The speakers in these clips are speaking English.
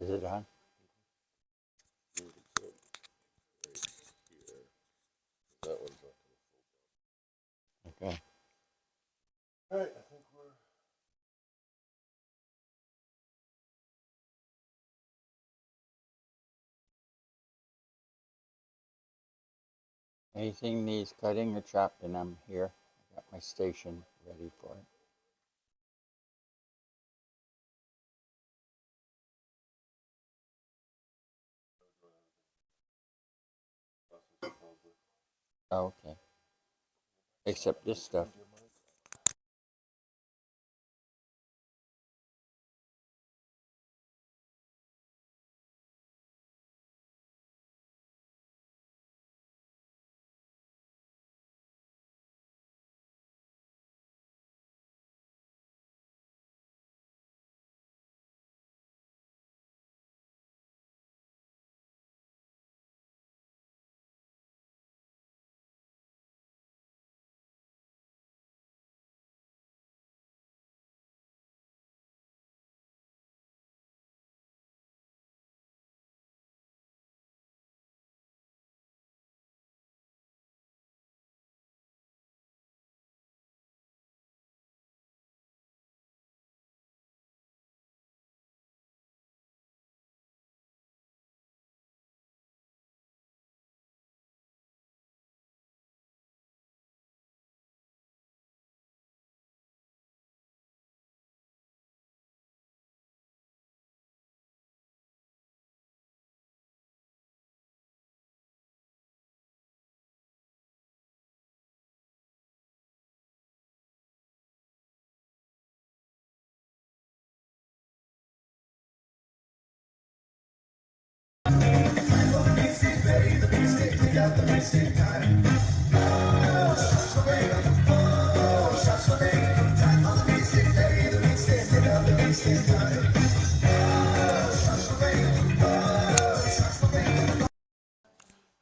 Is it on? That one's not. Okay. All right, I think we're. Anything needs cutting or chopped, and I'm here. I got my station ready for it. Oh, okay. Except this stuff.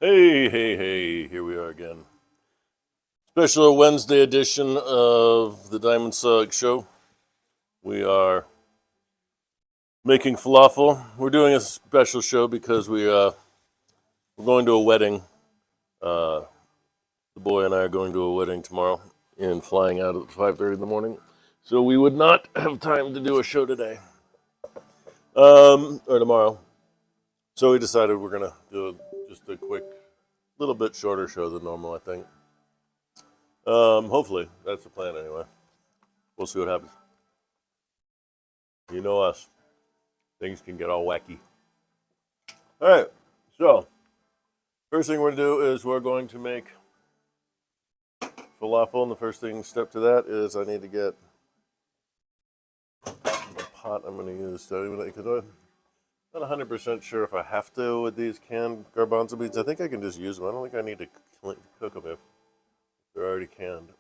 Hey, here we are again. Special Wednesday edition of the Diamond Sug Show. We are making falafel. We're doing a special show because we're going to a wedding. The boy and I are going to a wedding tomorrow and flying out at 5:30 in the morning. So we would not have time to do a show today. Or tomorrow. So we decided we're going to do just a quick, little bit shorter show than normal, I think. Hopefully. That's the plan anyway. We'll see what happens. You know us. Things can get all wacky. All right. So, first thing we're going to do is we're going to make falafel. And the first step to that is I need to get the pot I'm going to use. Because I'm not 100% sure if I have to with these canned garbanzo beans. I think I can just use them. I don't think I need to cook them if they're already canned.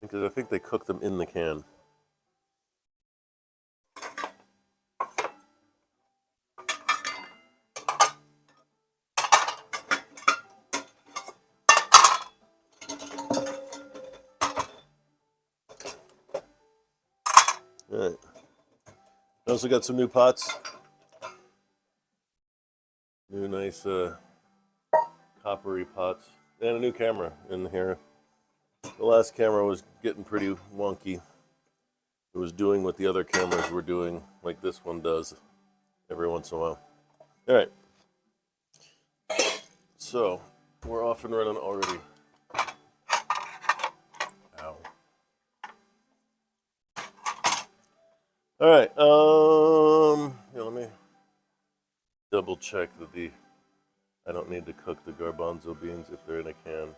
Because I think they cook them in the can. All right. I also got some new pots. New nice coppery pots. And a new camera in here. The last camera was getting pretty wonky. It was doing what the other cameras were doing, like this one does every once in a while. All right. So, we're off and running already. Ow. All right. Let me double check that I don't need to cook the garbanzo beans if they're in a can.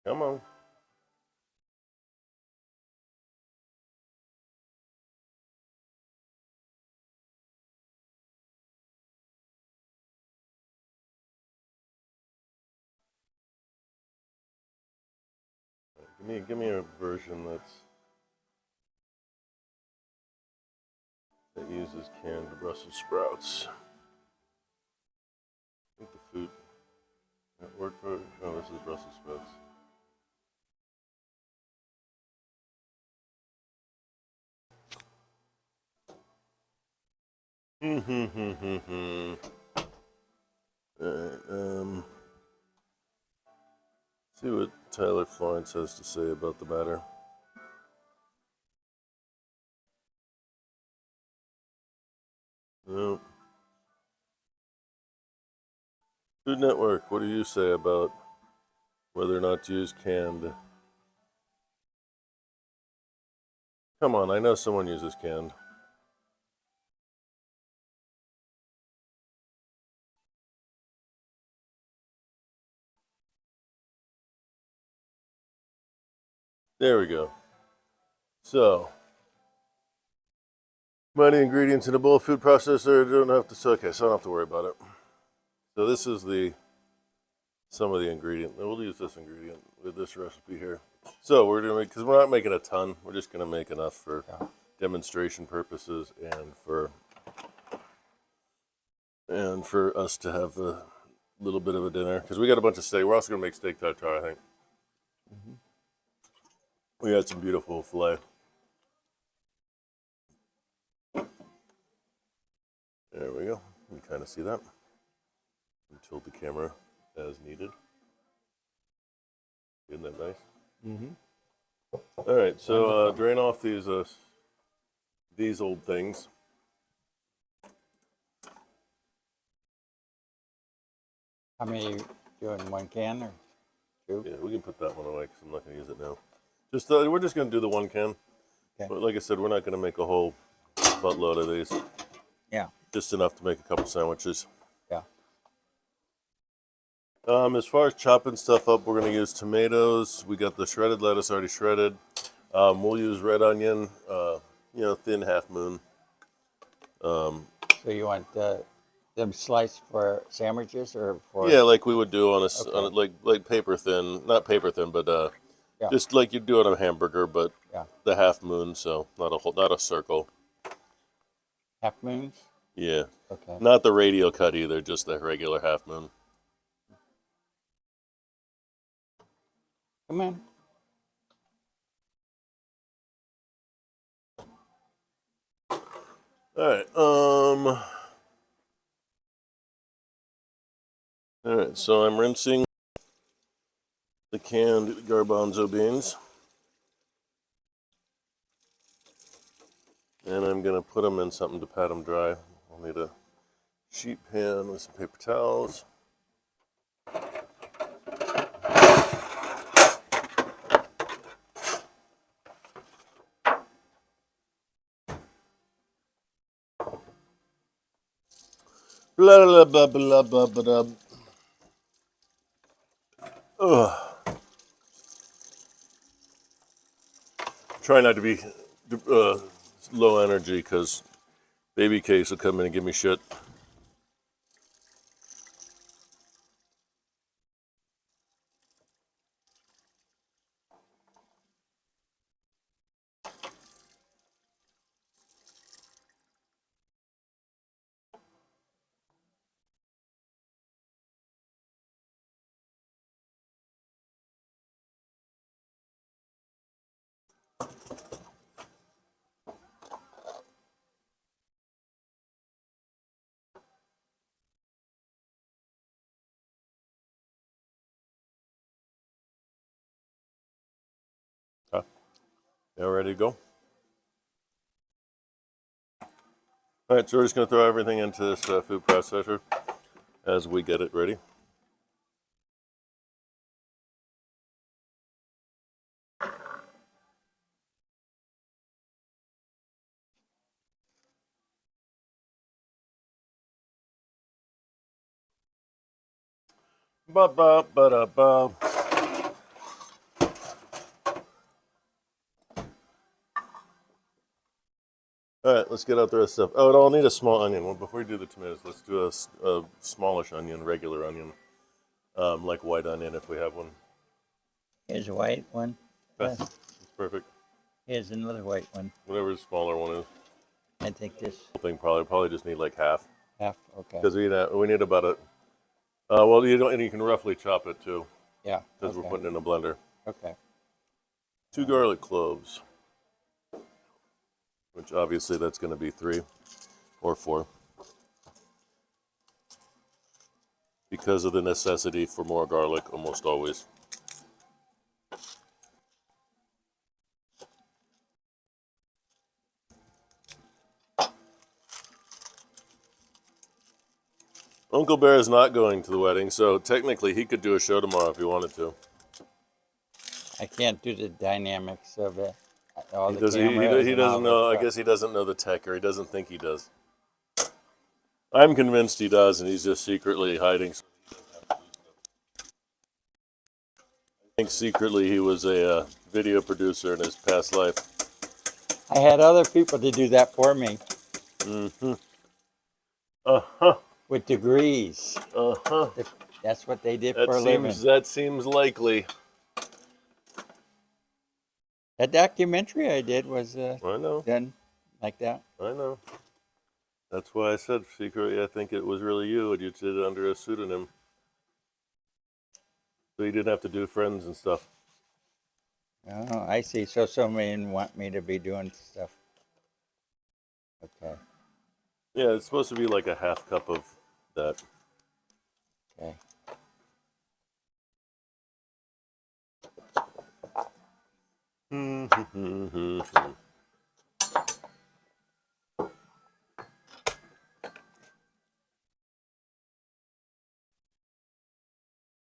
Come on. Give me a version that uses canned Brussels sprouts. Brussels sprouts. Alright, see what Tyler Florence has to say about the matter. Nope. Food Network, what do you say about whether or not to use canned? Come on, I know someone uses canned. There we go. So, many ingredients in a bowl food processor. Don't have to. Okay, so I don't have to worry about it. So this is some of the ingredient. We'll use this ingredient with this recipe here. So we're gonna make, because we're not making a ton. We're just gonna make enough for demonstration purposes and for us to have a little bit of a dinner. Because we got a bunch of steak. We're also gonna make steak tartare, I think. Mm-hmm. We had some beautiful filet. There we go. You can kind of see that. Tilt the camera as needed. Isn't that nice? Mm-hmm. All right, so drain off these old things. How many doing? 1 can or 2? Yeah, we can put that one away because I'm not going to use it now. We're just going to do the 1 can. Okay. But like I said, we're not going to make a whole buttload of these. Yeah. Just enough to make a couple sandwiches. Yeah. As far as chopping stuff up, we're going to use tomatoes. We got the shredded lettuce already shredded. We'll use red onion, thin half moon. So you want them sliced for sandwiches or for? Yeah, like we would do on like paper thin, not paper thin, but just like you'd do on a hamburger, but the half moon, so not a circle. Half moons? Yeah. Okay. Not the radial cut either, just the regular half moon. Come on. All right. All right. So I'm rinsing the canned garbanzo beans, and I'm gonna put them in something to pat them dry. I'll need a sheet pan with some paper towels. Blah blah blah blah blah blah. Ugh. Try not to be low energy because baby case will come in and give me shit. Y'all ready to go? All right, so we're just going to throw everything into this food processor as we get it ready. Ba ba ba da ba. All right, let's get out the rest of stuff. Oh, I'll need a small onion. Well, before we do the tomatoes, let's do a smallish onion, regular onion, like white onion if we have one. Here's a white one. Okay. That's perfect. Here's another white one. Whatever the smaller one is. I think this. Thing probably just need like half. Half, okay. Because we need about a. Well, you don't, and you can roughly chop it too. Yeah. because Okay. we're putting it in a blender. Okay. 2 garlic cloves, which obviously that's going to be 3 or 4 because of the necessity for more garlic almost always. Uncle Bear is not going to the wedding, so technically he could do a show tomorrow if he wanted to. I can't do the dynamics of it. All He the does. He cameras and all doesn't that know. I stuff. guess he doesn't know the tech, or he doesn't think he does. I'm convinced he does, and he's just secretly hiding. I think secretly he was a video producer in his past life. I had other people to do that for me Mm-hmm. Uh-huh. with degrees. Uh-huh. That's what they did for a living. That seems likely. That documentary I did was I know. done like that. I know. That's why I said secretly I think it was really you, and you did it under a pseudonym. So you didn't have to do friends and stuff. Oh, I see. So somebody want me to be doing stuff. Okay. Yeah, it's supposed to be like a half cup of that. Okay.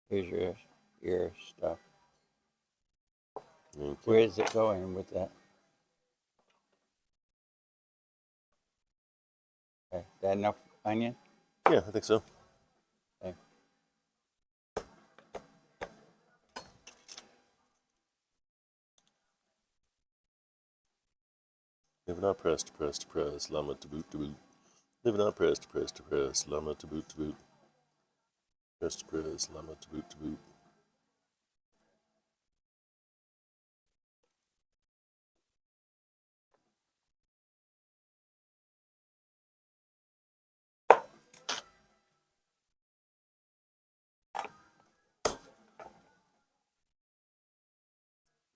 Here's your stuff. Where is it going with that? Okay. That enough onion? Yeah, I think so. Okay. Live not press to press to press, llama to boot to boot. Live not press to press to press, llama to boot to boot. Press to press, llama to boot to boot.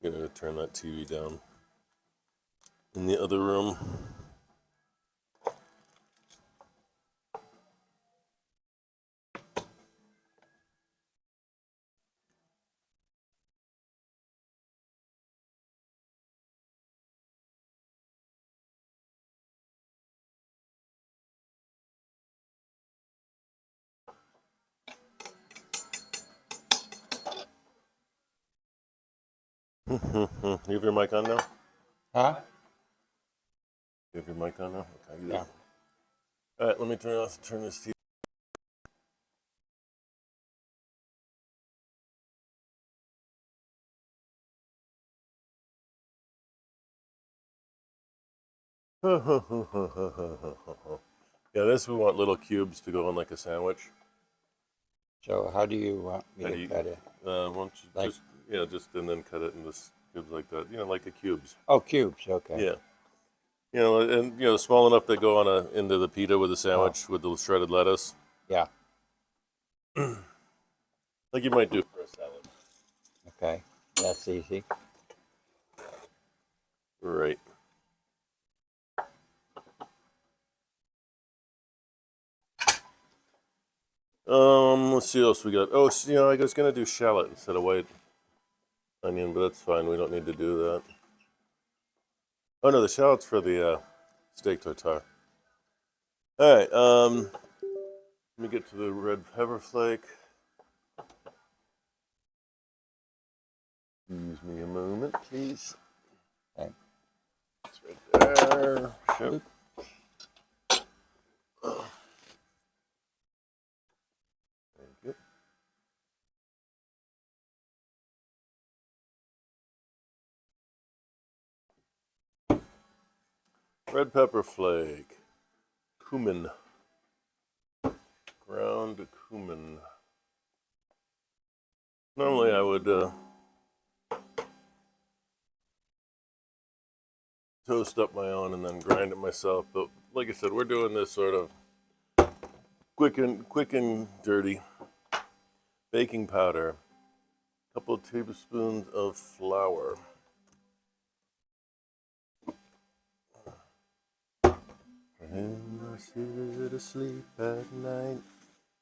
I'm gonna turn that TV down in the other room. You have your mic on now? Huh? You have your mic on now? Okay, you Yeah. All right, let me turn this TV. Yeah, this we want little cubes to go on like a sandwich. So how do you want me How do to you- cut it? Why don't you Like- just and then cut it into cubes like that. Like a cubes. Oh, cubes. Okay. Yeah. And small enough that go on into the pita with a sandwich with the shredded lettuce. Yeah. Like you might do for a salad. Okay. That's easy. Right. Let's see what else we got. Oh, I was gonna do shallot instead of white onion, but that's fine. We don't need to do that. Oh no, the shallot's for the steak tartare. All right. Let me get to the red pepper flake. Excuse me a moment, please. Okay. It's right there. Shoot. Thank you. Red pepper flake. Cumin. Ground cumin. Normally I would toast up my own and then grind it myself, but like I said, we're doing this sort of quick and dirty. Baking powder, couple of tablespoons of flour. And I sit asleep at night.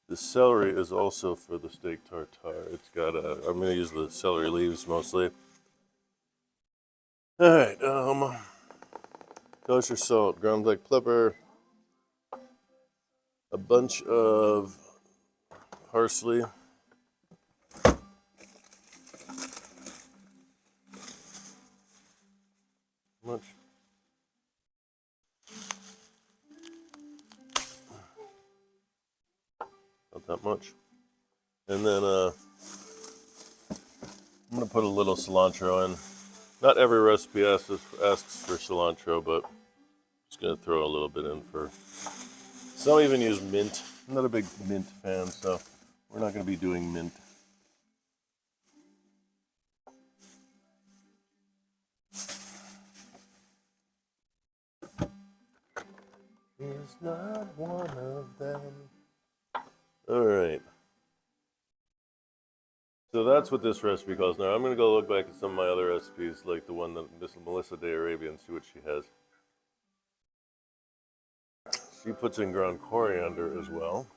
The celery is also for the steak tartare. It's got I'm going to use the celery leaves mostly. Alright, kosher salt, ground black pepper, a bunch of parsley, much, not that much, and then I'm going to put a little cilantro in. Not every recipe asks for cilantro, but I'm just going to throw a little bit in for. Some even use mint. I'm not a big mint fan, so we're not going to be doing mint. Is not one of them. All right. So that's what this recipe calls. Now I'm going to go look back at some of my other recipes, like the one that Miss Melissa de Arabia, and see what she has. She puts in ground coriander as well.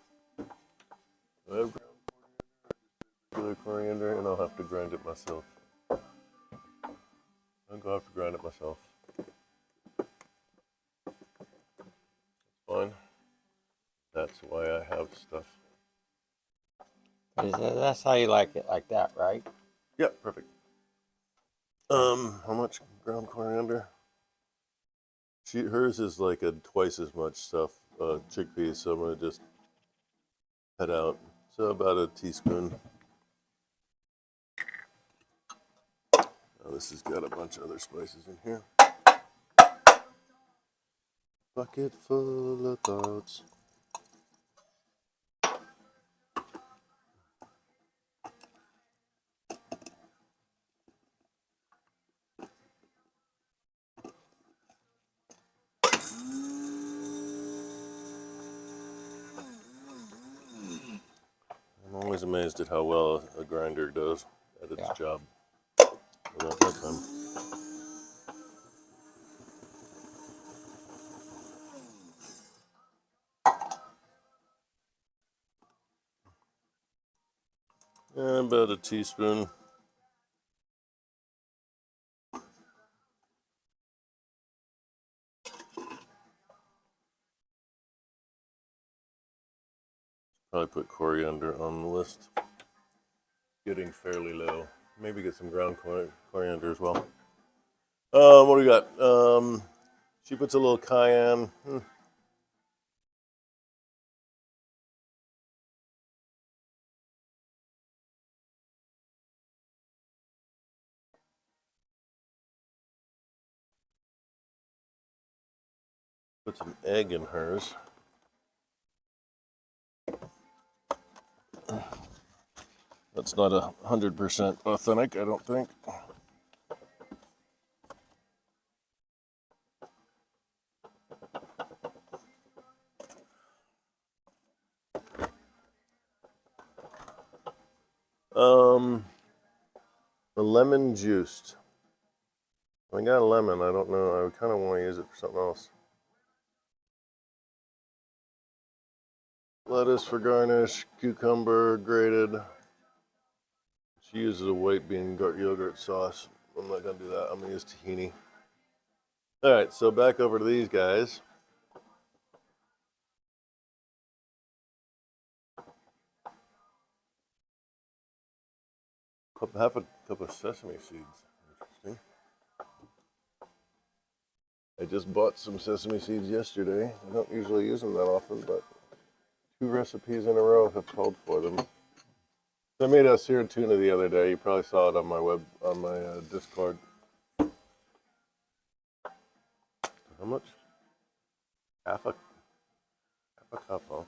I have regular coriander, and I'll have to grind it myself. I'm going to have to grind it myself. Fine. That's why I have stuff. That's how you like it, like that, right? Yep, perfect. How much ground coriander? Hers is like twice as much stuff, chickpeas, so I'm gonna just head out. So about a teaspoon. Now this has got a bunch of other spices in here. Bucket full of thoughts. I'm always amazed at how well a grinder does at its job. About that time. And about a teaspoon. Probably put coriander on the list. Getting fairly low. Maybe get some ground coriander as well. What do we got? She puts a little cayenne. Put some egg in hers. That's not 100% authentic, I don't think. The lemon juiced. I got a lemon, I don't know, I kind of want to use it for something else. Lettuce for garnish, cucumber grated. She uses a white bean yogurt sauce. I'm not going to do that, I'm going to use tahini. Alright, so back over to these guys. Half a cup of sesame seeds. Interesting. I just bought some sesame seeds yesterday. I don't usually use them that often, but 2 recipes in a row have called for them. I made a seared tuna the other day. You probably saw it on my Discord. How much? Half a cup, huh?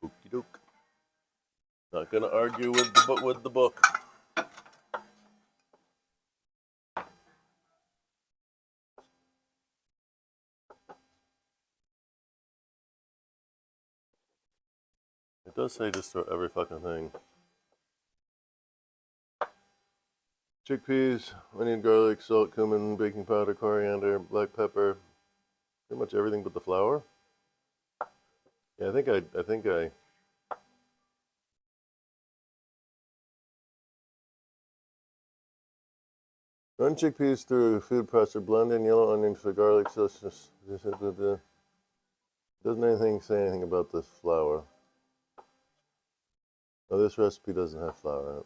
Okie doke. Not gonna argue with the book. It does say just throw every fucking thing. chickpeas, onion, garlic, salt, cumin, baking powder, coriander, black pepper. Pretty much everything but the flour. Yeah, I think I run chickpeas through a food processor, blend in yellow onions for garlic sauce. Doesn't anything say anything about this flour? Oh, this recipe doesn't have flour in it.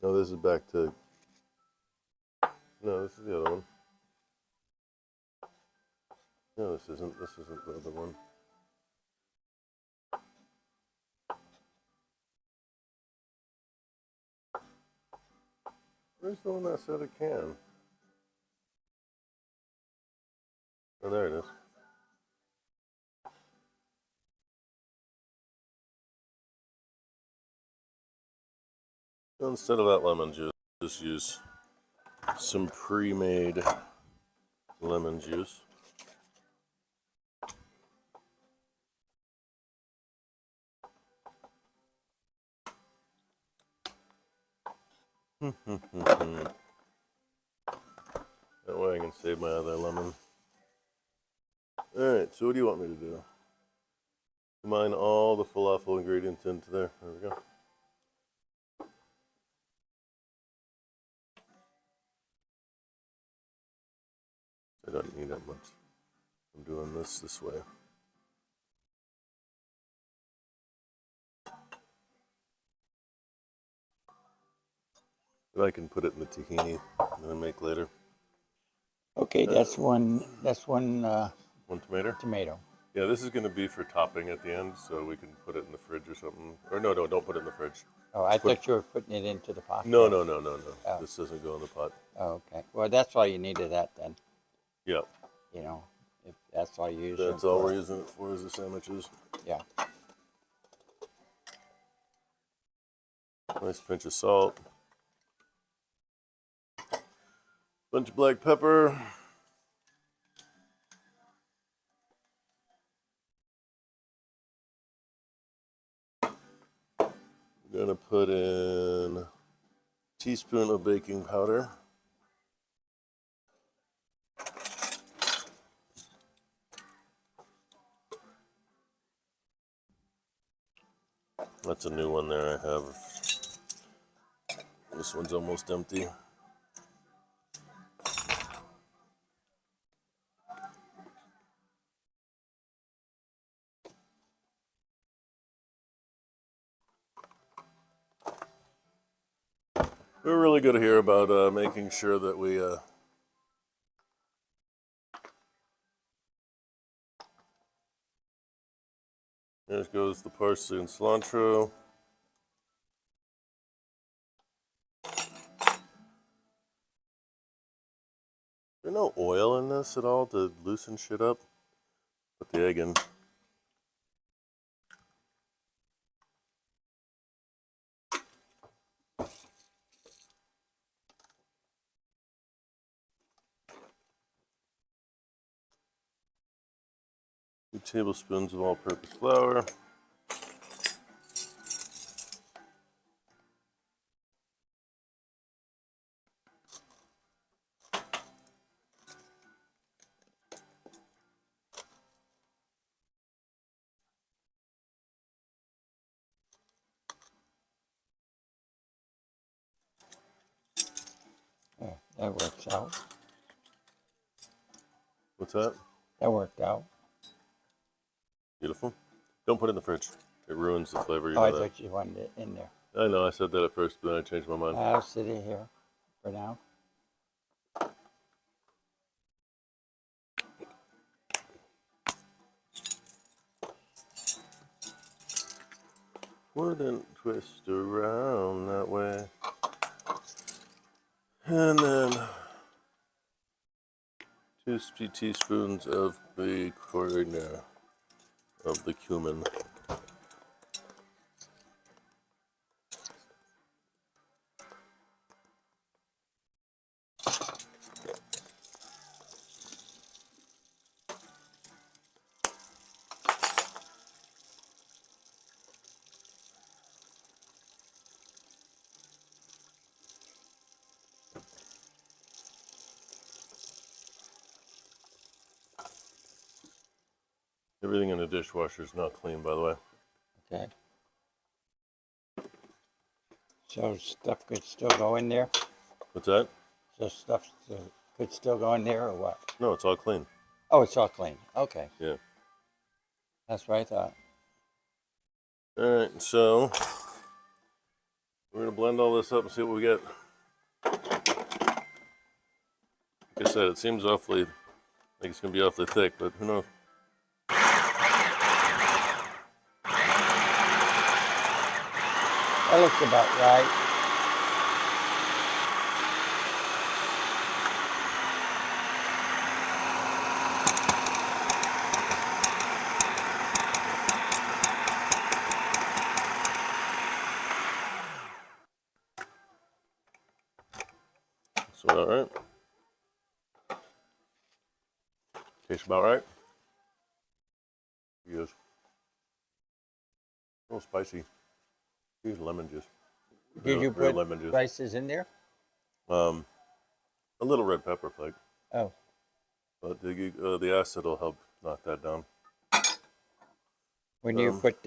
No, this is back to. No, this is the other one. No, this isn't. This isn't the other one. Where's the one that said it can? Oh, there it is. So instead of that lemon juice, just use some pre-made lemon juice. That way I can save my other lemon. Alright, so what do you want me to do? Combine all the falafel ingredients into there. There we go. I don't need that much. I'm doing this way. And I can put it in the tahini and then make later. Okay, that's one. One tomato? Tomato. Yeah, this is going to be for topping at the end, so we can put it in the fridge or something. Or no, don't put it in the fridge. Oh, I thought you were putting it into the pot. No. Oh. This doesn't go in the pot. Oh, okay. Well, that's all you needed that then. Yeah. You know, if that's all you use. That's all we're using it for is the sandwiches. Yeah. Nice pinch of salt. Bunch of black pepper. We're gonna put in a teaspoon of baking powder. That's a new one there I have. This one's almost empty. We're really good here about making sure that we there goes the parsley and cilantro. There's no oil in this at all to loosen shit up. Put the egg in. Two tablespoons of all-purpose flour. Yeah, that works out. What's that? That worked out. Beautiful. Don't put it in the fridge. It ruins the flavor. You Oh, know I that. thought you wanted it in there. I know, I said that at first, but then I changed my mind. I'll sit it here for now. Wouldn't twist around that way. And then 2 teaspoons of the coriander, of the cumin. Everything in the dishwasher is not clean, by the way. Okay. So stuff could still go in there? What's that? So stuff could still go in there or what? No, it's all clean. Oh, it's all clean. Okay. Yeah. That's what I thought. All right, so we're going to blend all this up and see what we get. Like I said, it seems awfully, like it's going to be awfully thick, but who knows? That looks about right. So, all right. Tastes about right. Yes. A little spicy. Use lemon juice. Did you real put lemon juice. spices in there? A little red pepper flake. Oh. But the acid will help knock that down. When you put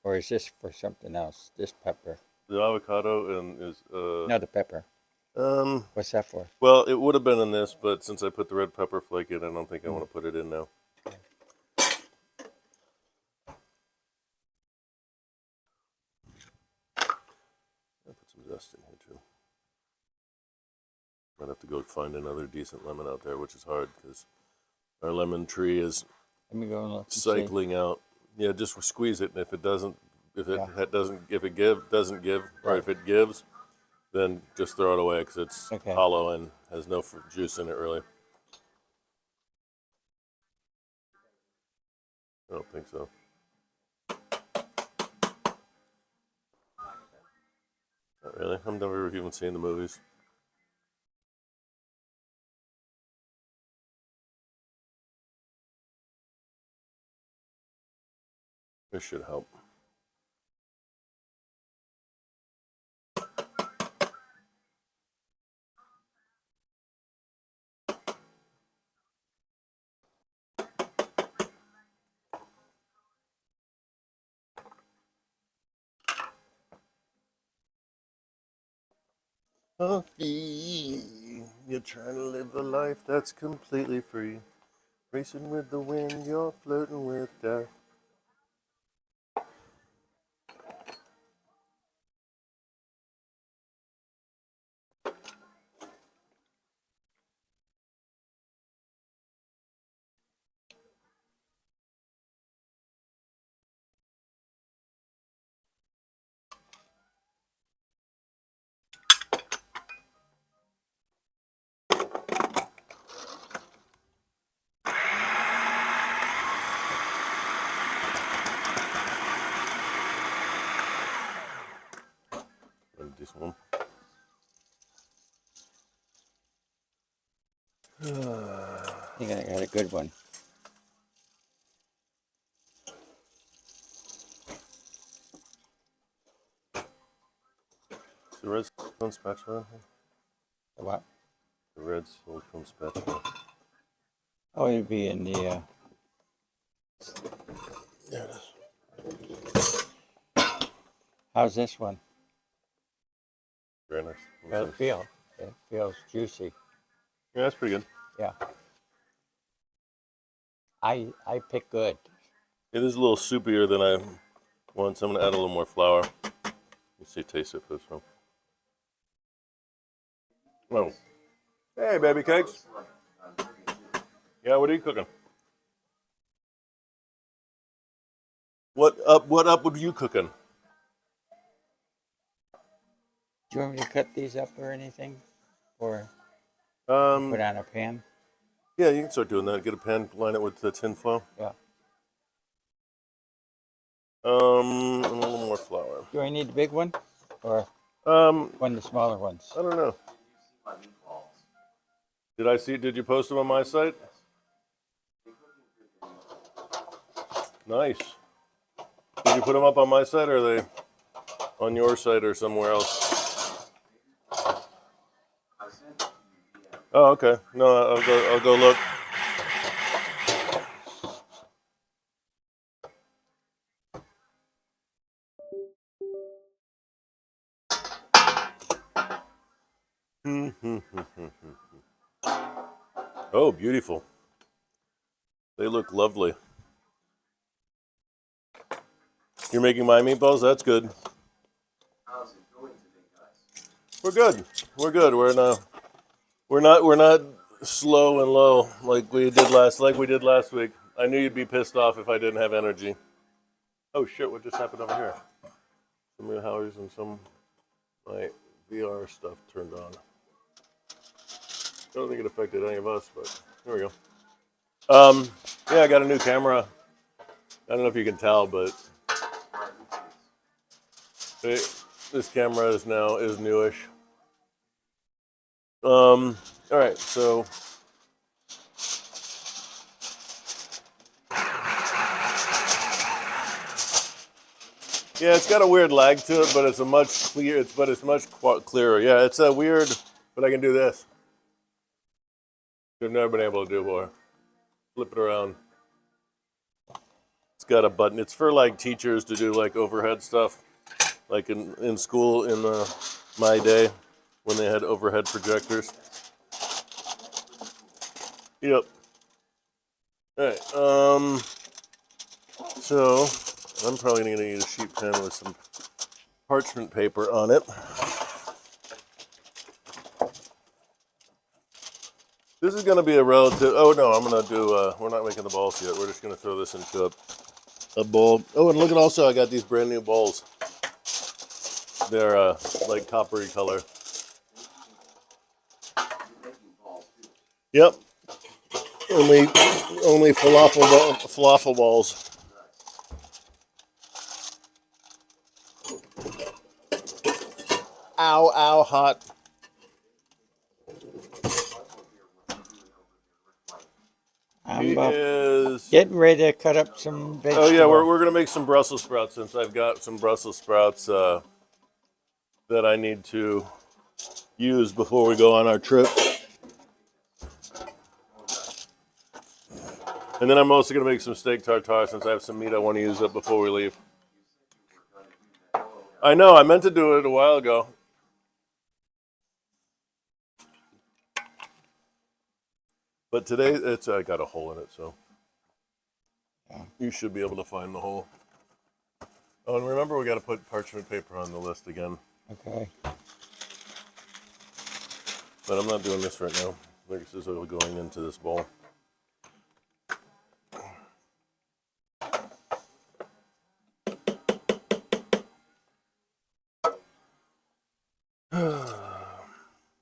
or is this for something else? This pepper? The avocado and is No, the pepper. What's that for? well, it would have been in this, but since I put the red pepper flake in, I don't think I want to put it in now. I'll put some zest in here too. Might have to go find another decent lemon out there, which is hard because our lemon tree is Let me go and look. cycling out. Yeah, just squeeze it, and if it doesn't, if it doesn't give, or if it gives, then just throw it away because it's hollow and has no juice in it really. I don't think so. Not really. I've never even seen the movies. This should help. Coffee, you're trying to live a life that's completely free. Racing with the wind, you're flirting with death. This one. I think I got a good one. The red silicone spatula. The what? The red silicone spatula. Oh, it'd be in the. There it is. How's this one? Very nice. How's it feel? It feels juicy. Yeah, that's pretty good. Yeah. I pick good. It is a little soupier than I want, so I'm going to add a little more flour. Let's see, taste it first. Oh. Hey, baby cakes. Yeah, what are you cooking? What up with you cooking? Do you want me to cut these up or anything? Or put on a pan? Yeah, you can start doing that. Get a pan, line it with the tin foil. Yeah. And a little more flour. Do I need the big one? Or one of the smaller ones? I don't know. Did you post them on my site? Nice. Did you put them up on my site, or are they on your site or somewhere else? Oh, okay. No, I'll go look. Oh, beautiful. They look lovely. You're making my meatballs? That's good. How's it going today, guys? We're good. We're good. We're not slow and low like we did last week. I knew you'd be pissed off if I didn't have energy. Oh shit, what just happened over here? Some inhalers and some my VR stuff turned on. I don't think it affected any of us, but here we go. Yeah, I got a new camera. I don't know if you can tell, but this camera is newish. All right, so yeah, it's got a weird lag to it, but it's much clearer. Yeah, it's a weird, but I can do this. I've never been able to do before. Flip it around. It's got a button. It's for like teachers to do like overhead stuff, like in school in my day when they had overhead projectors. Yep. All right. So I'm probably going to need a sheet pen with some parchment paper on it. This is going to be a relative. Oh no, I'm going to do. We're not making the balls yet. We're just going to throw this into a bowl. Oh, and look at also, I got these brand new bowls. They're like coppery color. Yep. Only falafel balls. Ow, ow, hot. I'm getting ready to cut up some vegetables. Oh yeah, we're gonna make some Brussels sprouts since I've got some Brussels sprouts that I need to use before we go on our trip. And then I'm also gonna make some steak tartare since I have some meat I want to use up before we leave. I know, I meant to do it a while ago. But today it's got a hole in it, so you should be able to find the hole. Oh, and remember we got to put parchment paper on the list again. Okay. But I'm not doing this right now. This is all going into this bowl.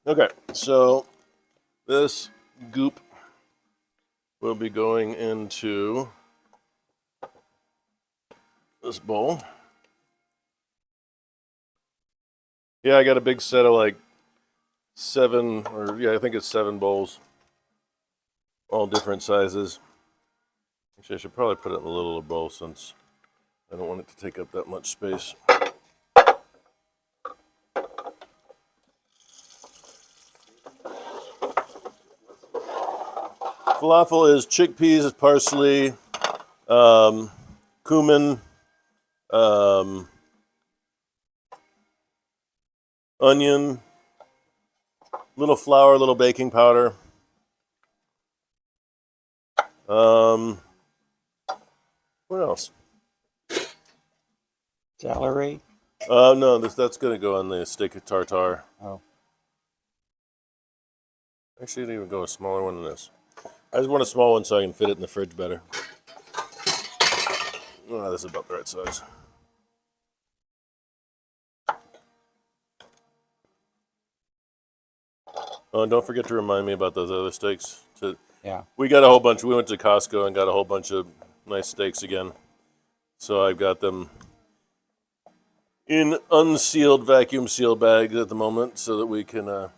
Okay, so this goop will be going into this bowl. Yeah, I got a big set of like I think it's 7 bowls. All different sizes. Actually, I should probably put it in a little bowl since I don't want it to take up that much space. Falafel is chickpeas, parsley, cumin, onion, little flour, little baking powder. What else? Celery. No, that's gonna go on the steak tartare. Oh. Actually, I didn't even go a smaller one than this. I just want a small one so I can fit it in the fridge better. Oh, this is about the right size. Oh, and don't forget to remind me about those other steaks. Yeah. We got a whole bunch. We went to Costco and got a whole bunch of nice steaks again. So I've got them in unsealed, vacuum sealed bags at the moment, so that we can,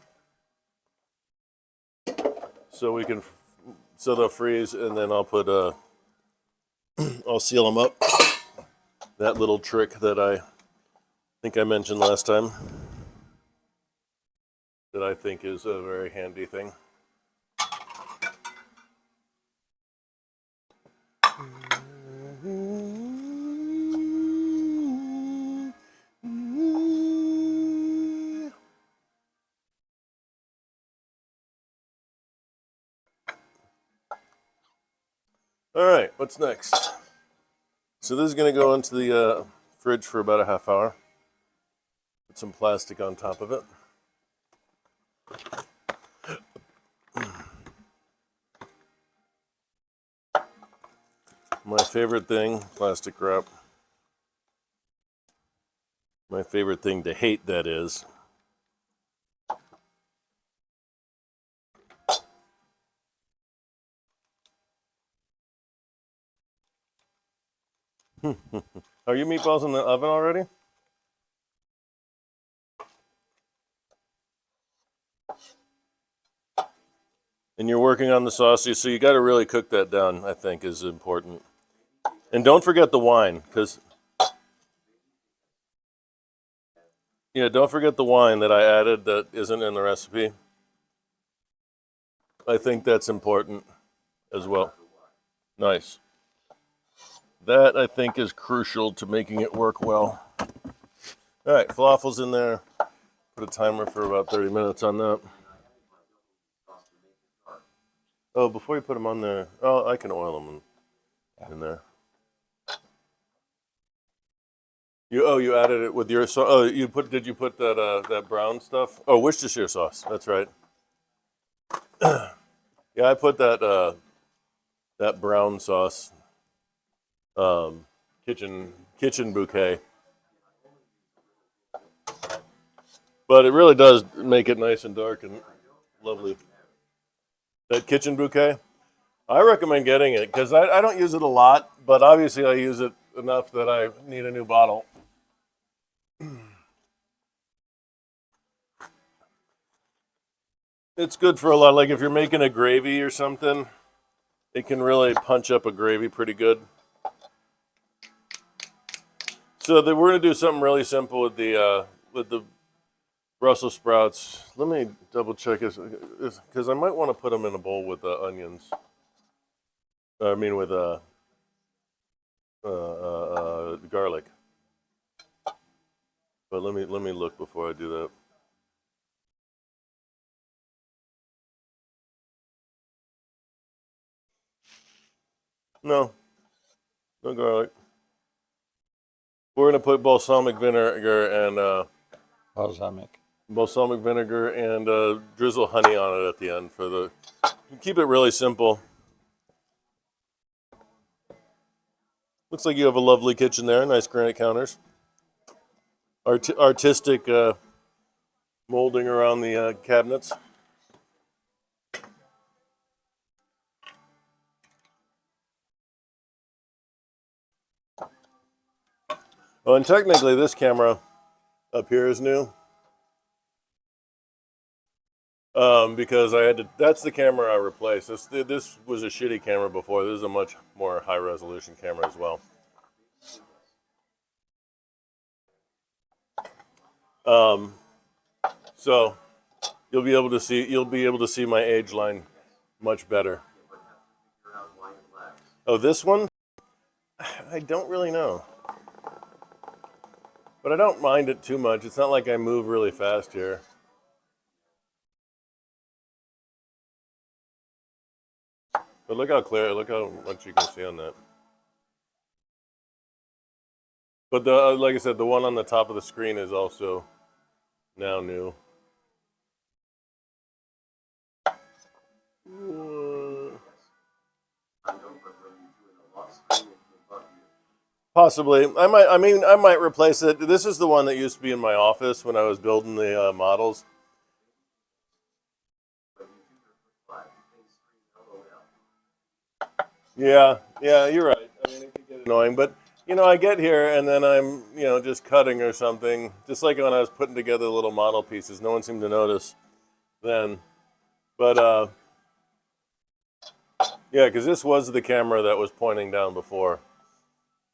so they'll freeze, and then I'll put, I'll seal them up. That little trick that I think I mentioned last time, that I think is a very handy thing. All right, what's next? So this is going to go into the fridge for about a half hour. Put some plastic on top of it. My favorite thing, plastic wrap. My favorite thing to hate, that is. Are your meatballs in the oven already? And you're working on the sauce, so you got to really cook that down, I think, is important. And don't forget the wine, because... Yeah, don't forget the wine that I added that isn't in the recipe. I think that's important as well. Nice. That, I think, is crucial to making it work well. All right, falafel's in there. Put a timer for about 30 minutes on that. Oh, before you put them on there, oh, I can oil them in there. You added it with your sauce. Oh, did you put that brown stuff? Oh, Worcestershire sauce. That's right. Yeah, I put that brown sauce. Kitchen bouquet. But it really does make it nice and dark and lovely. That kitchen bouquet, I recommend getting it because I don't use it a lot, but obviously I use it enough that I need a new bottle. It's good for a lot, like if you're making a gravy or something, it can really punch up a gravy pretty good. So we're gonna do something really simple with the Brussels sprouts. Let me double check this because I might want to put them in a bowl with onions. I mean with garlic. But let me look before I do that. No garlic. We're gonna put balsamic vinegar and balsamic vinegar and drizzle honey on it at the end for keep it really simple. Looks like you have a lovely kitchen there. Nice granite counters. Artistic molding around the cabinets. Oh, and technically this camera up here is new. Because I had to. That's the camera I replaced. This was a shitty camera before. This is a much more high resolution camera as well. So you'll be able to see my age line much better. Oh, this one? I don't really know. But I don't mind it too much. It's not like I move really fast here. But look how clear, look how much you can see on that. But like I said, the one on the top of the screen is also now new. Possibly. I might replace it. This is the one that used to be in my office when I was building the models. Yeah, you're right. I mean, it can get annoying, but I get here and then I'm, just cutting or something. Just like when I was putting together little model pieces, no one seemed to notice then. But yeah, because this was the camera that was pointing down before.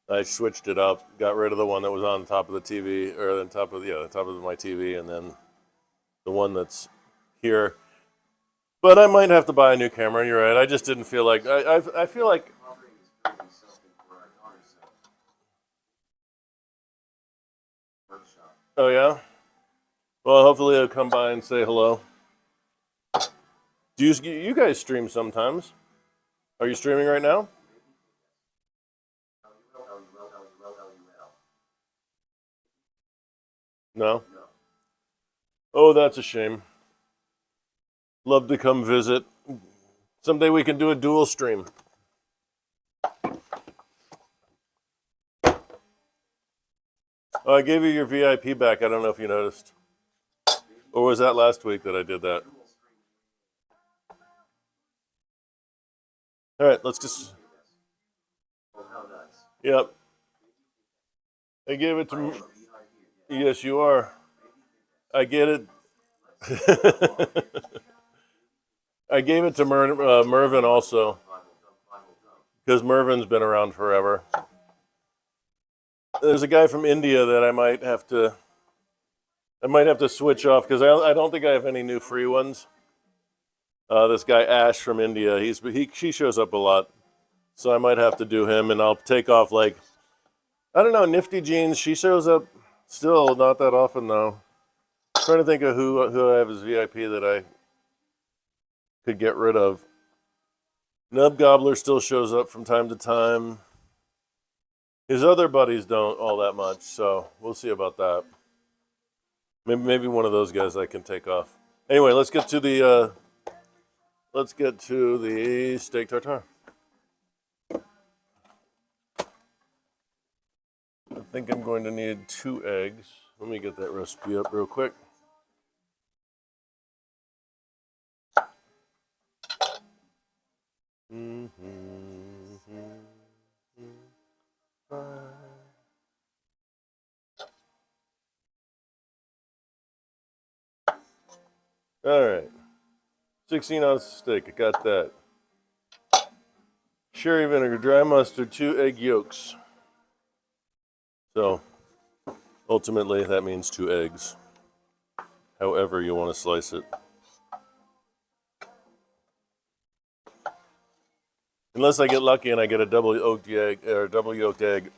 I switched it up, got rid of the one that was on top of the TV, or on top of my TV, and then the one that's here. But I might have to buy a new camera. You're right. I just didn't feel like I feel like. Oh yeah. Well, hopefully they'll come by and say hello. Do you guys stream sometimes? Are you streaming right now? No? Oh, that's a shame. Love to come visit. Someday we can do a dual stream. Oh, I gave you your VIP back. I don't know if you noticed. Or was that last week that I did that? All right, let's just... Yep. I gave it to... Yes, you are. I get it. I gave it to Mervin also, because Mervin's been around forever. There's a guy from India that I might have to switch off because I don't think I have any new free ones. This guy Ash from India, she shows up a lot, so I might have to do him, and I'll take off like, I don't know, Nifty Jeans. She shows up still not that often though. I'm trying to think of who I have as VIP that I could get rid of. Nub Gobbler still shows up from time to time. His other buddies don't all that much, so we'll see about that. Maybe one of those guys I can take off. Anyway, let's get to the steak tartare. I think I'm going to need 2 eggs. Let me get that recipe up real quick. All right, 16-ounce steak. I got that. Sherry vinegar, dry mustard, 2 egg yolks. So ultimately, that means 2 eggs. However you want to slice it. Unless I get lucky and I get a double yolked egg,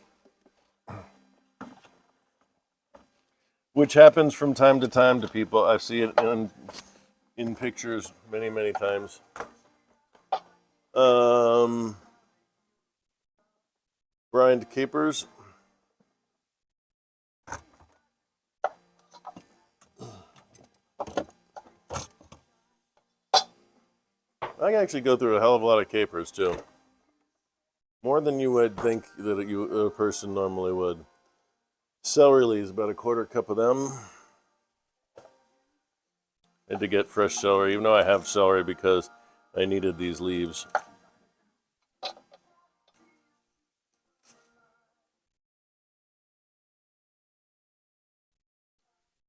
which happens from time to time to people. I see it in pictures many times. Brined capers. I can actually go through a hell of a lot of capers too. More than you would think that a person normally would. Celery leaves, about a 1/4 cup of them. And to get fresh celery, even though I have celery because I needed these leaves.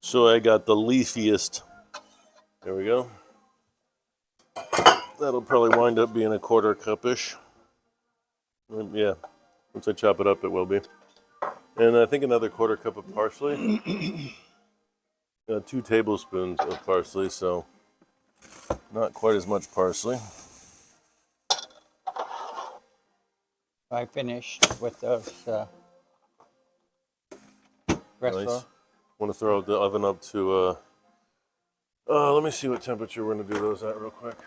So I got the leafiest. There we go. That'll probably wind up being a 1/4 cup-ish. Yeah, once I chop it up, it will be. And I think another 1/4 cup of parsley. 2 tablespoons of parsley, so not quite as much parsley. I finished with those Nice. Want to throw the oven up to, let me see what temperature we're going to do those at real quick.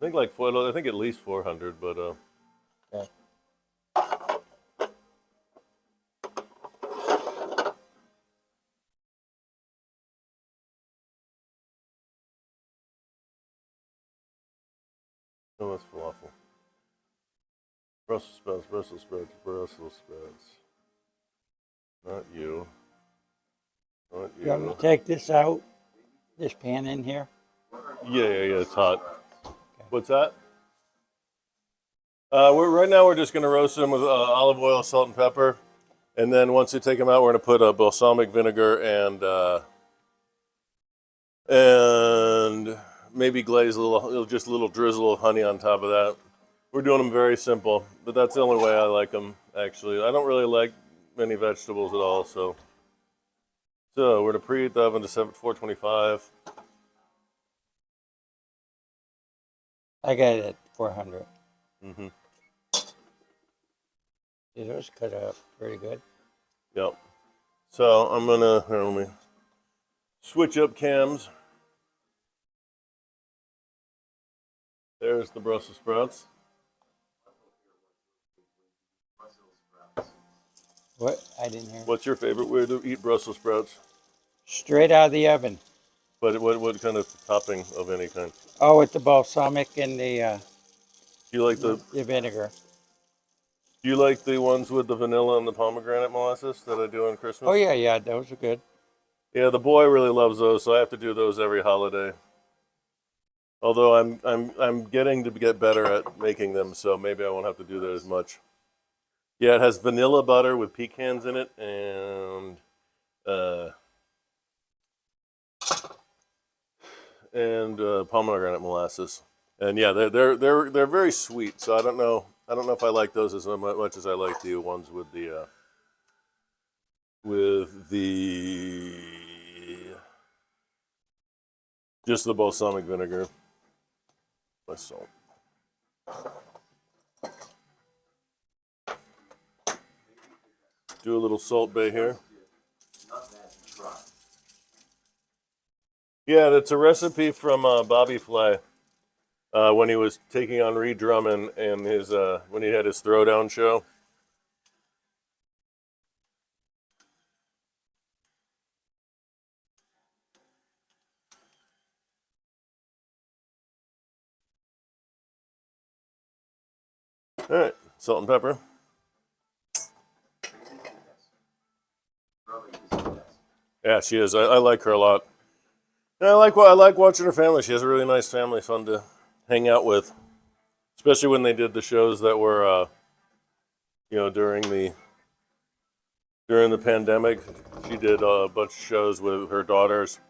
I think at least 400, but okay. Oh, that's falafel. Brussels sprouts, Brussels sprouts, Brussels sprouts. Not you. Not you. You want me to take this out? This pan in here? Yeah, it's hot. Okay. What's that? Right now we're just going to roast them with olive oil, salt, and pepper. And then once you take them out, we're going to put balsamic vinegar and maybe glaze just a little drizzle of honey on top of that. We're doing them very simple, but that's the only way I like them, actually. I don't really like many vegetables at all, so we're going to preheat the oven to 425. I got it at 400. Mm-hmm. See, those cut up pretty good. Yep. So I'm going to, let me switch up cams. There's the Brussels sprouts. What? I didn't hear. What's your favorite way to eat Brussels sprouts? Straight out of the oven. But what kind of topping of any kind? Oh, with the balsamic and the Do you like the vinegar. Do you like the ones with the vanilla and the pomegranate molasses that I do on Christmas? Oh yeah, those are good. Yeah, the boy really loves those, so I have to do those every holiday. Although I'm getting to get better at making them, so maybe I won't have to do that as much. Yeah, it has vanilla butter with pecans in it and pomegranate molasses. And yeah, they're very sweet. So I don't know if I like those as much as I like the ones with the just the balsamic vinegar. My salt. Do a little Salt Bay here. Yeah, that's a recipe from Bobby Flay when he was taking on Reed Drummond and his when he had his Throwdown show. All right, salt and pepper. Yeah, she is. I like her a lot. And I like watching her family. She has a really nice family, fun to hang out with, especially when they did the shows that were, during the pandemic. She did a bunch of shows with her daughters,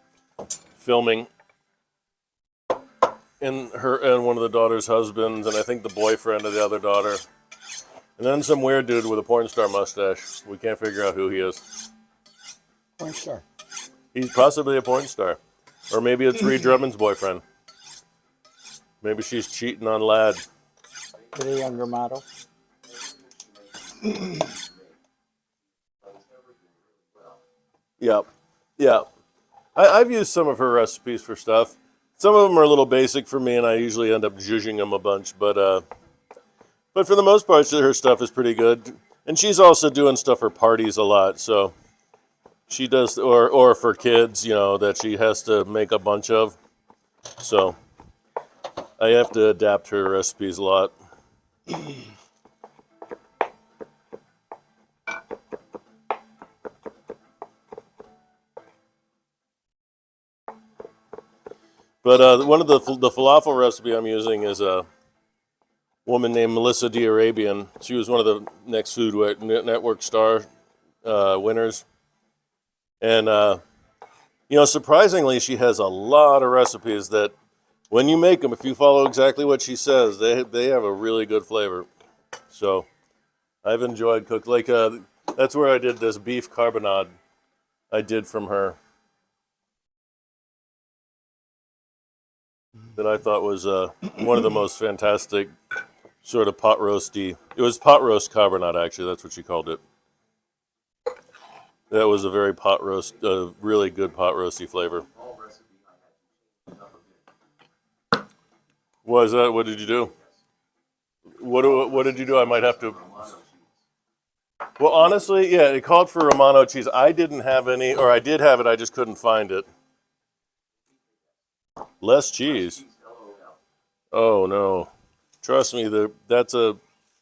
filming, and one of the daughter's husbands, and I think the boyfriend of the other daughter, and then some weird dude with a porn star mustache. We can't figure out who he is. Porn star. He's possibly a porn star. Or maybe it's Reed Drummond's boyfriend. Maybe she's cheating on Ladd. With a younger model. Yep. Yeah. I've used some of her recipes for stuff. Some of them are a little basic for me, and I usually end up zhuzhing them a bunch. But for the most part, her stuff is pretty good. And she's also doing stuff for parties a lot, so she does, or for kids, that she has to make a bunch of. So I have to adapt her recipes a lot. But one of the falafel recipe I'm using is a woman named Melissa D'Arabian. She was one of the Next Food Network star winners. And, surprisingly, she has a lot of recipes that when you make them, if you follow exactly what she says, they have a really good flavor. So I've enjoyed cooking. Like, that's where I did this beef carbonade I did from her that I thought was one of the most fantastic sort of pot roasty. It was pot roast carbonade, actually. That's what she called it. That was a very really good pot roasty flavor. What is that? What did you do? What did you do? I might have to. Well, honestly, yeah, it called for Romano cheese. I didn't have any, or I did have it. I just couldn't find it. Less cheese. Oh no! Trust me, that's a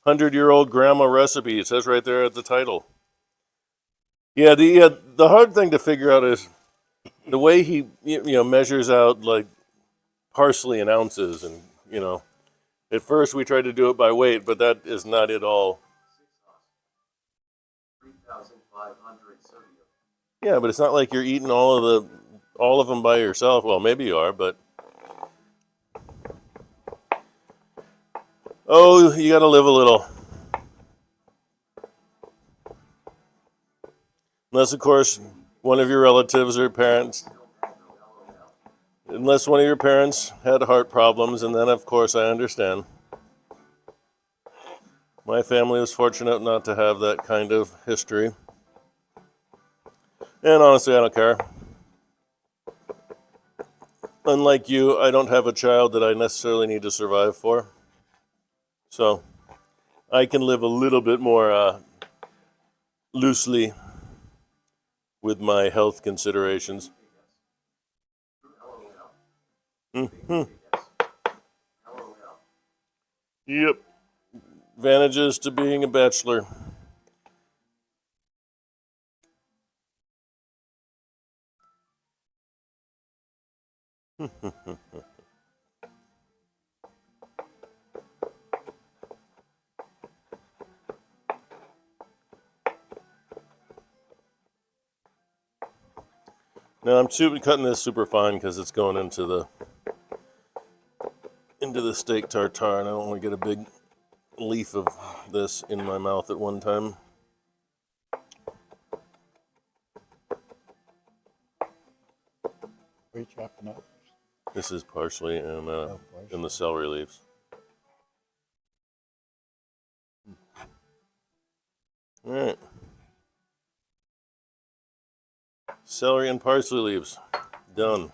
100-year-old grandma recipe. It says right there at the title. Yeah, the hard thing to figure out is the way he measures out like parsley in ounces, and at first we tried to do it by weight, but that is not at all. 3,500 sodium. Yeah, but it's not like you're eating all of them by yourself. Well, maybe you are, but you got to live a little. Unless, of course, one of your relatives or parents, unless one of your parents had heart problems, and then, of course, I understand. My family was fortunate not to have that kind of history. And honestly, I don't care. Unlike you, I don't have a child that I necessarily need to survive for. So I can live a little bit more loosely with my health considerations. Mm-hmm. Yep. Advantages to being a bachelor. Now I'm cutting this super fine because it's going into the steak tartare, and I don't want to get a big leaf of this in my mouth at one time. What are you chopping up? This is parsley and in the celery leaves. All right. Celery and parsley leaves. Done.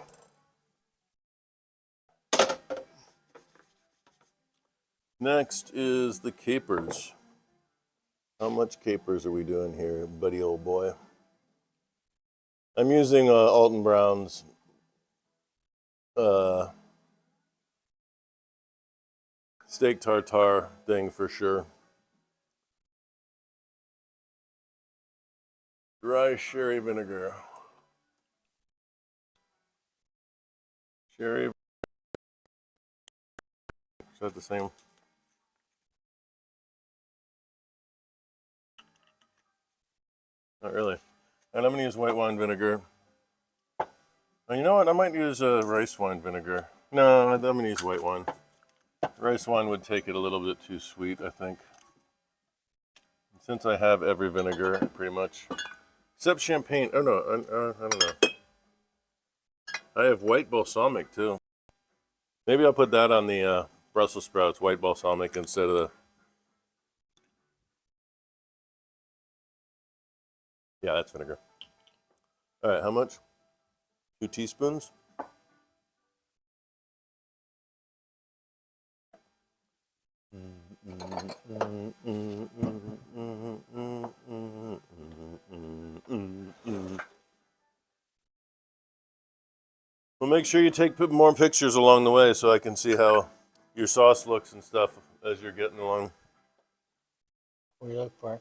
Next is the capers. How much capers are we doing here, buddy old boy? I'm using Alton Brown's steak tartare thing for sure. Dry sherry vinegar. Sherry. Is that the same? Not really. And I'm going to use white wine vinegar. Oh, you know what? I might use rice wine vinegar. No, I'm going to use white wine. Rice wine would take it a little bit too sweet, I think. Since I have every vinegar, pretty much. Except champagne. Oh, no. I don't know. I have white balsamic, too. Maybe I'll put that on the Brussels sprouts, white balsamic, instead of the... Yeah, that's vinegar. All right, how much? 2 teaspoons? Well, make sure you take more pictures along the way so I can see how your sauce looks and stuff as you're getting along. What do you look for?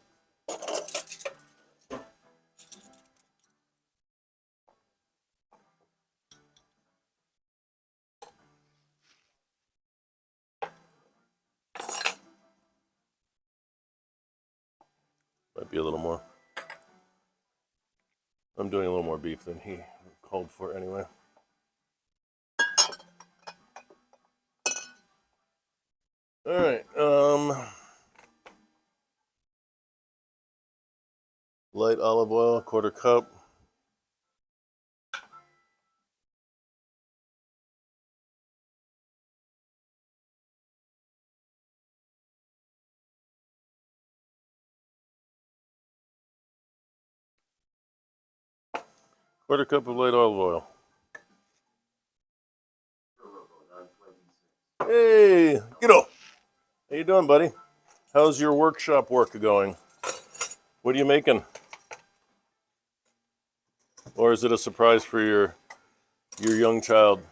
Might be a little more. I'm doing a little more beef than he called for anyway. All right. Light olive oil, 1/4 cup. Quarter cup of light olive oil. Hey, Giddo. How you doing, buddy? How's your workshop work going? What are you making? Or is it a surprise for your young child?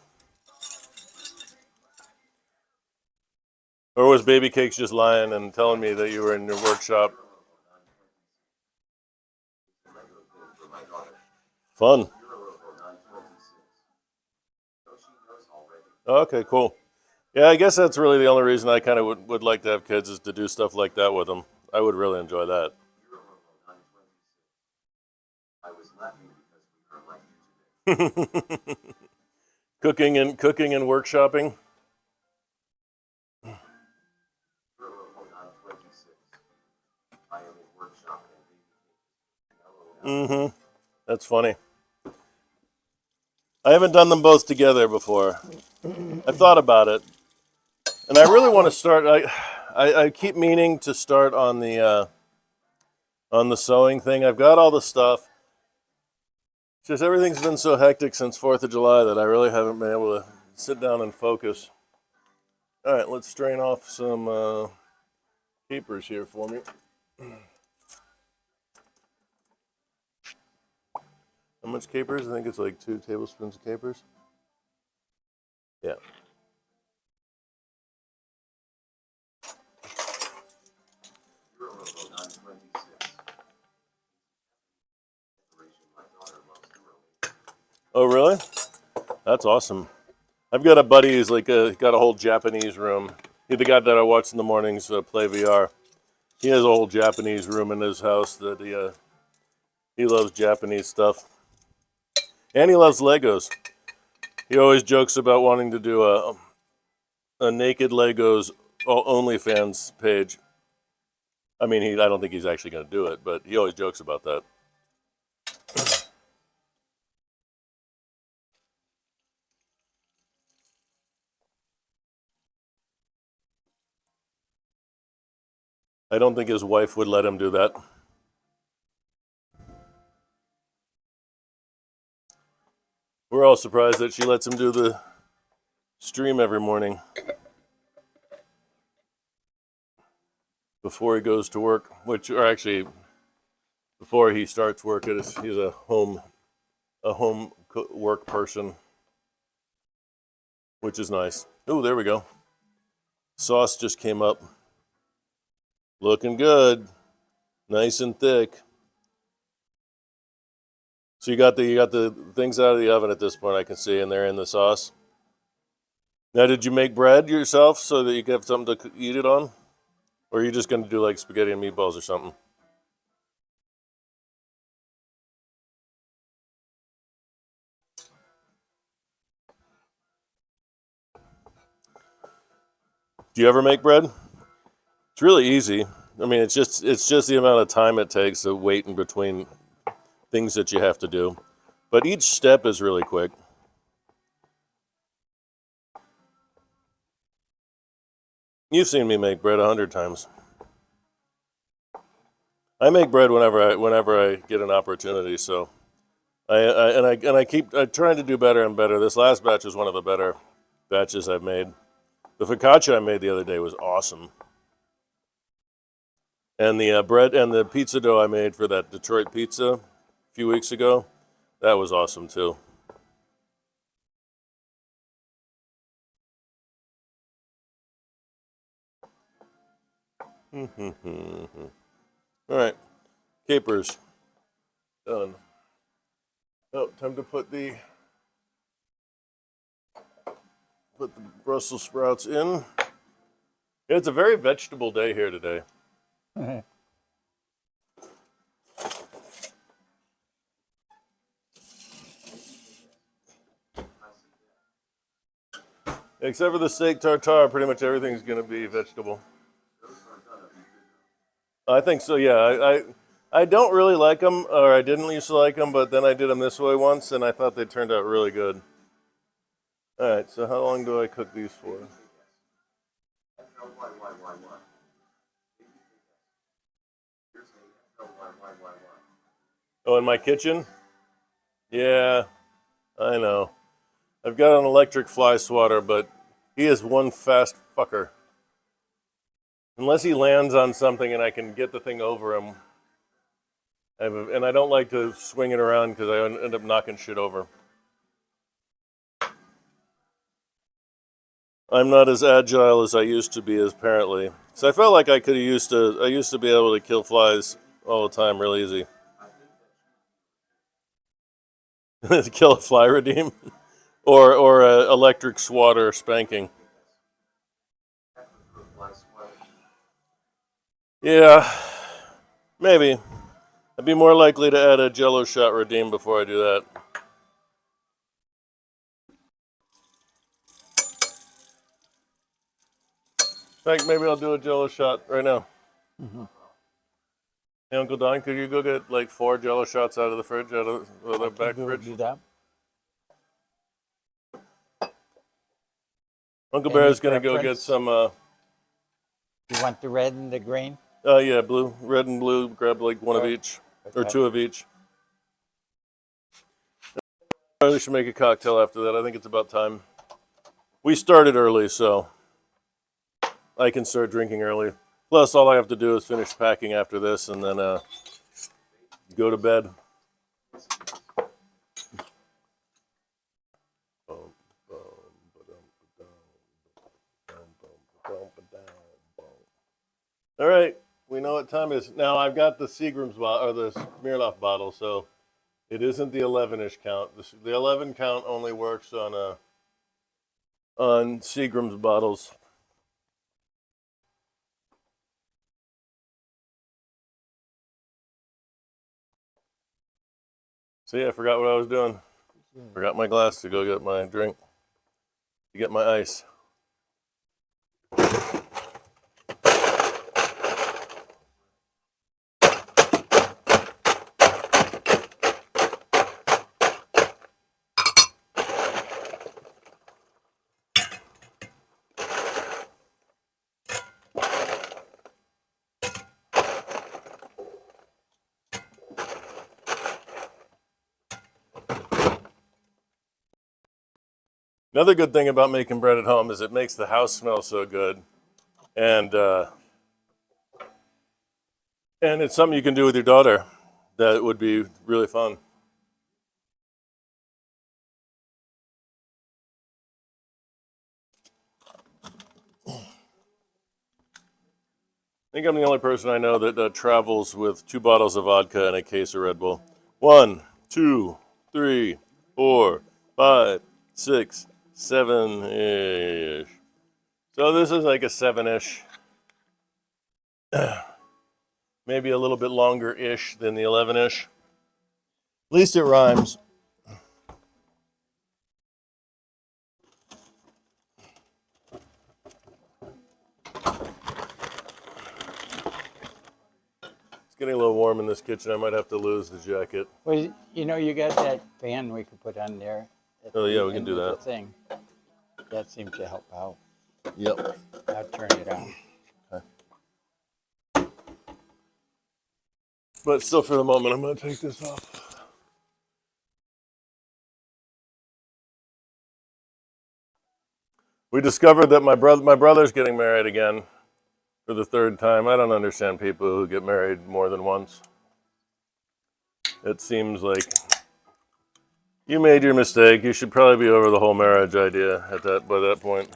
Or was Baby Cakes just lying and telling me that you were in your workshop? Fun. Okay, cool. Yeah, I guess that's really the only reason I kind of would like to have kids is to do stuff like that with them. I would really enjoy that. Cooking and workshopping. Mm-hmm. That's funny. I haven't done them both together before. I've thought about it, and I really want to start. I keep meaning to start on the sewing thing. I've got all the stuff. It's just everything's been so hectic since 4th of July that I really haven't been able to sit down and focus. All right, let's strain off some capers here for me. How much capers? I think it's like 2 tablespoons of capers. Yeah. Oh, really? That's awesome. I've got a buddy who's like got a whole Japanese room. He's the guy that I watch in the mornings play VR. He has a whole Japanese room in his house that he loves Japanese stuff. And he loves Legos. He always jokes about wanting to do a naked Legos OnlyFans page. I mean, I don't think he's actually going to do it, but he always jokes about that. I don't think his wife would let him do that. We're all surprised that she lets him do the stream every morning before he goes to work, or actually before he starts work. He's a home work person, which is nice. Oh, there we go. Sauce just came up. Looking good. Nice and thick. So you got the things out of the oven at this point, I can see, and they're in the sauce. Now, did you make bread yourself so that you could have something to eat it on? Or are you just going to do like spaghetti and meatballs or something? Do you ever make bread? It's really easy. I mean, it's just the amount of time it takes to wait in between things that you have to do. But each step is really quick. You've seen me make bread 100 times. I make bread whenever I get an opportunity. So, I keep trying to do better and better. This last batch is one of the better batches I've made. The focaccia I made the other day was awesome. And the bread and the pizza dough I made for that Detroit pizza a few weeks ago, that was awesome too. All right, capers done. Oh, time to put the Brussels sprouts in. Yeah, it's a very vegetable day here today. Except for the steak tartare, pretty much everything's going to be vegetable. I think so, yeah. I don't really like them, or I didn't used to like them, but then I did them this way once, and I thought they turned out really good. All right, so how long do I cook these for? Oh, in my kitchen? Yeah, I know. I've got an electric fly swatter, but he is one fast fucker. Unless he lands on something and I can get the thing over him. And I don't like to swing it around because I end up knocking shit over. I'm not as agile as I used to be, apparently. So I felt like I used to be able to kill flies all the time real easy. Kill a fly redeem? or a electric swatter spanking. Yeah, maybe. I'd be more likely to add a Jello shot redeem before I do that. In fact, maybe I'll do a Jello shot right now. Mm-hmm. Hey, Uncle Don, could you go get like 4 Jello shots out of the fridge, out of the back fridge? Do that. Uncle Bear's gonna go get some. You want the red and the green? Yeah, blue, red and blue. Grab like one of each, or 2 of each. We should make a cocktail after that. I think it's about time. We started early, so I can start drinking early. Plus, all I have to do is finish packing after this, and then go to bed. All right, we know what time it is. Now I've got the Seagram's bottle, or the Smirnoff bottle, so it isn't the 11-ish count. The 11 count only works on Seagram's bottles. See, I forgot what I was doing. Forgot my glass to go get my drink, to get my ice. Another good thing about making bread at home is it makes the house smell so good, and it's something you can do with your daughter that would be really fun. I think I'm the only person I know that travels with 2 bottles of vodka and a case of Red Bull. 1, 2, 3, 4, 5, 6, 7-ish. So this is like a 7-ish. Maybe a little bit longer-ish than the 11-ish. At least it rhymes. It's getting a little warm in this kitchen. I might have to lose the jacket. Well, you know, you got that fan we could put on there. Oh yeah, we can do that. Thing. That seems to help out. Yep. I'll turn it on. Okay. But still, for the moment, I'm going to take this off. We discovered that my brother's getting married again for the 3rd time. I don't understand people who get married more than once. It seems like you made your mistake. You should probably be over the whole marriage idea by that point.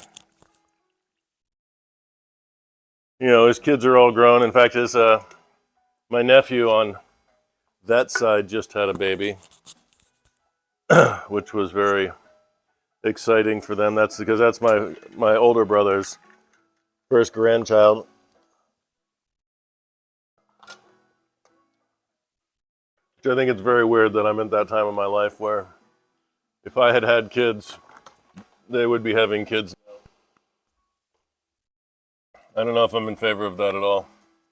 You know, his kids are all grown. In fact, my nephew on that side just had a baby, which was very exciting for them. That's because that's my older brother's first grandchild. Which I think it's very weird that I'm at that time of my life where if I had had kids, they would be having kids now. I don't know if I'm in favor of that at all.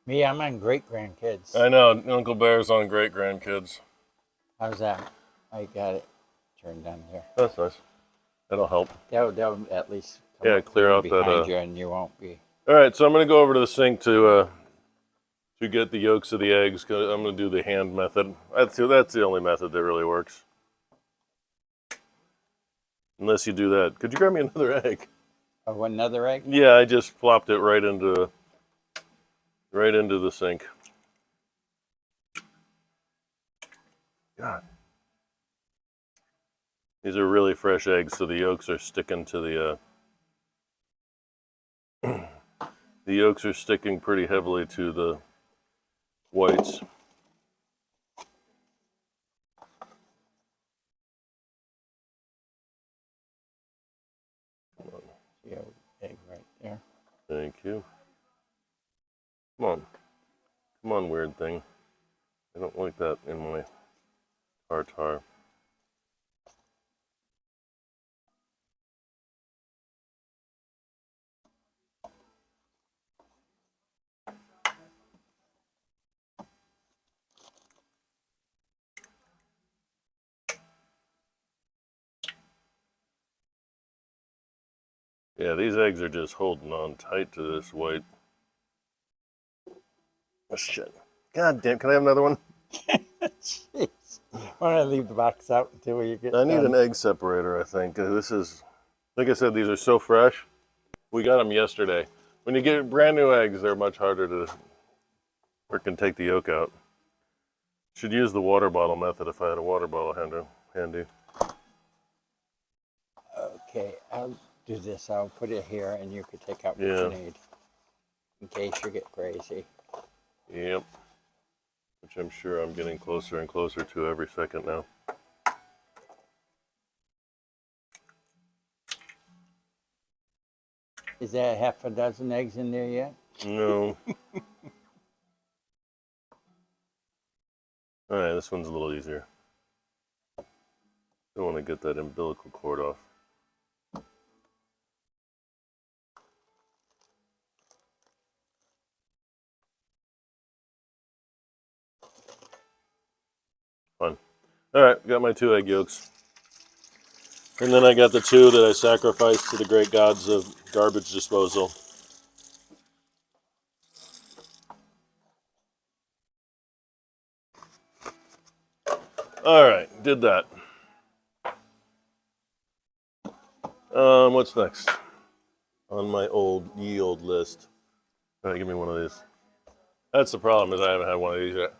Me, I'm on great grandkids. I know, Uncle Bear's on great grandkids. How's that? I got it turned on there. That's nice. That'll help. That'll at least clear out behind that. you, and you won't be. All right, so I'm gonna go over to the sink to get the yolks of the eggs. Cause I'm gonna do the hand method. That's the only method that really works. Unless you do that. Could you grab me another egg? Oh, another egg? Yeah, I just flopped it right into the sink. God. These are really fresh eggs, so the yolks are sticking to the the yolks are sticking pretty heavily to the whites. Yeah, egg right there. Thank you. Come on, weird thing. I don't like that in my tartar. Yeah, these eggs are just holding on tight to this white. Oh, shit. God damn, can I have another one? Jeez. Why don't I leave the box out until you get I need done? an egg separator, I think. This is, like I said, these are so fresh. We got them yesterday. When you get brand new eggs, they're much harder to freaking take the yolk out. Should use the water bottle method if I had a water bottle handy. Okay, I'll do this. I'll put it here, and you could take out what Yeah. you need. in case you get crazy. Yep. Which I'm sure I'm getting closer and closer to every second now. Is that half a dozen eggs in there yet? No. All right, this one's a little easier. Don't want to get that umbilical cord off. Fun. All right, got my 2 egg yolks. And then I got the 2 that I sacrificed to the great gods of garbage disposal. All right, did that. What's next on my ye old list? All right, give me one of these. That's the problem, is I haven't had one of these yet.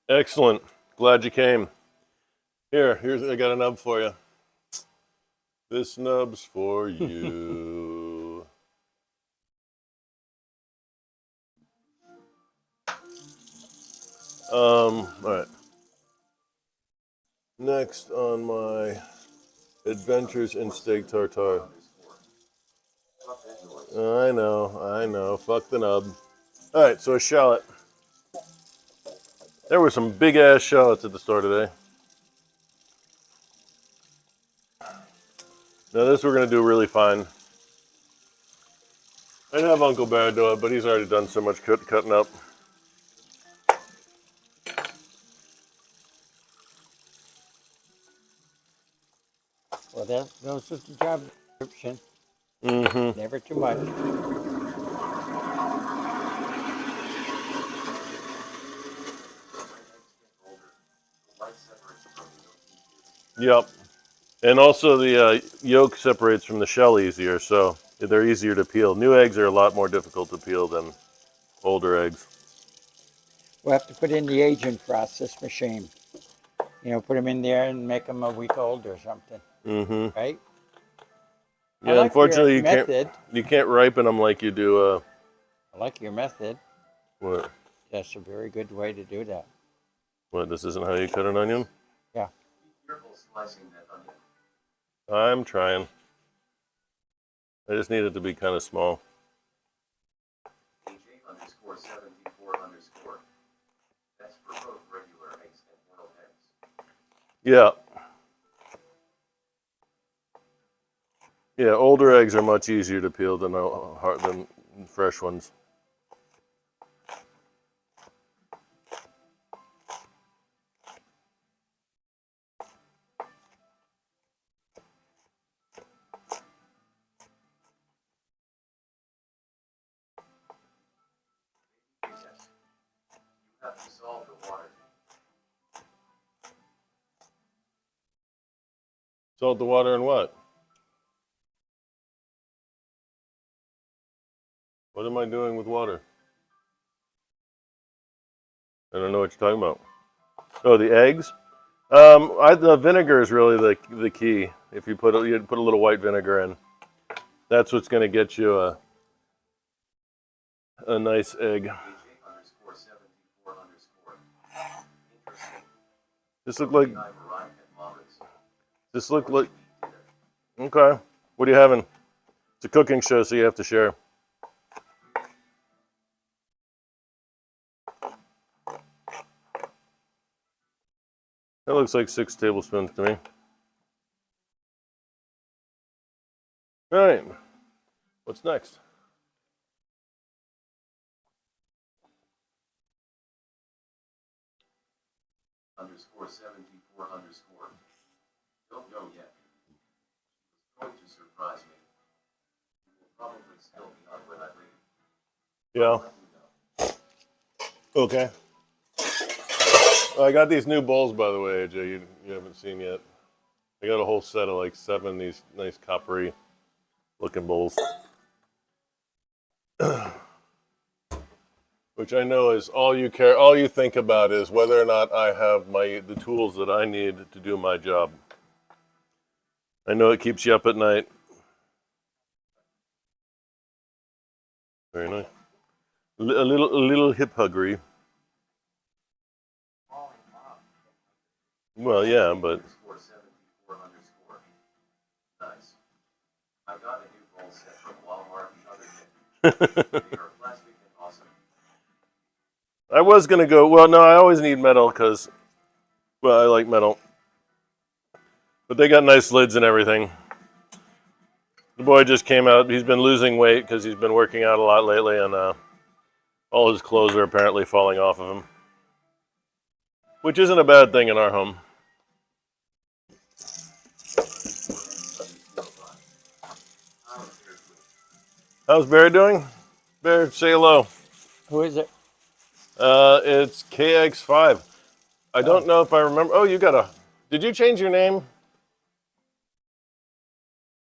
Excellent. Glad you came. Here's I got a nub for you. This nub's for you. All right. Next on my adventures in steak tartare. I know. Fuck the nub. All right, so a shallot. There were some big ass shallots at the store today. Now this we're gonna do really fine. I'd have Uncle Bear do it, but he's already done so much cutting up. Well, that goes with the job description. Mm-hmm. Never too much. Yep. And also the yolk separates from the shell easier, so they're easier to peel. New eggs are a lot more difficult to peel than older eggs. We'll have to put in the aging process machine. You know, put them in there and make them a week old or something. Mm-hmm. Right? Yeah, I like unfortunately your you can't ripen them like you do. I like your method. What? That's a very good way to do that. What? This isn't how you cut an onion? Yeah. Be careful slicing that onion. I'm trying. I just need it to be kind of small. AJ_74_. That's for both regular eggs and boiled eggs. Yeah. Yeah, older eggs are much easier to peel than fresh ones. Yes. You have to dissolve the water. Salt the water and what? What am I doing with water? I don't know what you're talking about. Oh, the eggs? The vinegar is really the key. If you put a little white vinegar in, that's what's going to get you a nice egg. AJ_74_. Interesting. This look like. I've arrived at Mama's. This look like. Okay. What are you having? It's a cooking show, so you have to share. That looks like 6 tablespoons to me. All right. What's next? _74_. Don't know yet. It's going to surprise me. You will probably still be on when I leave. Yeah. Okay. I got these new bowls, by the way, AJ. You haven't seen yet. I got a whole set of like 7 of these nice coppery looking bowls. What which I know is all you think about is whether or not I have the tools that I need to do my job. I know it keeps you up at night. Very nice. A little hip huggery. Well, yeah, but Underscore 74 underscore. Nice. I got a new bowl set from Walmart the other day. They are plastic and awesome. I was gonna go. Well, no, I always need metal because, well, I like metal. But they got nice lids and everything. The boy just came out. He's been losing weight because he's been working out a lot lately, and all his clothes are apparently falling off of him, which isn't a bad thing in our home. How's Bear doing? Bear, say hello. Who is it? It's KX5. I don't know if I remember. Oh, you got a. Did you change your name?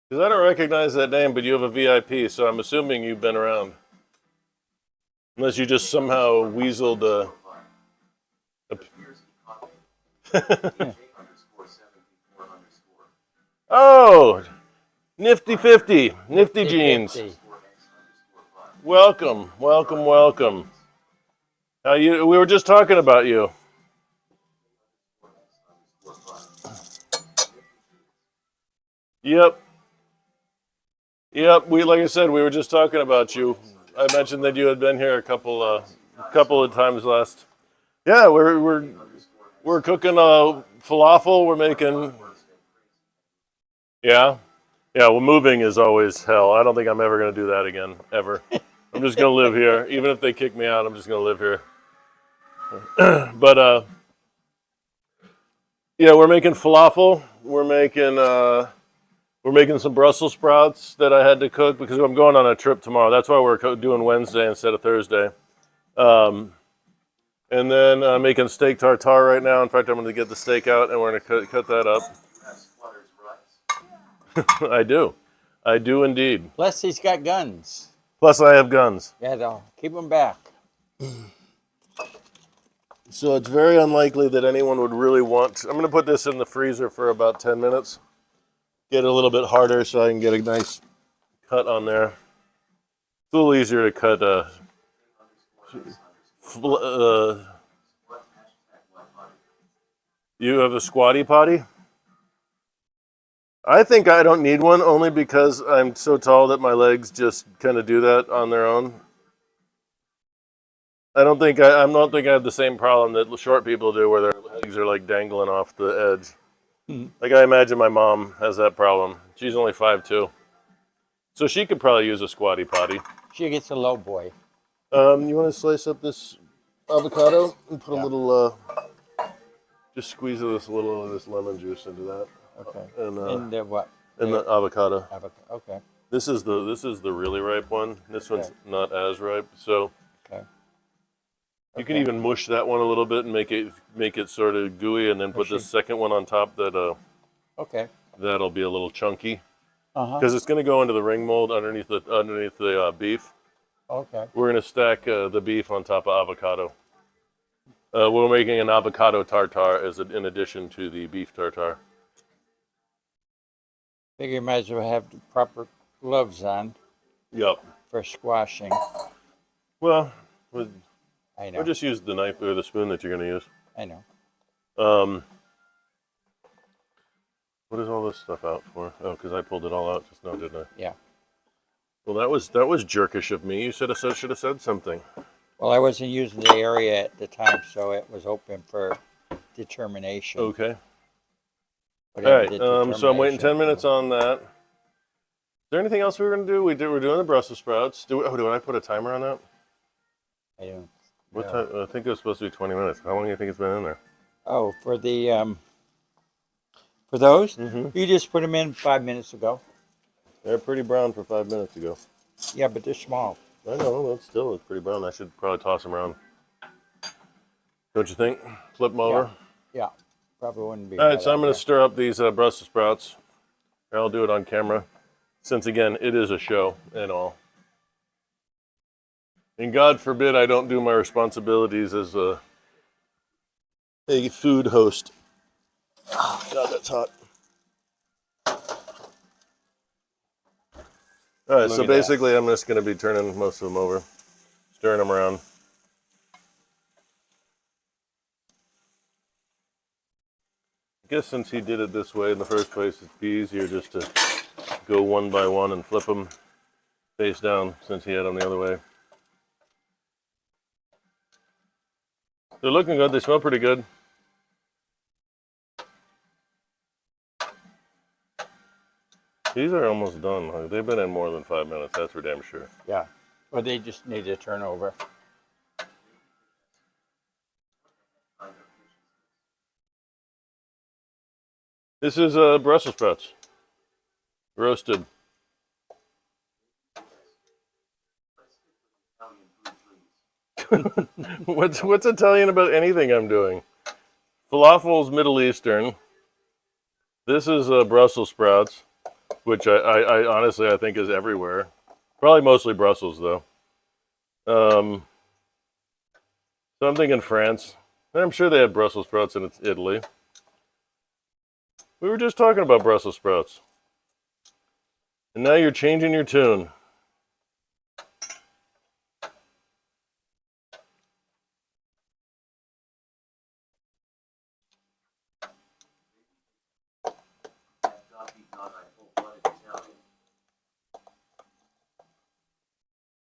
Because I don't recognize that name, but you have a VIP, so I'm assuming you've been around. Unless you just somehow weaseled a Oh, Nifty 50, Nifty Jeans. 50. Welcome, welcome, welcome. How you? We were just talking about you. Yep. Yep. Like I said, we were just talking about you. I mentioned that you had been here a couple of times last. Yeah, we're cooking falafel. We're making. Yeah. Yeah, well, moving is always hell. I don't think I'm ever going to do that again, ever. I'm just going to live here. Even if they kick me out, I'm just going to live here. But, yeah, we're making falafel. We're making some Brussels sprouts that I had to cook because I'm going on a trip tomorrow. That's why we're doing Wednesday instead of Thursday. And then making steak tartare right now. In fact, I'm going to get the steak out, and we're going to cut that up. I do indeed. Plus, he's got guns. Plus, I have guns. Yeah, though. Keep them back. So it's very unlikely that anyone would really want. I'm going to put this in the freezer for about 10 minutes. Get it a little bit harder so I can get a nice cut on there. It's a little easier to cut. You have a squatty potty? I think I don't need one only because I'm so tall that my legs just kind of do that on their own. I don't think I have the same problem that short people do where their legs are like dangling off the edge. Hmm. Like I imagine my mom has that problem. She's only 5'2". So she could probably use a squatty potty. She gets a low boy. You want to slice up this avocado and put a little, just squeeze a little of this lemon juice into that. Okay. And the what? and the avocado. Okay. This is the really ripe one. This one's not as ripe. So you can even mush that one a little bit and make it sort of gooey, and then put the second one on top. That'll be a little chunky because it's going to go into the ring mold underneath the beef. Okay. We're going to stack the beef on top of avocado. We're making an avocado tartare in addition to the beef tartare. Figure you might as well have the proper gloves on. Yep. For squashing. Well, I know. or just use the knife or the spoon that you're going to use. I know. What is all this stuff out for? Oh, because I pulled it all out just now, didn't I? Yeah. Well, that was jerkish of me. You should have said something. Well, I wasn't using the area at the time, so it was open for determination. Okay. All right. So I'm waiting 10 minutes on that. Is there anything else we were going to do? We're doing the Brussels sprouts. Do I put a timer on that? I don't. What time? I think it was supposed to be 20 minutes. How long do you think it's been in there? Oh, for the for those, Mm-hmm. you just put them in 5 minutes ago. They're pretty brown for 5 minutes ago. Yeah, but they're small. I know, but still, it's pretty brown. I should probably toss them around. Don't you think? Flip them over. Yeah, probably wouldn't be. All right, so I'm going to stir up these Brussels sprouts. I'll do it on camera, since again it is a show and all. And God forbid I don't do my responsibilities as a food host. Oh, God, that's hot. All right, Look so at that. basically I'm just going to be turning most of them over, stirring them around. I guess since he did it this way in the first place, it'd be easier just to go one by one and flip them face down since he had them the other way. They're looking good. They smell pretty good. These are almost done. Like, they've been in more than 5 minutes. That's for damn sure. Yeah. Or they just need to turn over. This is Brussels sprouts, roasted. What's Italian about anything I'm doing? Falafel's Middle Eastern. This is Brussels sprouts, which I honestly I think is everywhere. Probably mostly Brussels though. So I'm thinking France. And I'm sure they have Brussels sprouts in Italy. We were just talking about Brussels sprouts. And now you're changing your tune.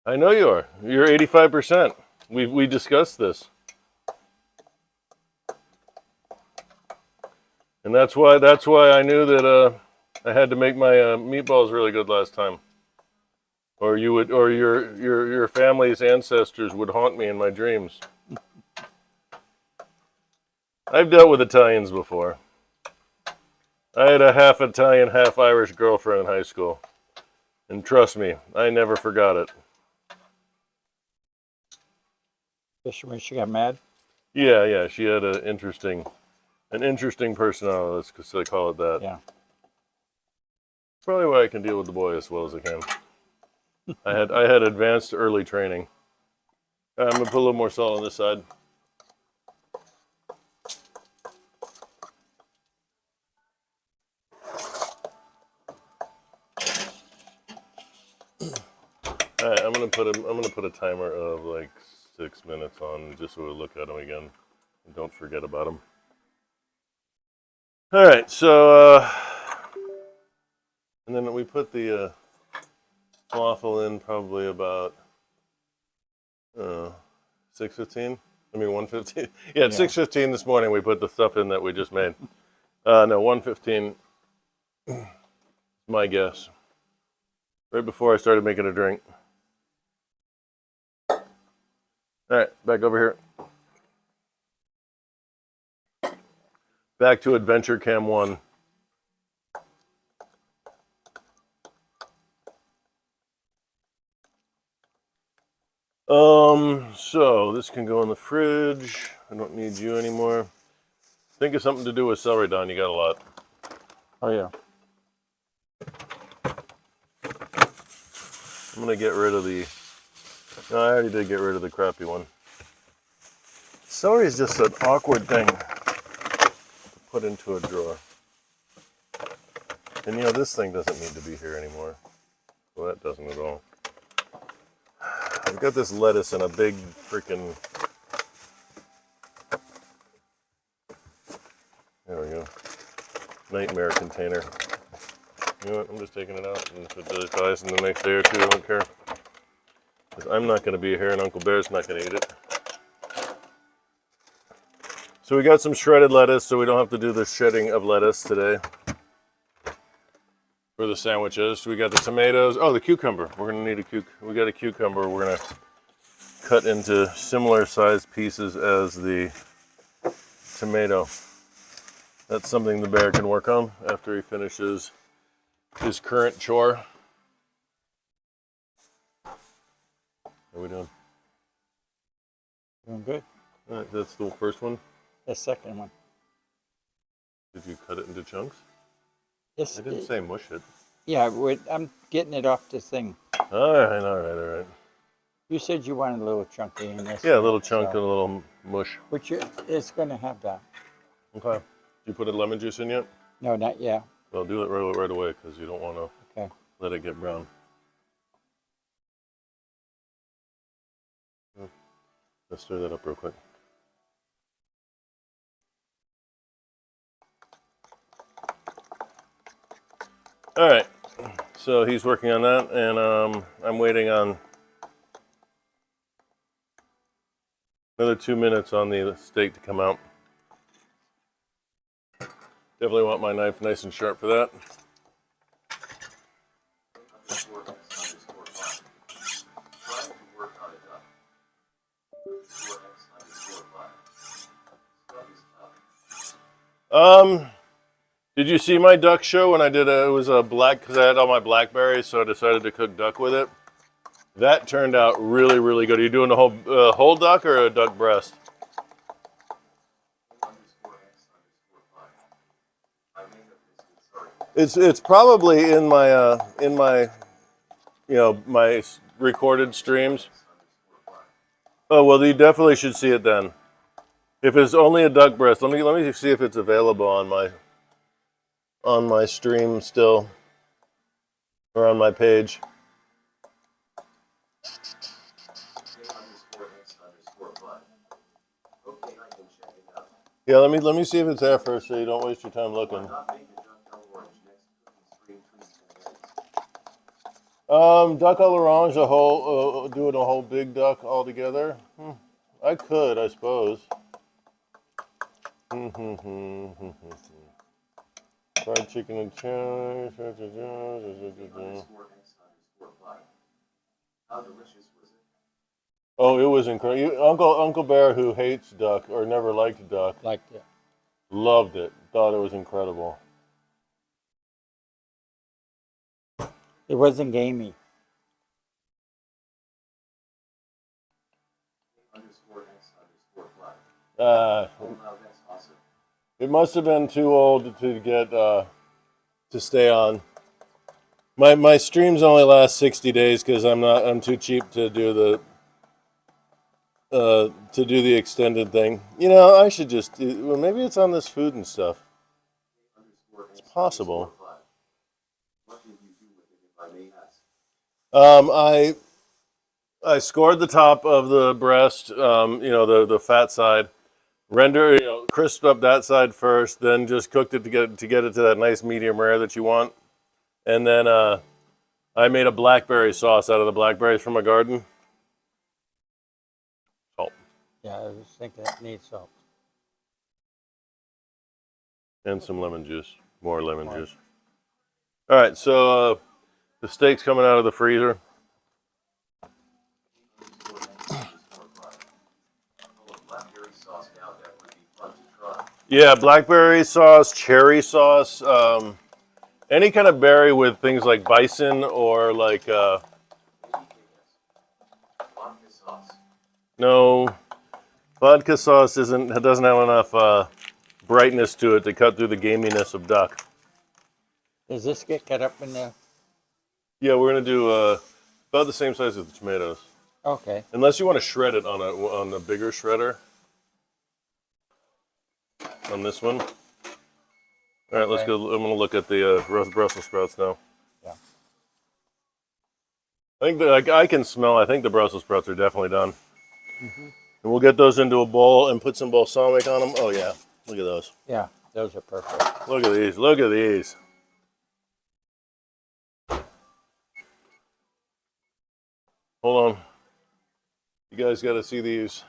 I know you are. You're 85%. We discussed this. And that's why I knew that I had to make my meatballs really good last time. Or you would, or your family's ancestors would haunt me in my dreams. I've dealt with Italians before. I had a half Italian, half Irish girlfriend in high school. And trust me, I never forgot it. Especially when she got mad. Yeah, she had an interesting personality, let's call it that. Yeah. Probably why I can deal with the boy as well as I can. I had advanced early training. I'm gonna put a little more salt on this side. All right, I'm gonna put a timer of like 6 minutes on just so we'll look at them again and don't forget about them. All right, so and then we put the falafel in probably about 6:15. I mean 1:15. Yeah, at 6:15 this morning we put the stuff in that we just made. No, 1:15. My guess. Right before I started making a drink. All right, back over here. Back to Adventure Cam 1. So this can go in the fridge. I don't need you anymore. Think of something to do with celery, Don. You got a lot. Oh, yeah. I'm gonna get rid of the. No, I already did get rid of the crappy one. Celery is just an awkward thing to put into a drawer. And you know, this thing doesn't need to be here anymore. Well, that doesn't at all. I've got this lettuce in a big freaking. There we go. Nightmare container. You know what? I'm just taking it out, and if it dies in the next day or two, I don't care. Because I'm not going to be here, and Uncle Bear's not going to eat it. So we got some shredded lettuce, so we don't have to do the shredding of lettuce today for the sandwiches. We got the tomatoes. Oh, the cucumber. We're going to need we got a cucumber. We're going to cut into similar sized pieces as the tomato. That's something the bear can work on after he finishes his current chore. How are we doing? Doing good. All right, that's the first one. The second one. Did you cut it into chunks? Yes. I didn't say mush it. Yeah, I'm getting it off the thing. All right. You said you wanted a little chunky in this. Yeah, a little so- chunk and a little mush. Which is going to have that. Okay. Did you put a lemon juice in yet? No, not yet. Well, do it right away because you don't want to Okay. let it get brown. Let's stir that up real quick. All right. So he's working on that, and I'm waiting on another 2 minutes on the steak to come out. Definitely want my knife nice and sharp for that. Underscore X underscore 5. Trying to work on it up. Underscore X underscore 5. Stuff is tough. Did you see my duck show when I did it was a black, because I had all my blackberries, so I decided to cook duck with it. That turned out really, really good. Are you doing a whole duck or a duck breast? Underscore X underscore 5. I may have missed it, sorry. It's probably in my my recorded streams. Underscore 5. Oh well, you definitely should see it then. If it's only a duck breast, let me see if it's available on my stream still, or on my page. Underscore X underscore 5. Okay, I can check it out. Yeah, let me see if it's there first, so you don't waste your time looking. Not make a duck dull orange next cooking stream, please. Duck à l'orange, doing a whole big duck all together. I could, I suppose. Fried chicken and chips. Underscore X underscore 5. How delicious was it? Oh, it was incredible. Uncle Bear, who hates duck or never liked duck, Liked it. loved it. Thought it was incredible. It wasn't gamey. Underscore X underscore 5. Uh, Oh, wow, that's awesome. it must have been too old to get to stay on. My streams only last 60 days because I'm too cheap to do the extended thing. You know, I should just well, maybe it's on this food and stuff. Underscore X It's possible. underscore 5. What did you do with it, if I may ask? I scored the top of the breast, the fat side, crisped up that side first, then just cooked it to get it to that nice medium rare that you want, and then I made a blackberry sauce out of the blackberries from my garden. Salt Yeah, I was thinking it needs salt. and some lemon juice, more lemon juice. All right, so the steak's coming out of the freezer. Underscore X underscore 5. Oh, a blackberry sauce now, that would be fun to try. Yeah, blackberry sauce, cherry sauce, any kind of berry with things like bison or like Vodka sauce. no, vodka sauce doesn't have enough brightness to it to cut through the gaminess of duck. Does this get cut up in the... Yeah, we're gonna do about the same size as the tomatoes, Okay. unless you want to shred it on a bigger shredder. On this one. All right, let's Okay. go. I'm gonna look at the Brussels sprouts now. Yeah. I think I can smell. I think the Brussels sprouts are definitely done. And we'll get those into a bowl and put some balsamic on them. Oh yeah, look at those. Yeah, those are perfect. Look at these. Look at these. Hold on. You guys got to see these.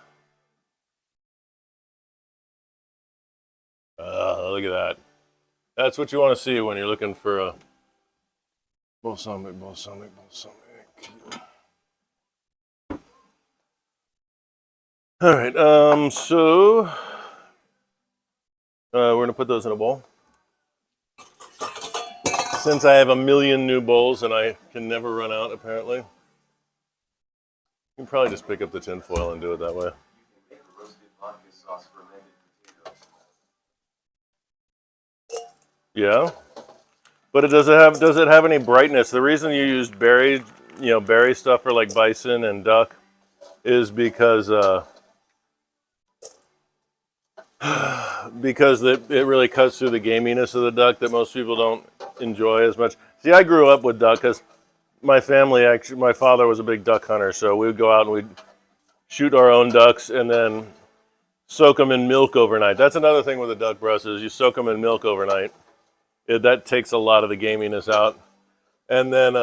Look at that. That's what you want to see when you're looking for a balsamic. All right. So we're gonna put those in a bowl. Since I have a million new bowls and I can never run out, apparently, you can probably just pick up the tin foil and do it that way. You can make a roasted vodka sauce fermented potatoes. Yeah, but does it have any brightness? The reason you used berry stuff for like bison and duck is because it really cuts through the gaminess of the duck that most people don't enjoy as much. See, I grew up with duck because my family, actually, my father was a big duck hunter, so we would go out and we'd shoot our own ducks and then soak them in milk overnight. That's another thing with a duck breast is you soak them in milk overnight. That takes a lot of the gaminess out. And then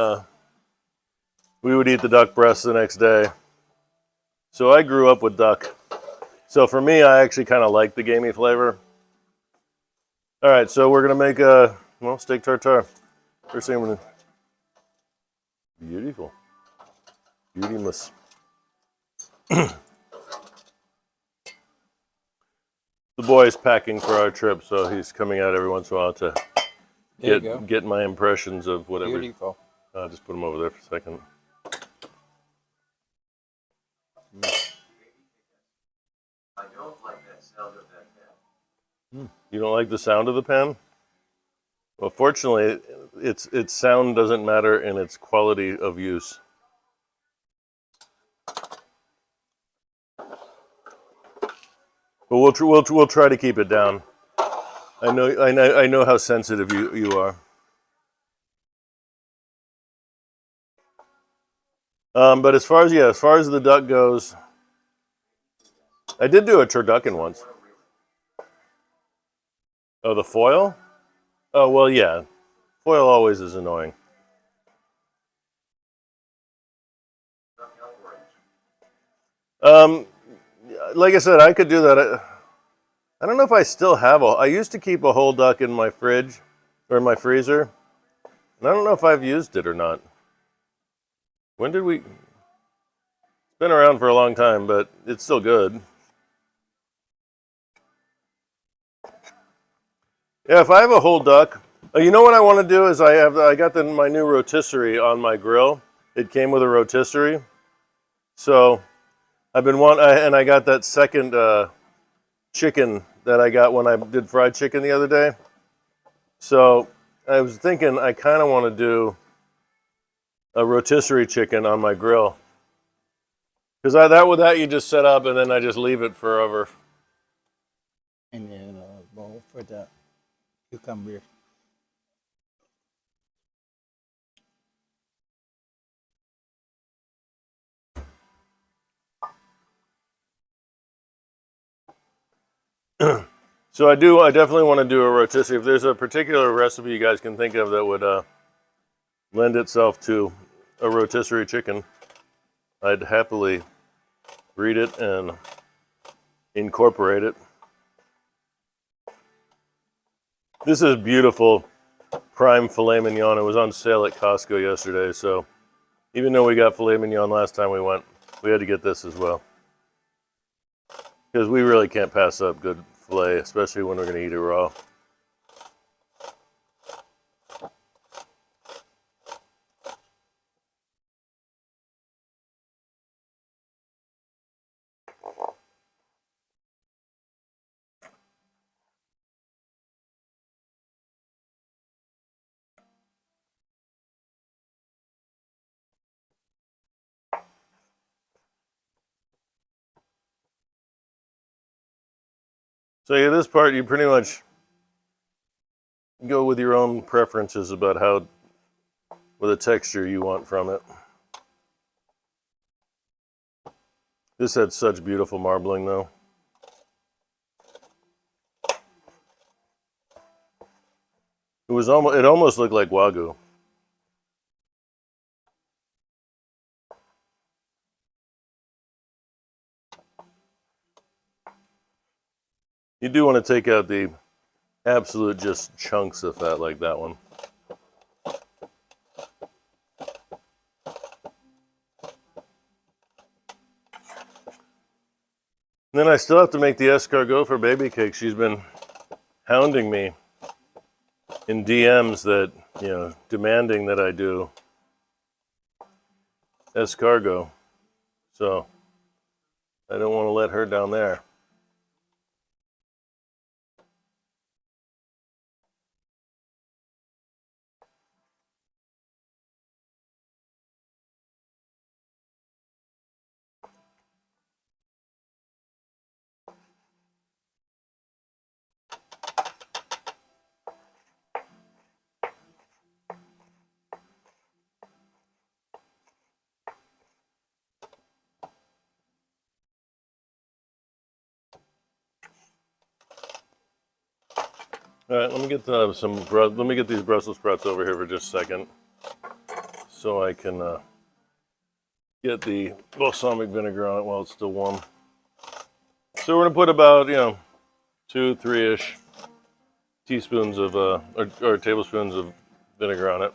we would eat the duck breast the next day. So I grew up with duck. So for me, I actually kind of like the gamey flavor. All right, so we're going to make a, steak tartare. First thing I'm going to... Beautiful. Beautimous. The boy's packing for our trip, so he's coming out every once in a while to get my impressions of whatever. Beautiful. I'll just put him over there for a second. I don't like that sound of that pan. You don't like the sound of the pan? Well, fortunately, its sound doesn't matter in its quality of use. But we'll try to keep it down. I know how sensitive you are. But as far as the duck goes, I did do a turducken once. Oh, the foil? Oh, well, yeah. Foil always is annoying. Like I said, I could do that. I don't know if I still have I used to keep a whole duck in my fridge or in my freezer. And I don't know if I've used it or not. When did we? It's been around for a long time, but it's still good. Yeah, if I have a whole duck, you know what I want to do is I got my new rotisserie on my grill. It came with a rotisserie, so I've been and I got that second chicken that I got when I did fried chicken the other day. So I was thinking I kind of want to do a rotisserie chicken on my grill. Because with that you just set up and then I just leave it forever. And then a bowl for the cucumber. So I definitely want to do a rotisserie. If there's a particular recipe you guys can think of that would lend itself to a rotisserie chicken, I'd happily read it and incorporate it. This is beautiful prime filet mignon. It was on sale at Costco yesterday, so even though we got filet mignon last time we went, we had to get this as well. Because we really can't pass up good filet, especially when we're going to eat it raw. So yeah, this part you pretty much go with your own preferences about with the texture you want from it. This had such beautiful marbling though. It almost looked like Wagyu. You do want to take out the absolute just chunks of fat like that one. And then I still have to make the escargot for baby cake. She's been hounding me in DMs that, demanding that I do escargot. So I don't want to let her down there. All right, let me get let me get these Brussels sprouts over here for just a second, so I can get the balsamic vinegar on it while it's still warm. So we're gonna put about 2, 3-ish teaspoons of or tablespoons of vinegar on it.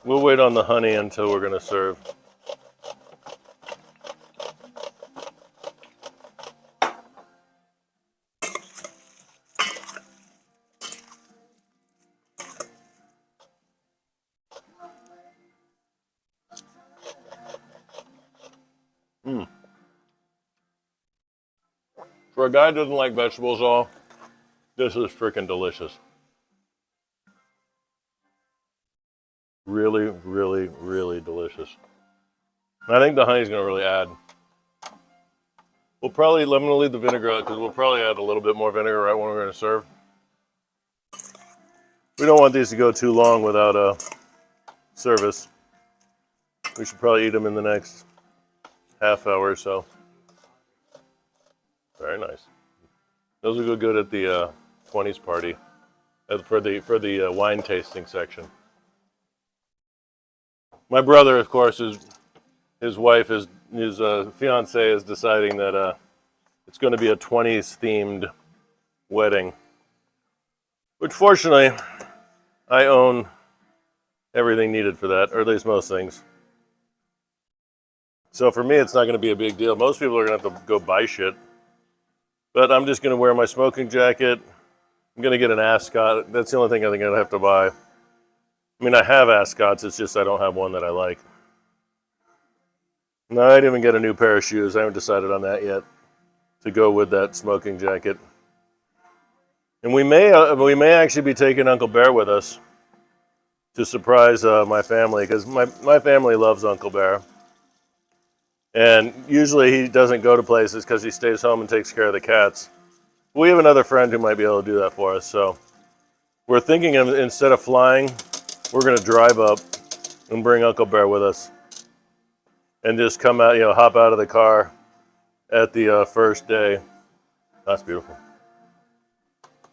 We'll wait on the honey until we're gonna serve. For a guy who doesn't like vegetables at all, this is freaking delicious. Really, really, really delicious. I think the honey's gonna really add. I'm gonna leave the vinegar out because we'll probably add a little bit more vinegar right when we're gonna serve. We don't want these to go too long without a service. We should probably eat them in the next half hour or so. Very nice. Those will go good at the 20s party for the wine tasting section. My brother, of course, his fiance is deciding that it's going to be a 20s themed wedding. Which fortunately, I own everything needed for that, or at least most things. So for me, it's not going to be a big deal. Most people are going to have to go buy shit. But I'm just going to wear my smoking jacket. I'm going to get an ascot. That's the only thing I think I'd have to buy. I mean, I have ascots. It's just I don't have one that I like. No, I didn't even get a new pair of shoes. I haven't decided on that yet to go with that smoking jacket. And we may actually be taking Uncle Bear with us to surprise my family, because my family loves Uncle Bear. And usually he doesn't go to places because he stays home and takes care of the cats. We have another friend who might be able to do that for us. So we're thinking of, instead of flying, we're going to drive up and bring Uncle Bear with us. And just come out, hop out of the car at the first day. That's beautiful.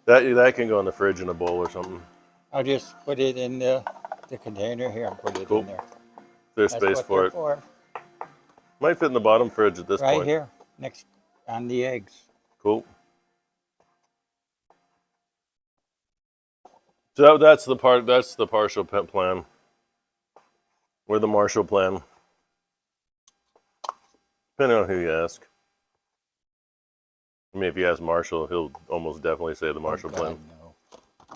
That can go in the fridge in a bowl or something. I'll just put it in the container here and put it in there. There's That's space what for they're it. for. Might fit in the bottom fridge at this point. Right here, next on the eggs. Cool. So that's the partial plan. Or the Marshall Plan. Depending on who you ask. I mean, if you ask Marshall, he'll almost definitely say the Marshall Plan.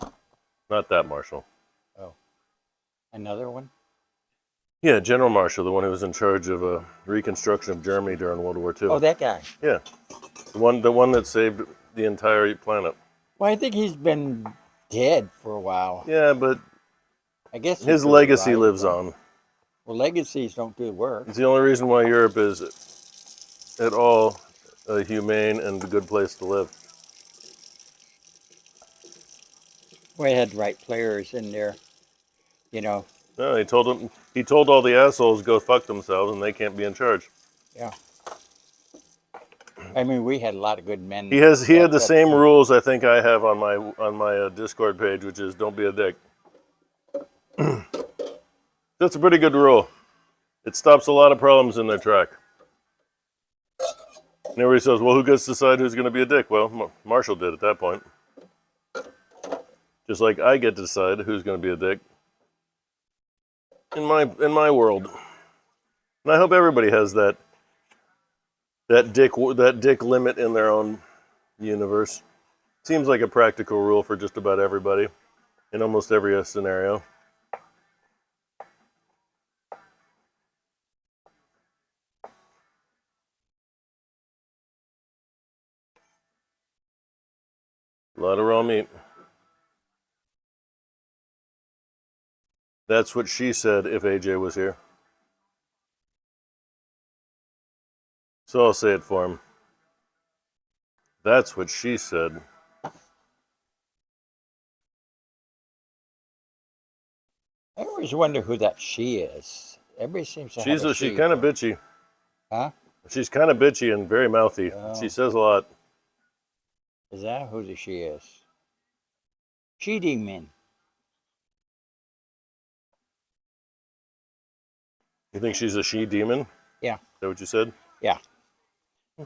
No. Not that Marshall. Oh. Another one? Yeah, General Marshall, the one who was in charge of reconstruction of Germany during World War II. Oh, that guy. Yeah. The one that saved the entire planet. Well, I think he's been dead for a while. Yeah, but I guess his legacy lives on. Well, legacies don't do work. It's the only reason why Europe is at all a humane and a good place to live. We had the right players in there, No, he told all the assholes to go fuck themselves, and they can't be in charge. Yeah. I mean, we had a lot of good men. He had the same rules I think I have on my Discord page, which is don't be a dick. That's a pretty good rule. It stops a lot of problems in their track. And everybody says, well, who gets to decide who's going to be a dick? Well, Marshall did at that point. Just like I get to decide who's going to be a dick in my world. And I hope everybody has that dick limit in their own universe. Seems like a practical rule for just about everybody in almost every scenario. A lot of raw meat. That's what she said if AJ was here. So I'll say it for him. That's what she said. I always wonder who that she is. Everybody seems to have a she. She's kind of bitchy. Huh? She's kind of bitchy and very mouthy. Oh. She says a lot. Is that who she is? She demon. You think she's a she demon? Yeah. Is that what you said? Yeah.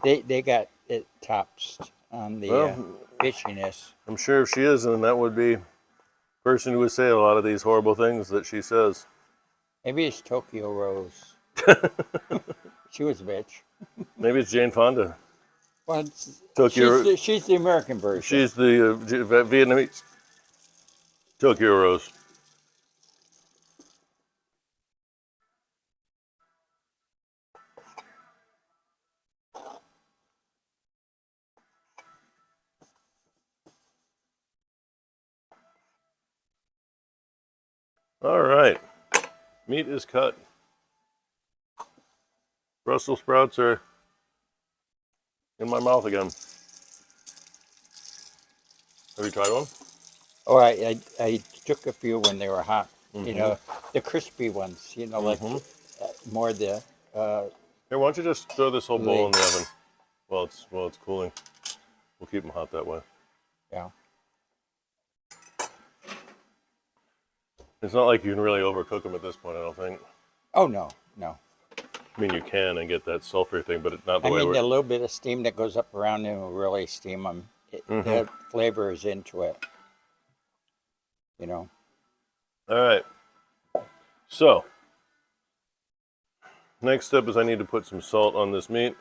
They got it tops on the Well, bitchiness. I'm sure if she is, then that would be the person who would say a lot of these horrible things that she says. Maybe it's Tokyo Rose. She was a bitch. Maybe it's Jane Fonda. Well, Tokyo. she's the American version. She's the Vietnamese Tokyo Rose. All right, meat is cut. Brussels sprouts are in my mouth again. Have you tried one? Oh, I took a few when they were hot. Mm-hmm. You know, the crispy ones. You know, like more the. Here, why don't you just throw this whole bowl in the oven while it's cooling? We'll keep them hot that way. Yeah. It's not like you can really overcook them at this point, I don't think. Oh no, no. I mean, you can and get that sulfur thing, but it's not the I way mean, we're... the little bit of steam that goes up around them will really steam them. The flavor is into it. You know. All right. So, next step is I need to put some salt on this meat.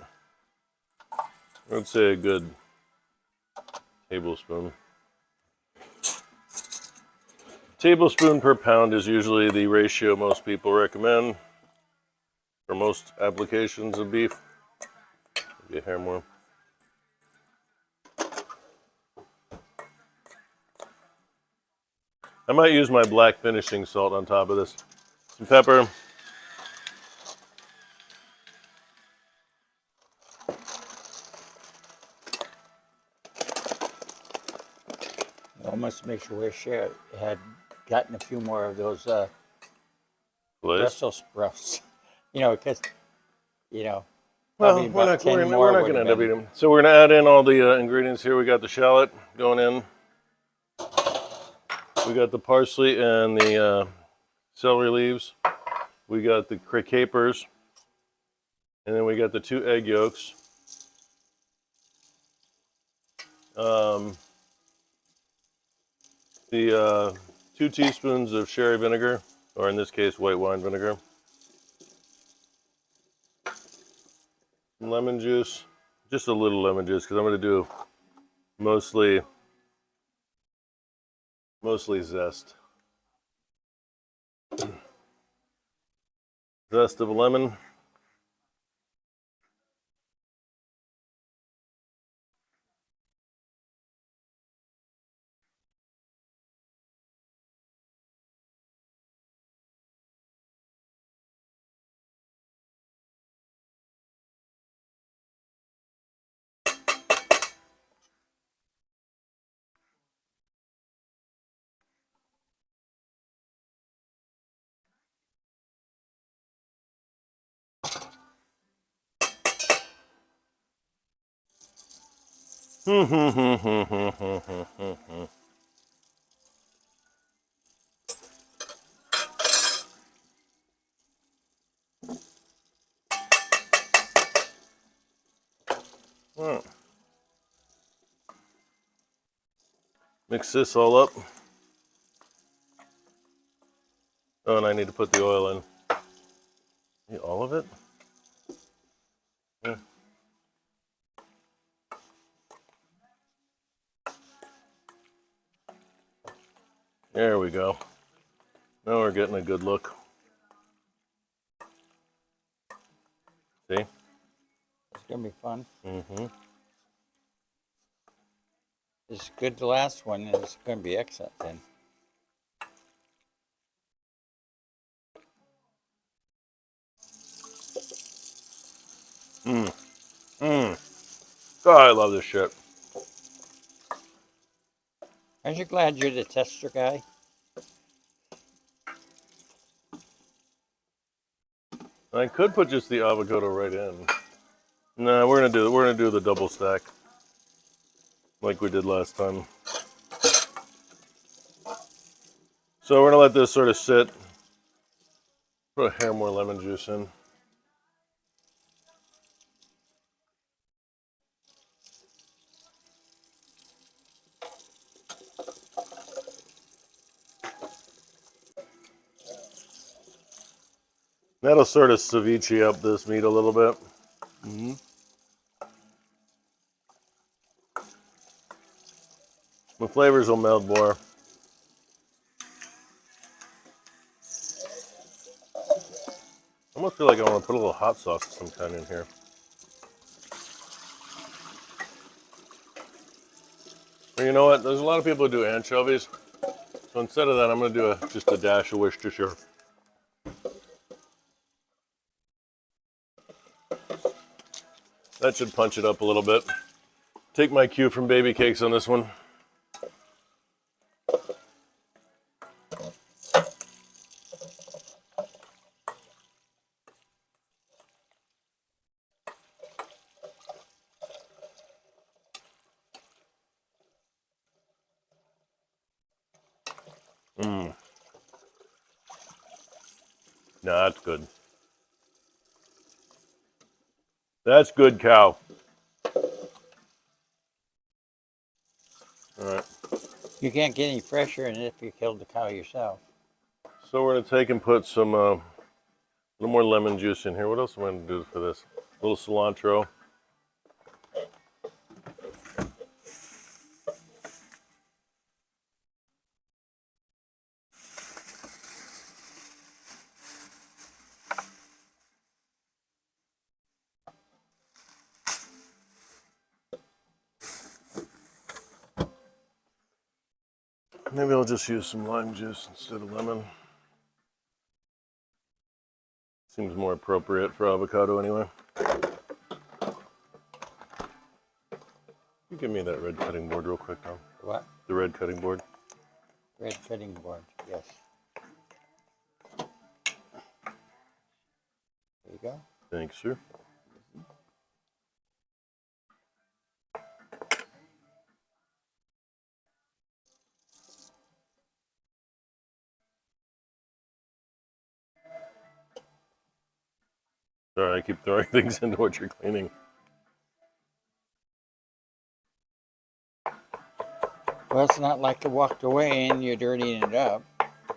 I'd say a good tablespoon. Tablespoon per pound is usually the ratio most people recommend for most applications of beef. Maybe a hair more. I might use my black finishing salt on top of this. Some pepper. Almost makes you wish you had gotten a few more of those Blaze. Brussels sprouts. You know, because Well, probably we're about not 10 going more to would end have up eating been. them. So we're going to add in all the ingredients here. We got the shallot going in. We got the parsley and the celery leaves. We got the capers. And then we got the 2 egg yolks. The 2 teaspoons of sherry vinegar, or in this case, white wine vinegar. Lemon juice, just a little lemon juice, because I'm going to do mostly zest. Zest of a lemon. Mix this all up. Oh, and I need to put the oil in. All of it? Yeah. There we go. Now we're getting a good look. See? It's going to be fun. Mm-hmm. It's good the last one. It's going to be excellent then. God, I love this shit. Aren't you glad you're the tester guy? I could put just the avocado right in. No, we're gonna do the double stack. like we did last time. So we're gonna let this sort of sit. Put a hair more lemon juice in. That'll sort of ceviche up this meat a little bit. Mm-hmm. The flavors will meld more. I almost feel like I want to put a little hot sauce of some kind in here. Or you know what? There's a lot of people who do anchovies. So instead of that, I'm going to do just a dash of Worcestershire. That should punch it up a little bit. Take my cue from baby cakes on this one. Mmm. No, that's good. That's good, cow. All right. You can't get any fresher in it if you killed the cow yourself. So we're going to take and put some, a little more lemon juice in here. What else am I going to do for this? A little cilantro. Maybe I'll just use some lime juice instead of lemon. Seems more appropriate for avocado anyway. You give me that red cutting board real quick, Tom. What? The red cutting board. Red cutting board, yes. There you go. Thanks, sir. Sorry, I keep throwing things into what you're cleaning. Well, it's not like I walked away and you're dirtying it up.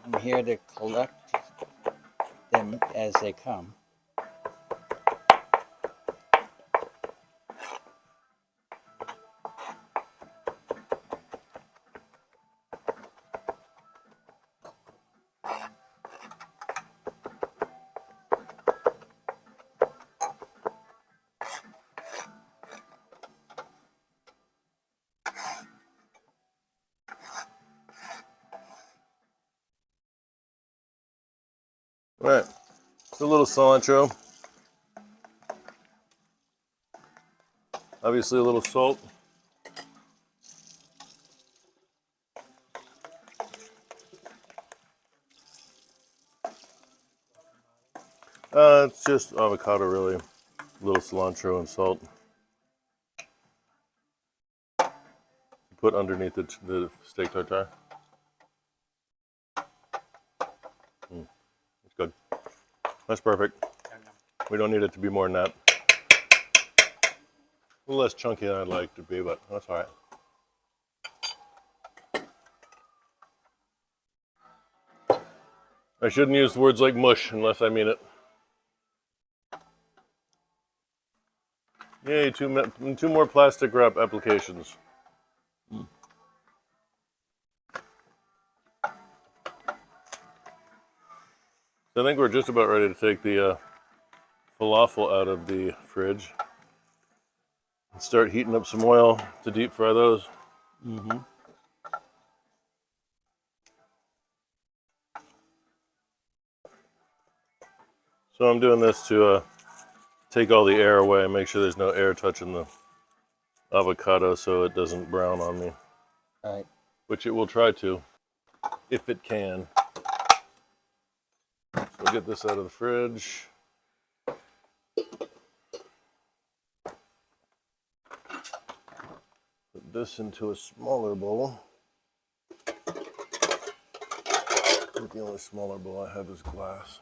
I'm here to collect them as they come. All right, so a little cilantro. Obviously a little salt. It's just avocado really. A little cilantro and salt. Put underneath the steak tartare. It's good. That's perfect. We don't need it to be more than that. A little less chunky than I'd like to be, but that's all right. I shouldn't use words like mush unless I mean it. Yay, two more plastic wrap applications. So I think we're just about ready to take the falafel out of the fridge and start heating up some oil to deep fry those. Mm-hmm. So I'm doing this to take all the air away and make sure there's no air touching the avocado so it doesn't brown on me. Right. Which it will try to, if it can. So we'll get this out of the fridge. Put this into a smaller bowl. The only smaller bowl I have is glass.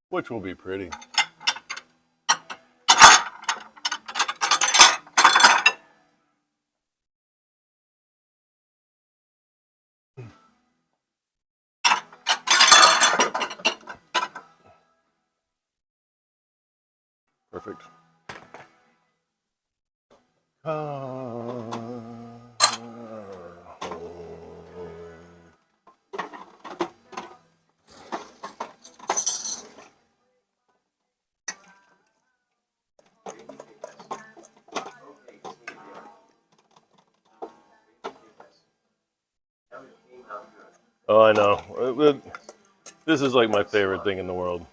Which will be pretty. Perfect. Oh, I know. This is like my favorite thing in the world.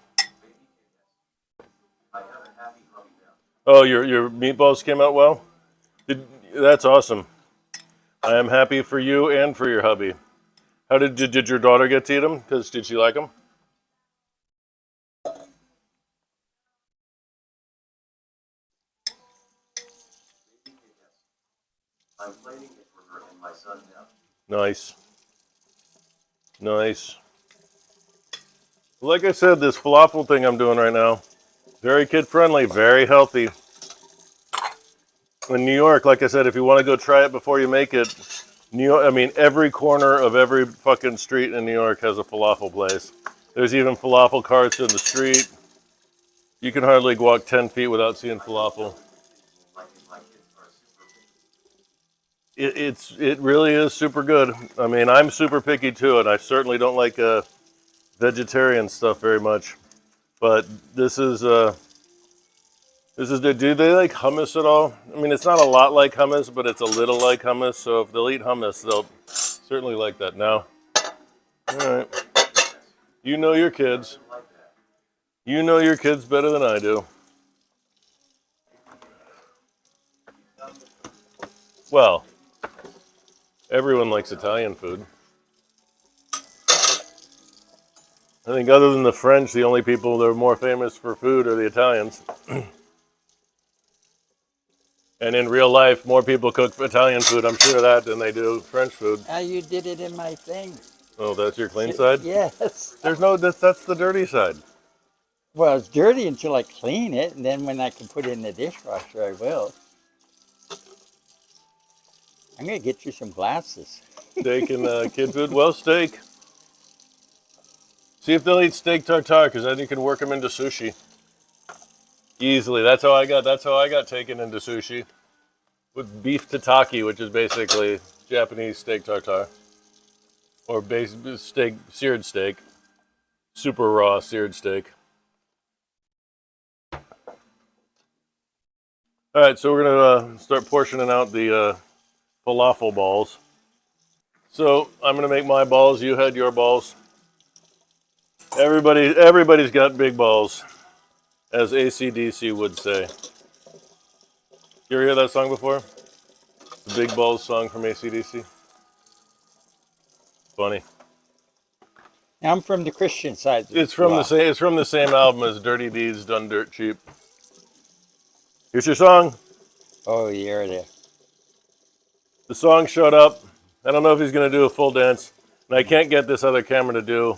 Oh, your meatballs came out well? That's awesome. I am happy for you and for your hubby. How did your daughter get to eat them? Did she like them? I'm planning it for her and my son now. Nice. Nice. Like I said, this falafel thing I'm doing right now, very kid-friendly, very healthy. In New York, like I said, if you want to go try it before you make it, every corner of every fucking street in New York has a falafel place. There's even falafel carts in the street. You can hardly walk 10 feet without seeing falafel. It really is super good. I mean, I'm super picky too, and I certainly don't like vegetarian stuff very much. But this is do they like hummus at all? I mean, it's not a lot like hummus, but it's a little like hummus. So if they'll eat hummus, they'll certainly like that. Now, all right, you know your kids. You know your kids better than I do. Well, everyone likes Italian food. I think other than the French, the only people that are more famous for food are the Italians. And in real life, more people cook Italian food, I'm sure of that, than they do French food. You did it in my thing. Oh, that's your clean side? Yes. There's no, that's the dirty side. Well, it's dirty until I clean it, and then when I can put it in the dishwasher, I will. I'm going to get you some glasses. Steak and kid food? Well, steak. See if they'll eat steak tartare, because then you can work them into sushi. Easily. That's how I got taken into sushi. With beef tataki, which is basically Japanese steak tartare. Or seared steak. Super raw seared steak. Alright, so we're going to start portioning out the falafel balls. So I'm going to make my balls, you had your balls. Everybody's got big balls, as AC/DC would say. You ever hear that song before? The Big Balls song from AC/DC? Funny. I'm from the Christian side. It's from the same album as Dirty Deeds Done Dirt Cheap. Here's your song. Oh, you're there. The song showed up. I don't know if he's going to do a full dance, and I can't get this other camera to do.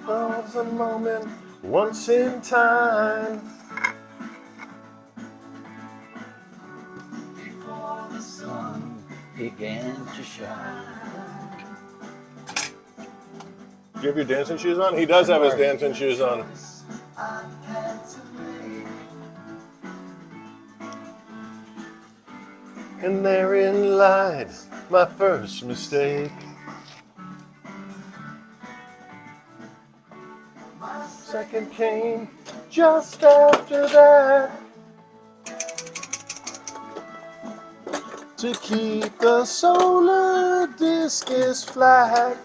Love's a moment once in time. Before the sun began to shine. Do you have your dancing shoes on? He does have his dancing shoes on. And therein lied my first mistake. Second came just after that. To keep the solar discus flat.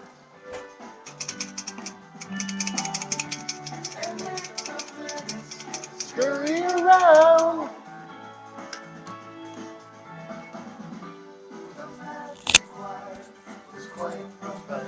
Scurry around. It's quite profound.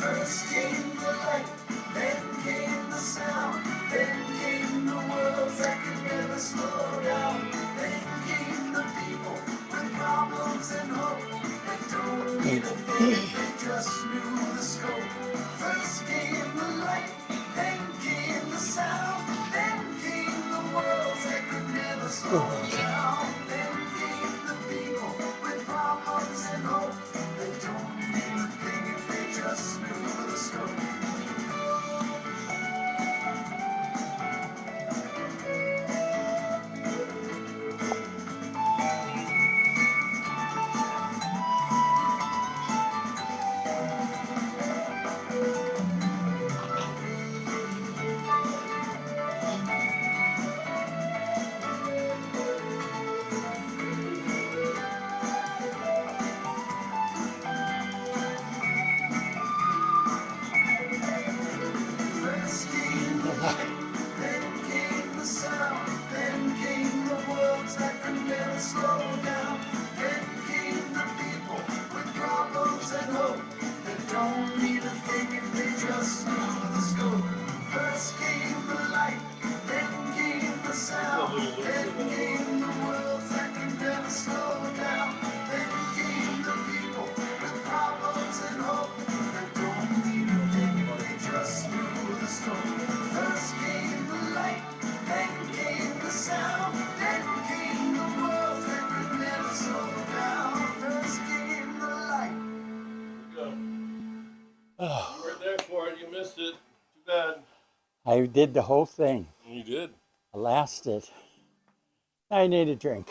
First came the light, then came the sound, then came the worlds that could never slow down. Then came the people with problems and hope. They don't need a thing, they just knew the scope. First came the light, then came the sound, then came the worlds that could never slow down. Then came the people with problems and hope. They don't need a thing if they just knew the scope. First came the light, then came the sound, then came the worlds that could never slow down. Then came the people with problems and hope. They don't need a thing if they just knew the scope. First came the light, then came the sound, then came the worlds that could never slow down. Then came the people with problems and hope. They don't need a thing if they just knew the scope. First came the light, then came the sound, then came the worlds that could never slow down. First came the light. There you go. You were there for it. You missed it. Too bad. I did the whole thing. You did. I lasted. I need a drink.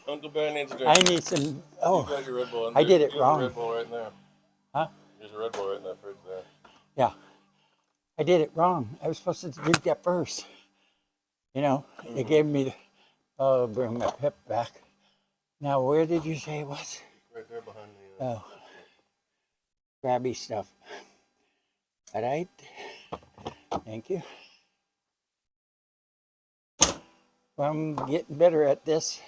Uncle Bear needs a drink. I need some. You Oh, got your Red Bull. I did it You got wrong. your Red Bull right in there. Huh? There's a Red Bull right in that fridge there. Yeah. I did it wrong. I was supposed to drink that first. You know, they gave me the. Oh, bring my pep back. Now, where did you say it was? Right there behind the. Oh, grabby stuff. All right. Thank you. Well, I'm getting better at this.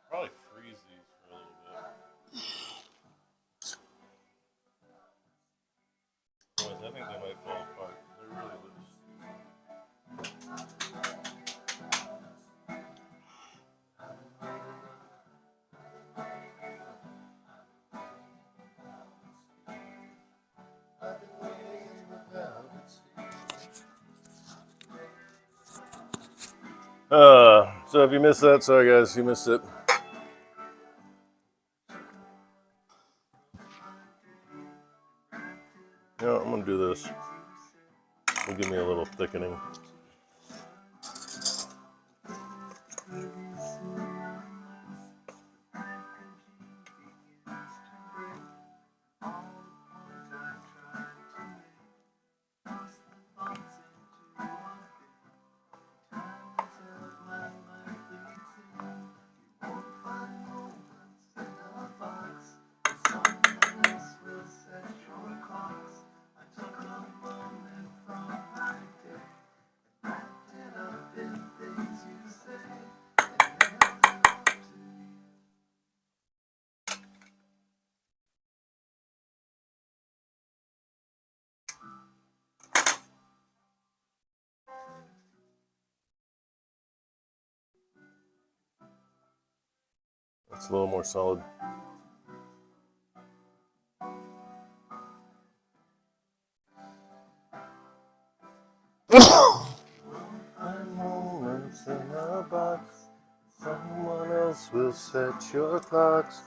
Probably freeze these for a little bit. Otherwise, I think they might fall apart. They're really loose. So if you missed that, sorry guys, you missed it. You know, I'm gonna do this. It'll give me a little thickening. It's a little more solid. Moments in a box. Someone else will set your clocks.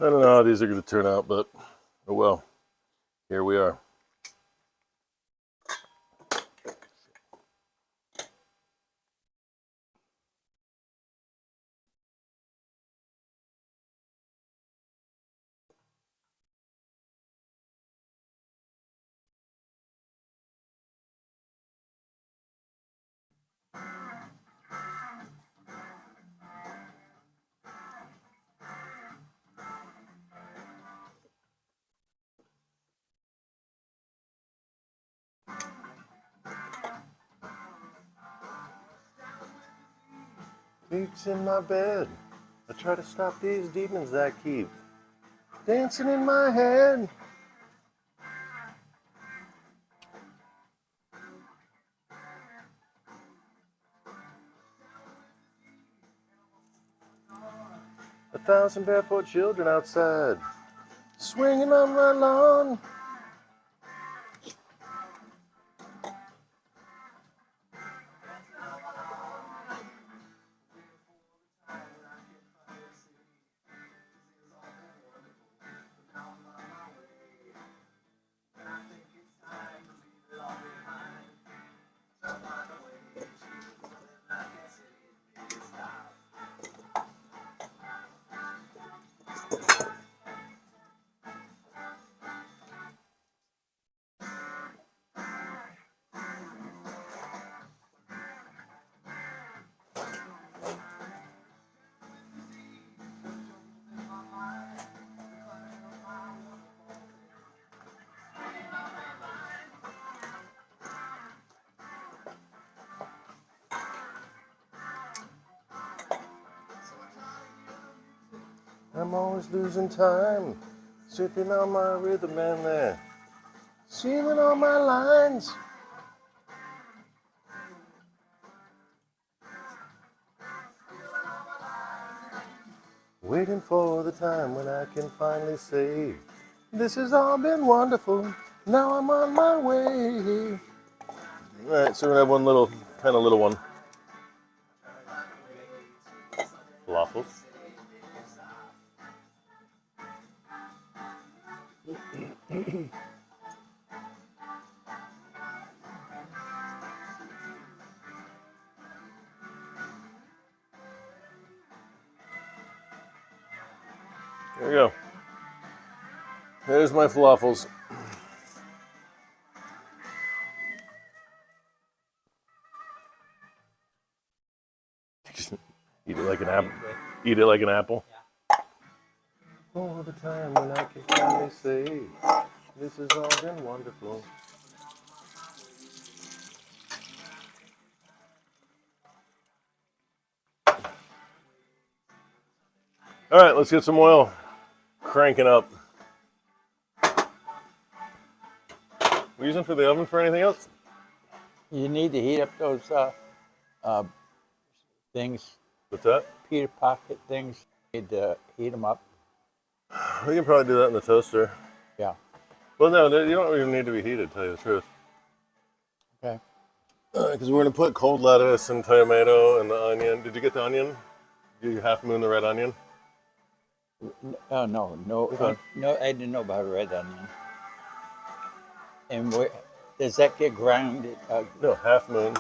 I don't know how these are going to turn out, but oh well. Here we are. Peaks in my bed. I try to stop these demons that keep dancing in my head. A thousand barefoot children outside, swinging on my lawn. I'm always losing time, sipping on my rhythm and there, sealing all my lines. Waiting for the time when I can finally say, this has all been wonderful, now I'm on my way. All right, so we're gonna have one little, kind of little one. Falafels. There you go. There's my falafels. Eat it like an apple. Eat it like an apple. All the time when I can finally say, this has all been wonderful. All right, let's get some oil cranking up. We using for the oven for anything else? You need to heat up those things, What's that? Peter pocket things. You need to heat them up. We can probably do that in the toaster. Yeah. Well, no, you don't even need to be heated, to tell you the truth. Okay. Because we're going to put cold lettuce and tomato and the onion. Did you get the onion? Did you half moon the red onion? Oh no, Okay. no, I didn't know about red onion. And where does that get ground? No, half moon.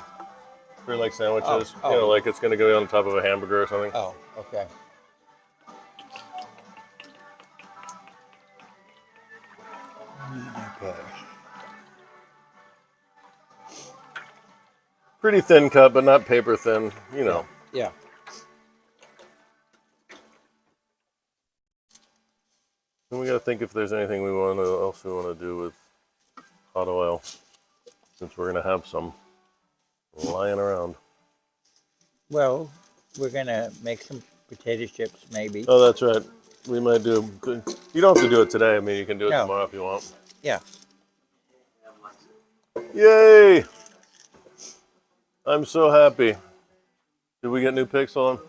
For like sandwiches. Oh. You know, like it's going to go on top of a hamburger or something. Oh, okay. Okay. Pretty thin cut, but not paper thin, you know. Yeah. And we got to think if there's anything else we want to do with hot oil, since we're going to have some lying around. Well, we're gonna make some potato chips, maybe. Oh, that's right. We might do. You don't have to do it today. I mean, you can do it No. tomorrow if you want. Yeah. Yay! I'm so happy. Did we get new pics on?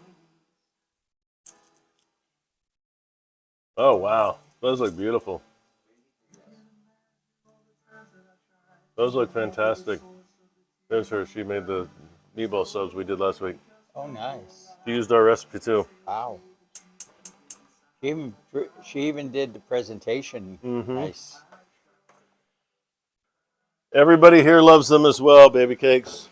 Oh, wow. Those look beautiful. Those look fantastic. There's her. She made the meatball subs we did last week. Oh, nice. She used our recipe too. Wow. She even did the presentation. Mm-hmm. Nice. Everybody here loves them as well, baby cakes.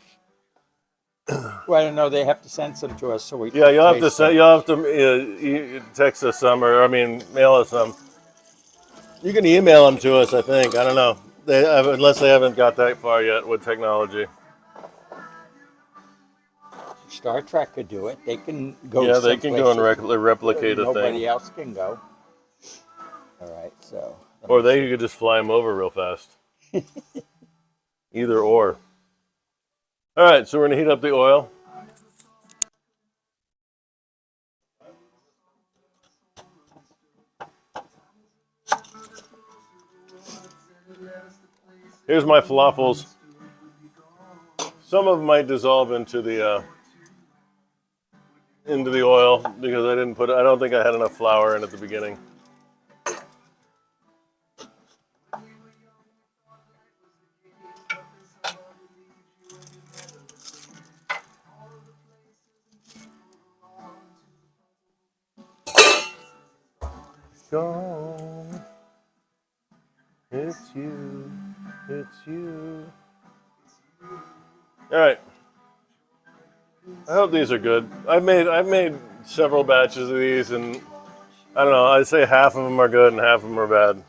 Well, I don't know. They have to send some to us, so we. Yeah, can you'll have to taste send, them. you'll have to text us some, or I mean, mail us some. You can email them to us, I think. I don't know. Unless they haven't got that far yet with technology. Star Trek could do it. They can go. Yeah, they can go and someplace replicate a nobody thing. else can go. All right, so. Or they could just fly them over real fast. Either or. All right, so we're going to heat up the oil. Here's my falafels. Some of them might dissolve into the oil because I don't think I had enough flour in at the beginning. Gone. It's you. It's you. All right. I hope these are good. I've made several batches of these, and I don't know. I'd say half of them are good and half of them are bad.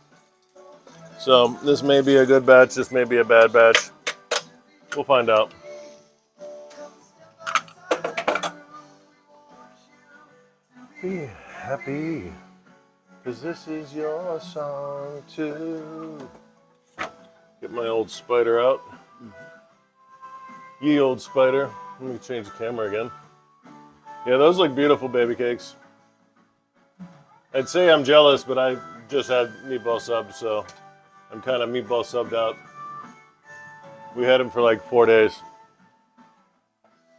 So this may be a good batch. This may be a bad batch. We'll find out. Be happy, 'cause this is your song too. Get my old spider out. Ye old spider. Let me change the camera again. Yeah, those look beautiful, baby cakes. I'd say I'm jealous, but I just had meatball subs, so I'm kind of meatball subbed out. We had them for like 4 days.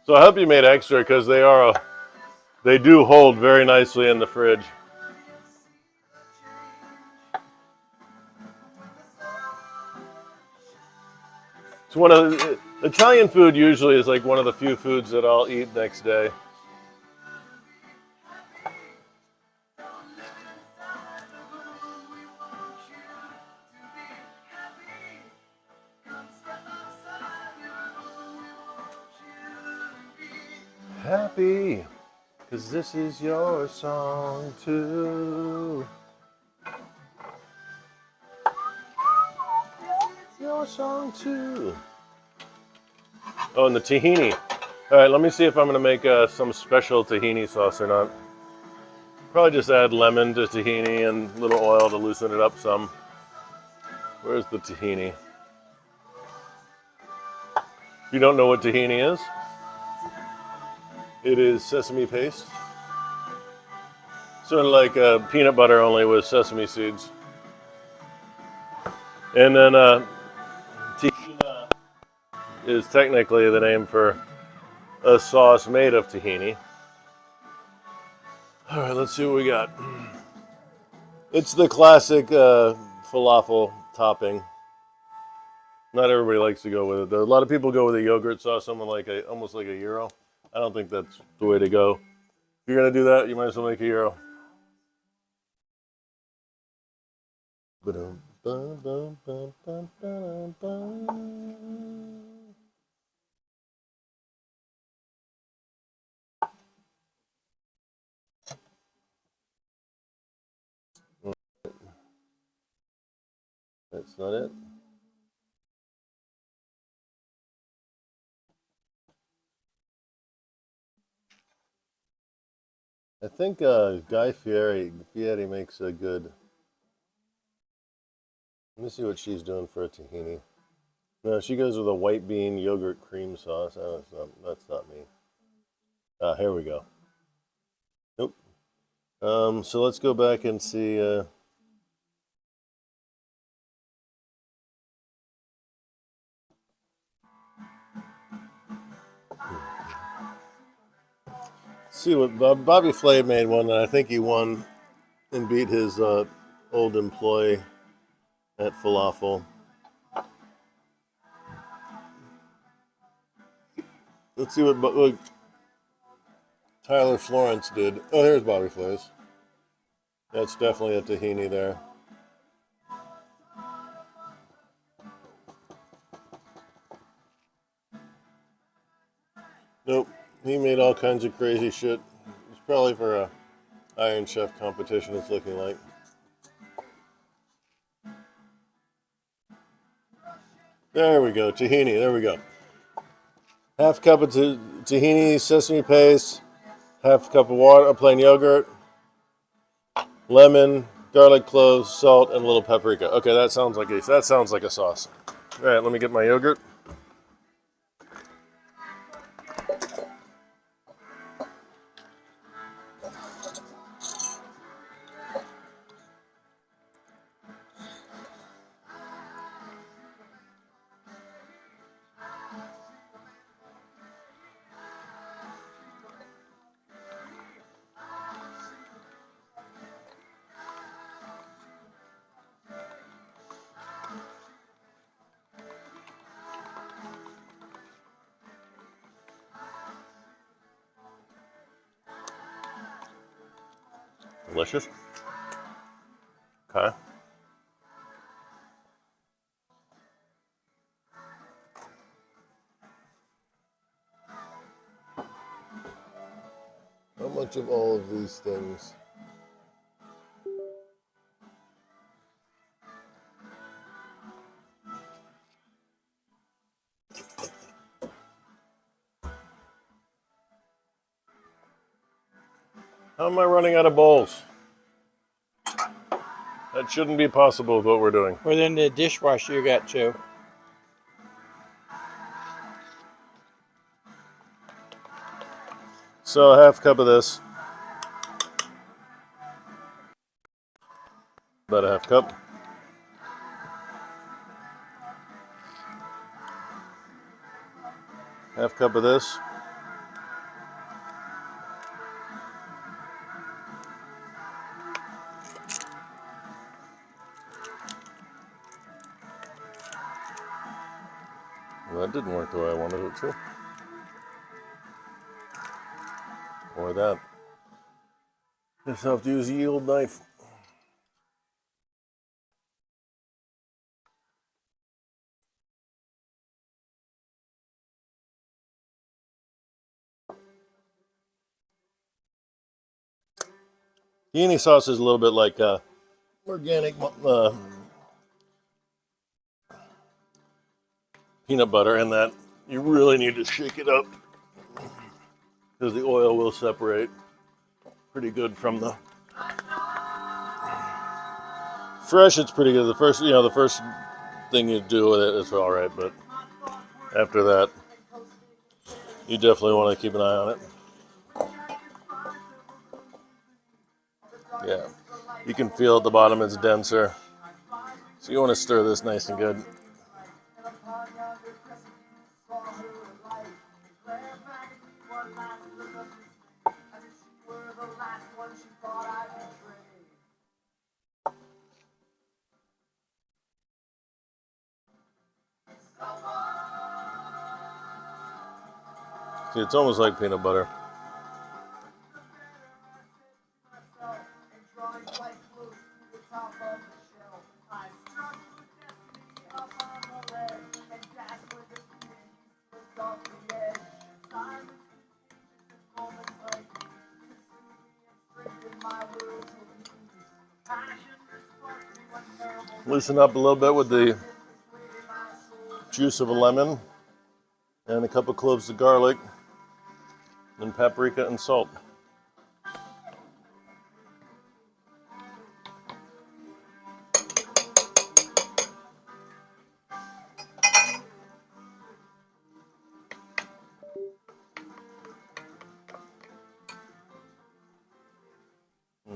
So I hope you made extra because they do hold very nicely in the fridge. It's one of Italian food usually is like one of the few foods that I'll eat next day. Happy, 'cause this is your song too. Your song too. Oh, and the tahini. All right, let me see if I'm gonna make some special tahini sauce or not. Probably just add lemon to tahini and a little oil to loosen it up some. Where's the tahini? If you don't know what tahini is, it is sesame paste. Sort of like peanut butter, only with sesame seeds. And then tahini is technically the name for a sauce made of tahini. All right, let's see what we got. It's the classic falafel topping. Not everybody likes to go with it, though. A lot of people go with a yogurt sauce, almost like a gyro. I don't think that's the way to go. If you're gonna do that, you might as well make a gyro. That's not it. I think Guy Fieri makes a good. Let me see what she's doing for a tahini. No, she goes with a white bean yogurt cream sauce. Oh, that's not me. Here we go. Nope. So let's go back and see. See what Bobby Flay made one that I think he won and beat his old employee at Falafel. Let's see what Tyler Florence did. Oh, there's Bobby Flay's. That's definitely a tahini there. Nope, he made all kinds of crazy shit. It's probably for a Iron Chef competition, it's looking like. There we go, tahini, there we go. Half cup of tahini, sesame paste, half cup of water, plain yogurt, lemon, garlic cloves, salt, and a little paprika. Okay, that sounds like a sauce. All right, let me get my yogurt. Delicious. Okay. How much of all of these things? How am I running out of bowls? That shouldn't be possible with what we're doing. Well, then the dishwasher you got too. So a half cup of this. About a half cup. Half cup of this. Well, that didn't work the way I wanted it to. Or that. Just have to use a yield knife. Tahini sauce is a little bit like organic peanut butter in that you really need to shake it up because the oil will separate pretty good from the fresh. It's pretty good. The first thing you do with it is all right, but after that, you definitely want to keep an eye on it. Yeah, you can feel at the bottom it's denser, so you want to stir this nice and good. See, it's almost like peanut butter. Loosen up a little bit with the juice of a lemon and a couple cloves of garlic and paprika and salt.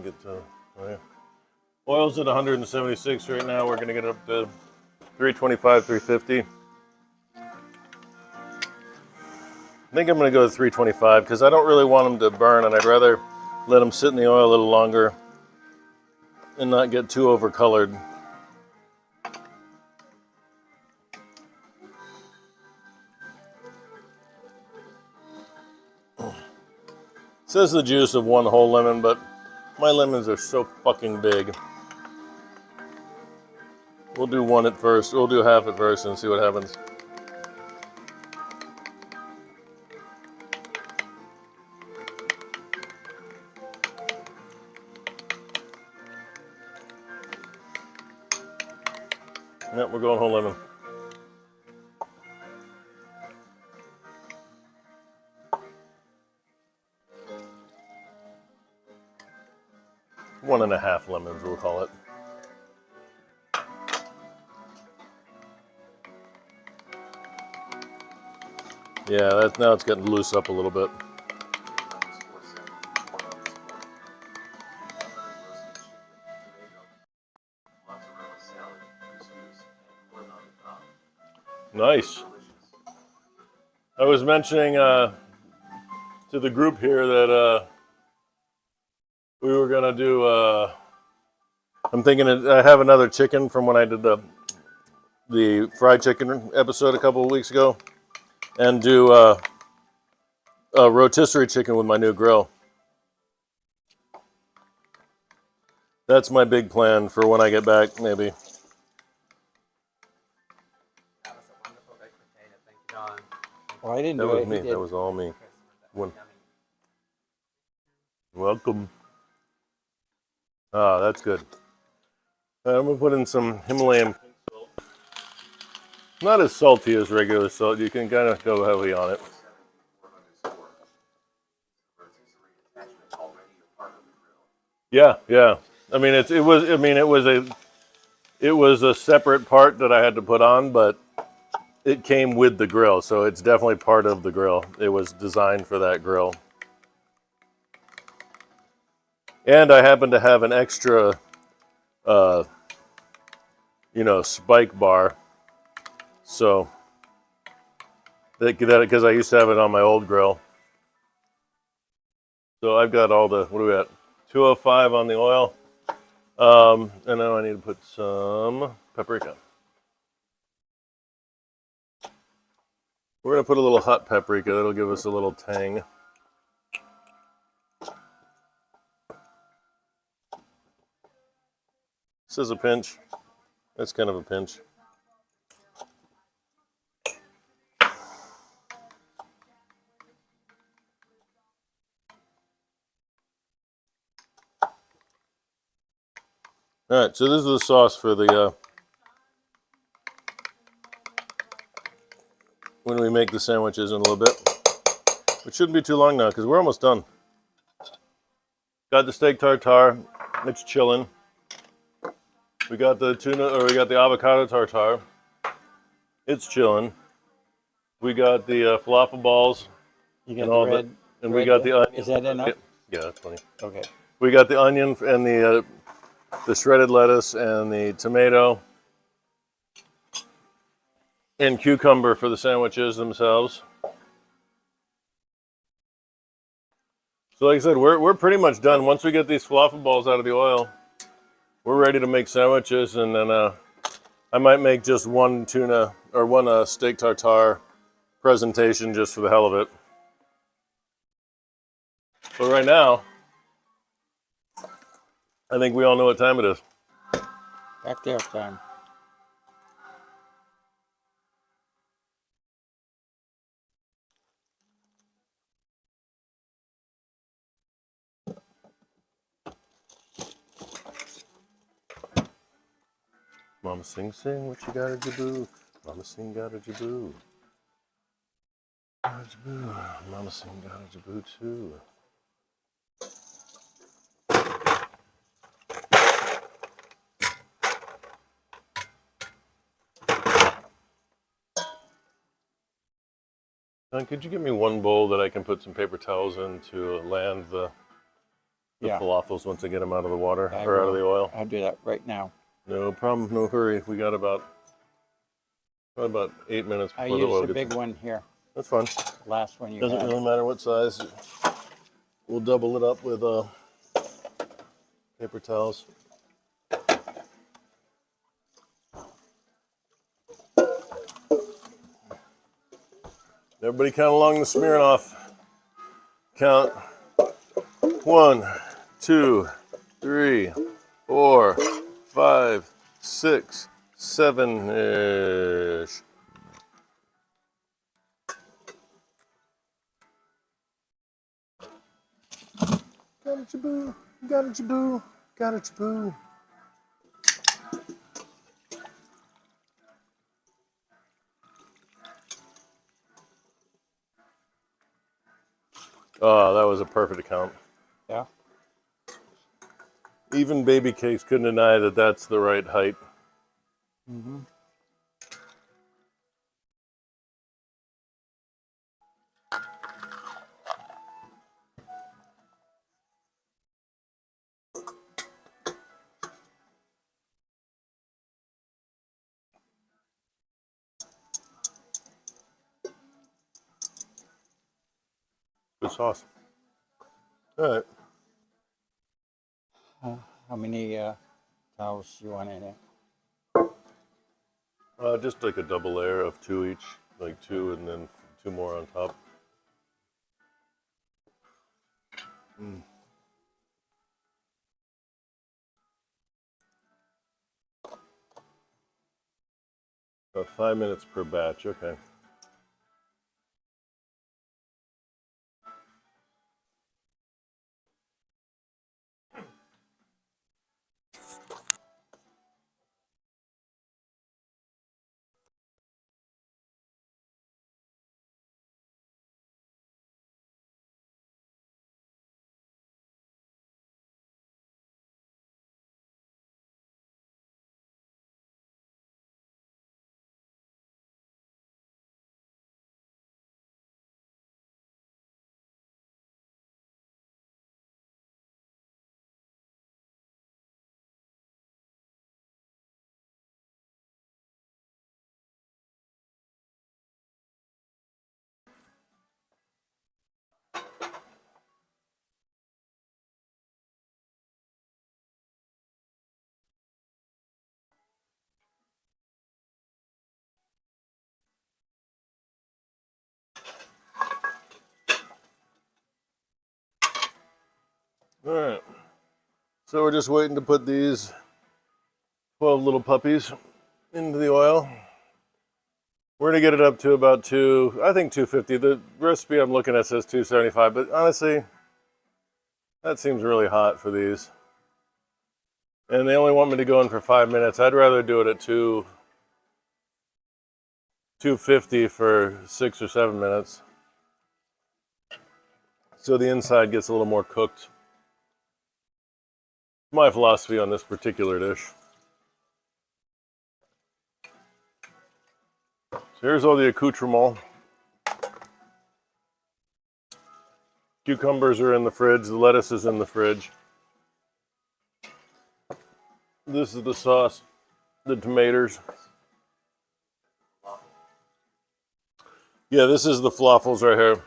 Get to right. Oil's at 176 right now. We're going to get up to 325, 350. I think I'm going to go to 325 because I don't really want them to burn, and I'd rather let them sit in the oil a little longer and not get too overcolored. It says the juice of one whole lemon, but My lemons are so fucking big. We'll do one at first. We'll do half at first and see what happens. Yep, we're going whole lemon. One and a half lemons, we'll call it. Yeah, now it's getting loose up a little bit. Nice. I was mentioning to the group here that we were gonna do. I'm thinking I have another chicken from when I did the fried chicken episode a couple of weeks ago, and do a rotisserie chicken with my new grill. That's my big plan for when I get back, maybe. That was a wonderful baked potato. Thank you, Don. Well, I didn't That do was it. me. He did. That was all me. One. Yummy. Welcome. Ah, that's good. I'm gonna put in some Himalayan pink salt. Not as salty as regular salt. You can kind of go heavy on it. Yeah, yeah. I mean, it was a separate part that I had to put on, but it came with the grill, so it's definitely part of the grill. It was designed for that grill. And I happen to have an extra, spike bar. So, because I used to have it on my old grill. So I've got all the, what do we got? 205 on the oil. And now I need to put some paprika. We're going to put a little hot paprika. That'll give us a little tang. This is a pinch. That's kind of a pinch. All right, so this is the sauce for the when we make the sandwiches in a little bit. It shouldn't be too long now because we're almost done. Got the steak tartare. It's chilling. We got the we got the avocado tartare. It's chilling. We got the falafel balls. You got and the all red. that, and red we got the onion. Is that enough? Yeah, that's funny. Okay. We got the onion and the shredded lettuce and the tomato and cucumber for the sandwiches themselves. So like I said, we're pretty much done. Once we get these falafel balls out of the oil, we're ready to make sandwiches, and then I might make just one tuna or one steak tartare presentation just for the hell of it. But right now, I think we all know what time it is. Cocktail time. Mama sing, sing, what you got at your boo? Mama sing, got at your boo. Got at your boo. Mama sing, got at your boo too. Don, could you give me one bowl that I can put some paper towels in to land the Yeah. falafels once I get them out of the water I or out of will. the oil? I'll do that right now. No problem, no hurry. We got about 8 minutes I before the oil used the gets. big one here. That's fine. Last one you Doesn't had. really matter what size. We'll double it up with paper towels. Everybody count along the Smirnoff. Count 1, 2, 3, 4, 5, 6, 7-ish. Got it, Jaboo. Got it, Jaboo. Got it, Jaboo. Oh, that was a perfect count. Yeah. Even Baby Cakes couldn't deny that that's the right height. Mm-hmm. Good sauce. All right. How many towels you want in it? Just like a double layer of 2 each, like 2 and then 2 more on top. About 5 minutes per batch, okay. All right. So we're just waiting to put these 12 little puppies into the oil. We're gonna get it up to about 250. The recipe I'm looking at says 275, but honestly, that seems really hot for these. And they only want me to go in for 5 minutes. I'd rather do it at 250 for 6 or 7 minutes. So the inside gets a little more cooked. My philosophy on this particular dish. So here's all the accoutrement. Cucumbers are in the fridge. The lettuce is in the fridge. This is the sauce. The tomatoes. Yeah, this is the falafels right here.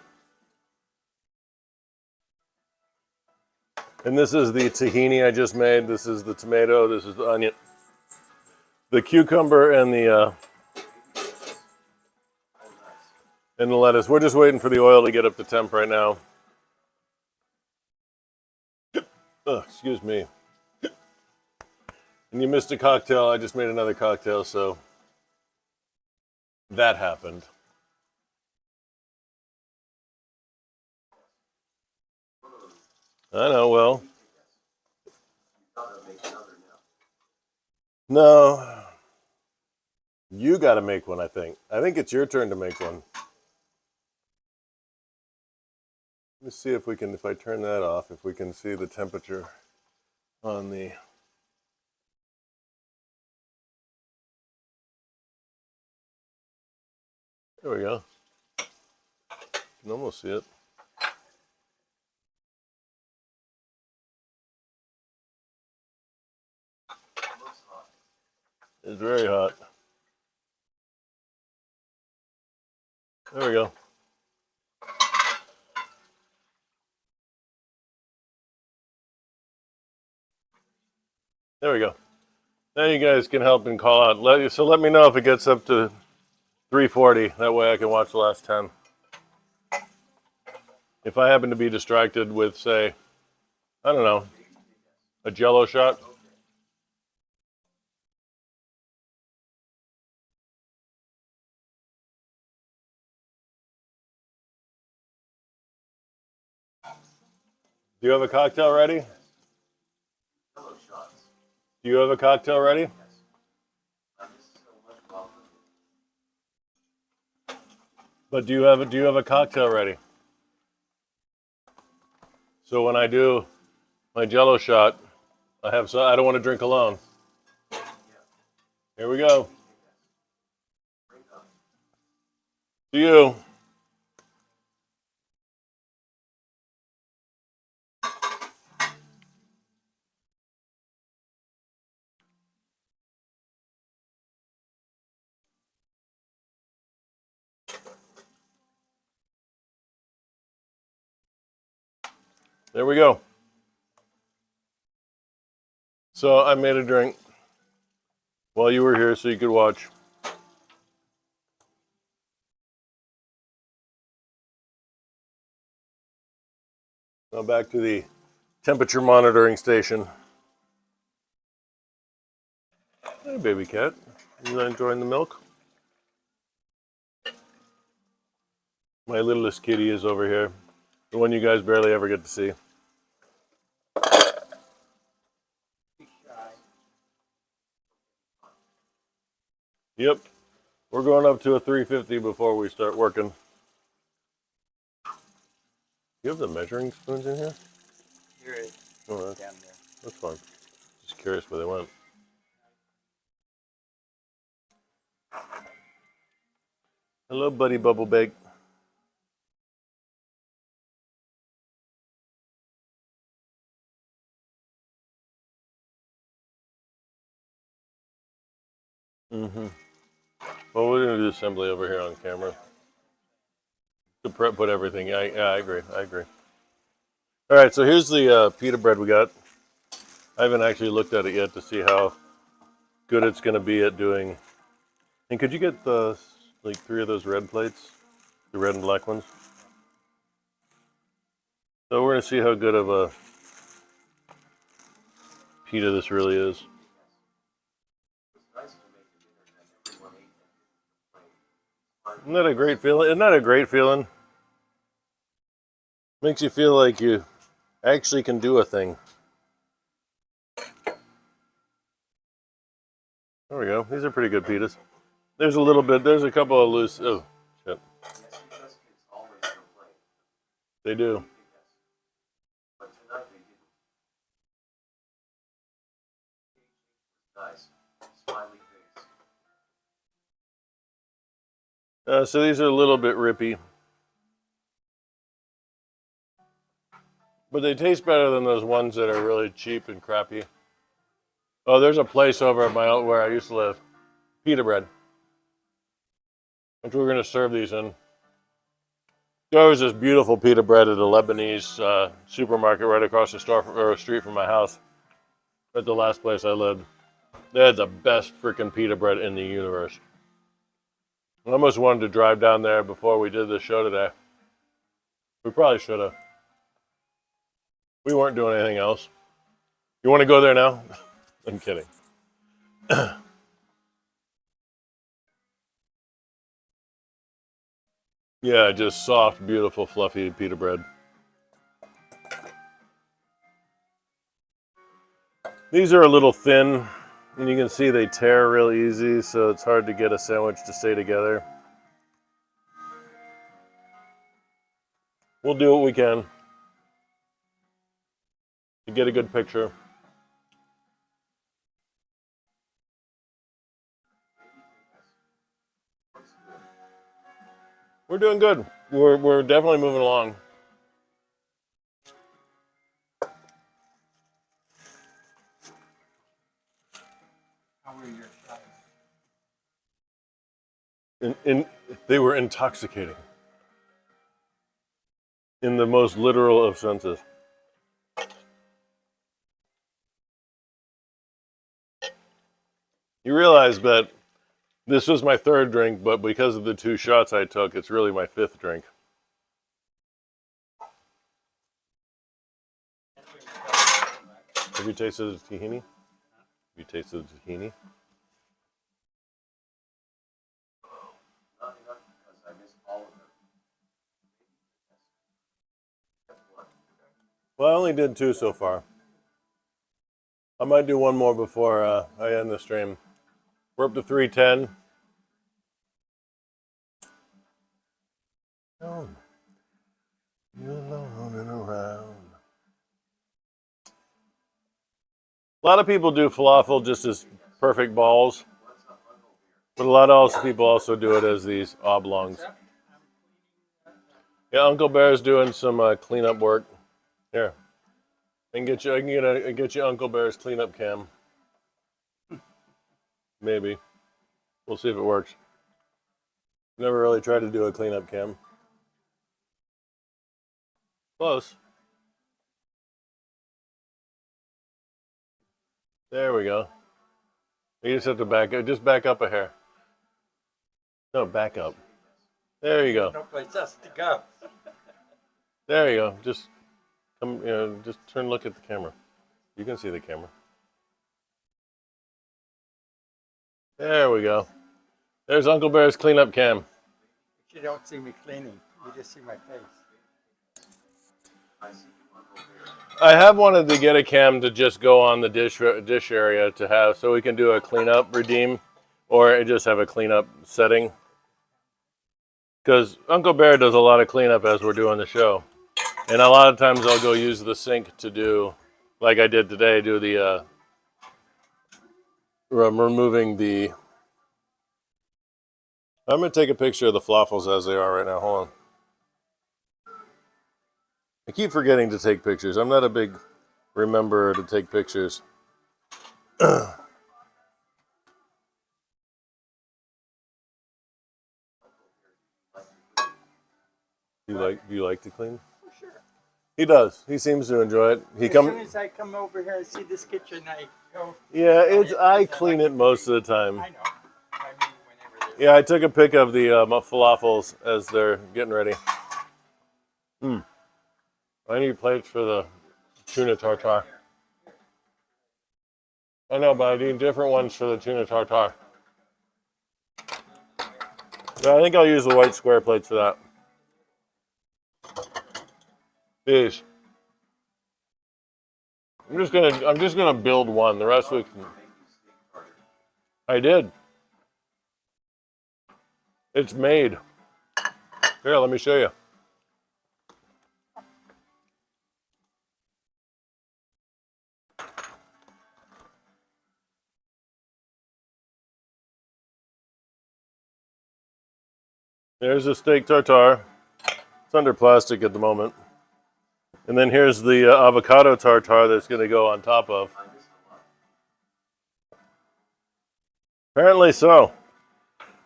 And this is the tahini I just made. This is the tomato. This is the onion. The cucumber and the lettuce. We're just waiting for the oil to get up to temp right now. Oh, excuse me. And you missed a cocktail. I just made another cocktail, so that happened. I know, well. No. You got to make one, I think. I think it's your turn to make one. Let me see if we can, if I turn that off, if we can see the temperature on the... There we go. You can almost see it. It's very hot. There we go. There we go. Now you guys can help and call out. Let me know if it gets up to 340. That way I can watch the last 10. If I happen to be distracted with, say, I don't know, A Jello shot. Do you have a cocktail ready? Hello, shots. Do you have a cocktail ready? Yes. I miss so much about them. But do you have a cocktail ready? So when I do my Jello shot, I don't want to drink alone. Here we go. To you. There we go. So I made a drink while you were here so you could watch. Now back to the temperature monitoring station. Hey, baby cat. You not enjoying the milk? My littlest kitty is over here. The one you guys barely ever get to see. Yep. We're going up to a 350 before we start working. You have the measuring spoons in here? Here it is. Oh, Down there. that's fine. Just curious where they went. Hello, buddy Bubble Bake. Well, we're going to do assembly over here on camera. To put everything. Yeah, I agree. All right, so here's the pita bread we got. I haven't actually looked at it yet to see how good it's going to be at doing. And could you get the 3 of those red plates? The red and black ones? So we're going to see how good of a pita this really is. Isn't that a great feeling? Isn't that a great feeling? Makes you feel like you actually can do a thing. There we go. These are pretty good pitas. There's a couple of loose. Oh, shit. They do. So these are a little bit rippy. But they taste better than those ones that are really cheap and crappy. Oh, there's a place over at where I used to live. Pita bread. Which we're going to serve these in. There was this beautiful pita bread at a Lebanese supermarket right across the street from my house. At the last place I lived. They had the best freaking pita bread in the universe. I almost wanted to drive down there before we did the show today. We probably should have. We weren't doing anything else. You want to go there now? I'm kidding. Yeah, just soft, beautiful, fluffy pita bread. These are a little thin, and you can see they tear real easy, so it's hard to get a sandwich to stay together. We'll do what we can to get a good picture. We're doing good. We're definitely moving along. How were your shots? They were intoxicating. In the most literal of senses. You realize that this was my 3rd drink, but because of the 2 shots I took, it's really my 5th drink. Have you tasted the tahini? Have you tasted the tahini? Not enough because I missed all of them. That's one. Well, I only did 2 so far. I might do 1 more before I end the stream. We're up to 310. Oh, you're alone and around. A lot of people do falafel just as perfect balls, but a lot of people also do it as these oblongs. Yeah, Uncle Bear's doing some cleanup work. Here, I can get you Uncle Bear's cleanup cam. Maybe. We'll see if it works. Never really tried to do a cleanup cam. Close. There we go. You just have to back up a hair. No, back up. There you go. No place else to go. There you go. Just come, just turn, look at the camera. You can see the camera. There we go. There's Uncle Bear's cleanup cam. You don't see me cleaning. You just see my face. I have wanted to get a cam to just go on the dish area to have, so we can do a cleanup redeem, or just have a cleanup setting. Because Uncle Bear does a lot of cleanup as we're doing the show, and a lot of times I'll go use the sink to do, like I did today, do the removing the. I'm gonna take a picture of the falafels as they are right now. Hold on. I keep forgetting to take pictures. I'm not a big rememberer to take pictures. Do you like to clean? For sure. He does. He seems to enjoy it. As soon as I come over here and see this kitchen, I go. Yeah, I clean it most of the time. I know. I mean, whenever Yeah, I took a pic of the falafels as they're getting ready. I need plates for the tuna tartare. I know, but I need different ones for the tuna tartare. Yeah, I think I'll use the white square plates for that. These. I'm just gonna build one. The rest we can. I did. It's made. Here, let me show you. There's a steak tartare. It's under plastic at the moment. And then here's the avocado tartare that's going to go on top of. Apparently so.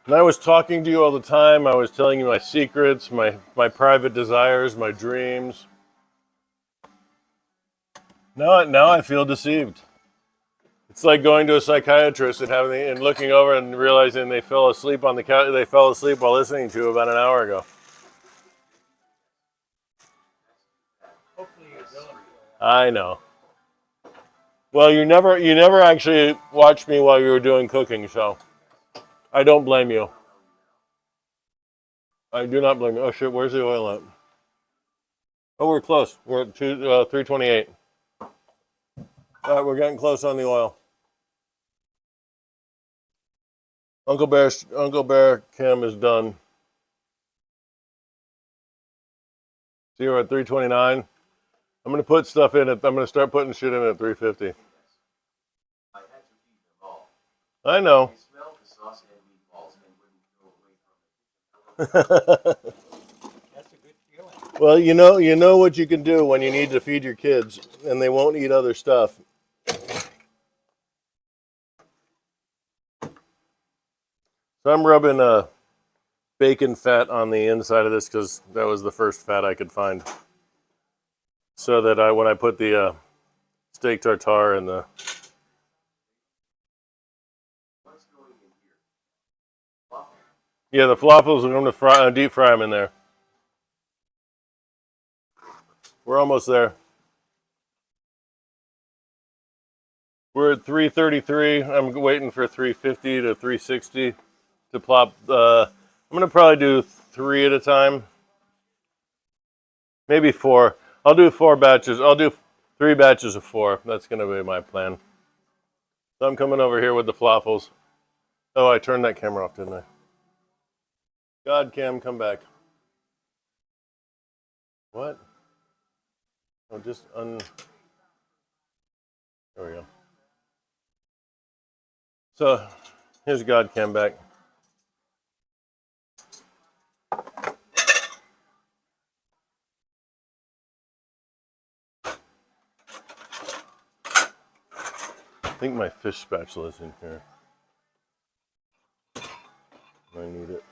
And I was talking to you all the time. I was telling you my secrets, my private desires, my dreams. Now I feel deceived. It's like going to a psychiatrist and looking over and realizing they fell asleep on the couch. They fell asleep while listening to you about an hour ago. hopefully you don't. I know. Well, you never actually watched me while you were doing cooking, so I don't blame you. I do not blame you. Oh shit, where's the oil at? Oh, we're close. We're at 328. All right, we're getting close on the oil. Uncle Bear cam is done. See, we're at 329. I'm gonna put stuff in it. I'm gonna start putting shit in at 350. I had to feed them all. I know. They smelled the sauce and meatballs and wouldn't go away from it. That's a good feeling. Well, you know what you can do when you need to feed your kids and they won't eat other stuff. So I'm rubbing bacon fat on the inside of this because that was the first fat I could find. So that when I put the steak tartare and the What's going in here? the falafels, I'm going to deep fry them in there. We're almost there. We're at 333. I'm waiting for 350 to 360 to plop. I'm gonna probably do 3 at a time, maybe 4. I'll do 4 batches. I'll do 3 batches of 4. That's gonna be my plan. So I'm coming over here with the falafels. Oh, I turned that camera off, didn't I? God, Cam, come back. What? Oh, just There we go. So, here's God Cam back. I think my fish spatula is in here. I need it.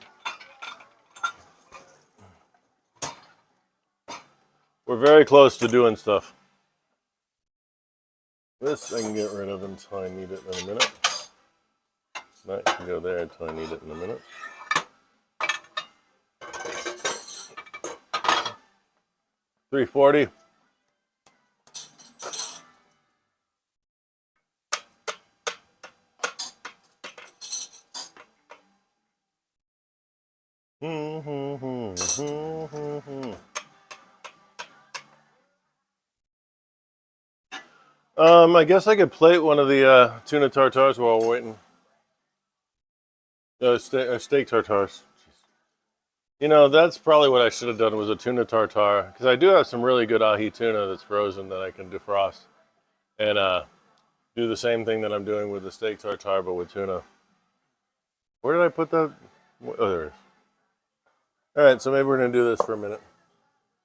We're very close to doing stuff. This I can get rid of until I need it in a minute. That can go there until I need it in a minute. $3.40. I guess I could plate one of the tuna tartars while we're waiting. Steak tartars. You know, that's probably what I should have done was a tuna tartare, because I do have some really good ahi tuna that's frozen that I can defrost and do the same thing that I'm doing with the steak tartare, but with tuna. Where did I put that? Oh, there it is. All right, so maybe we're gonna do this for a minute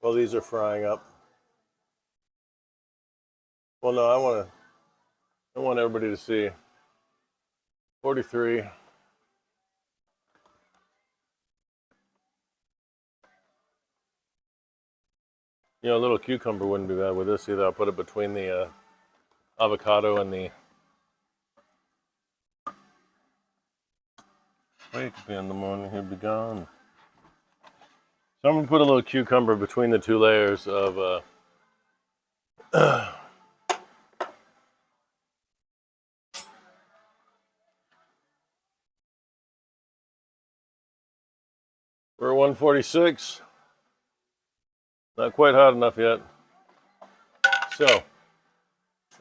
while these are frying up. Well, no, I want everybody to see. 43. You know, a little cucumber wouldn't be bad with this either. I'll put it between the avocado and the. Wake up in the morning, he'll be gone. So I'm gonna put a little cucumber between the 2 layers of. We're at 146. Not quite hot enough yet. So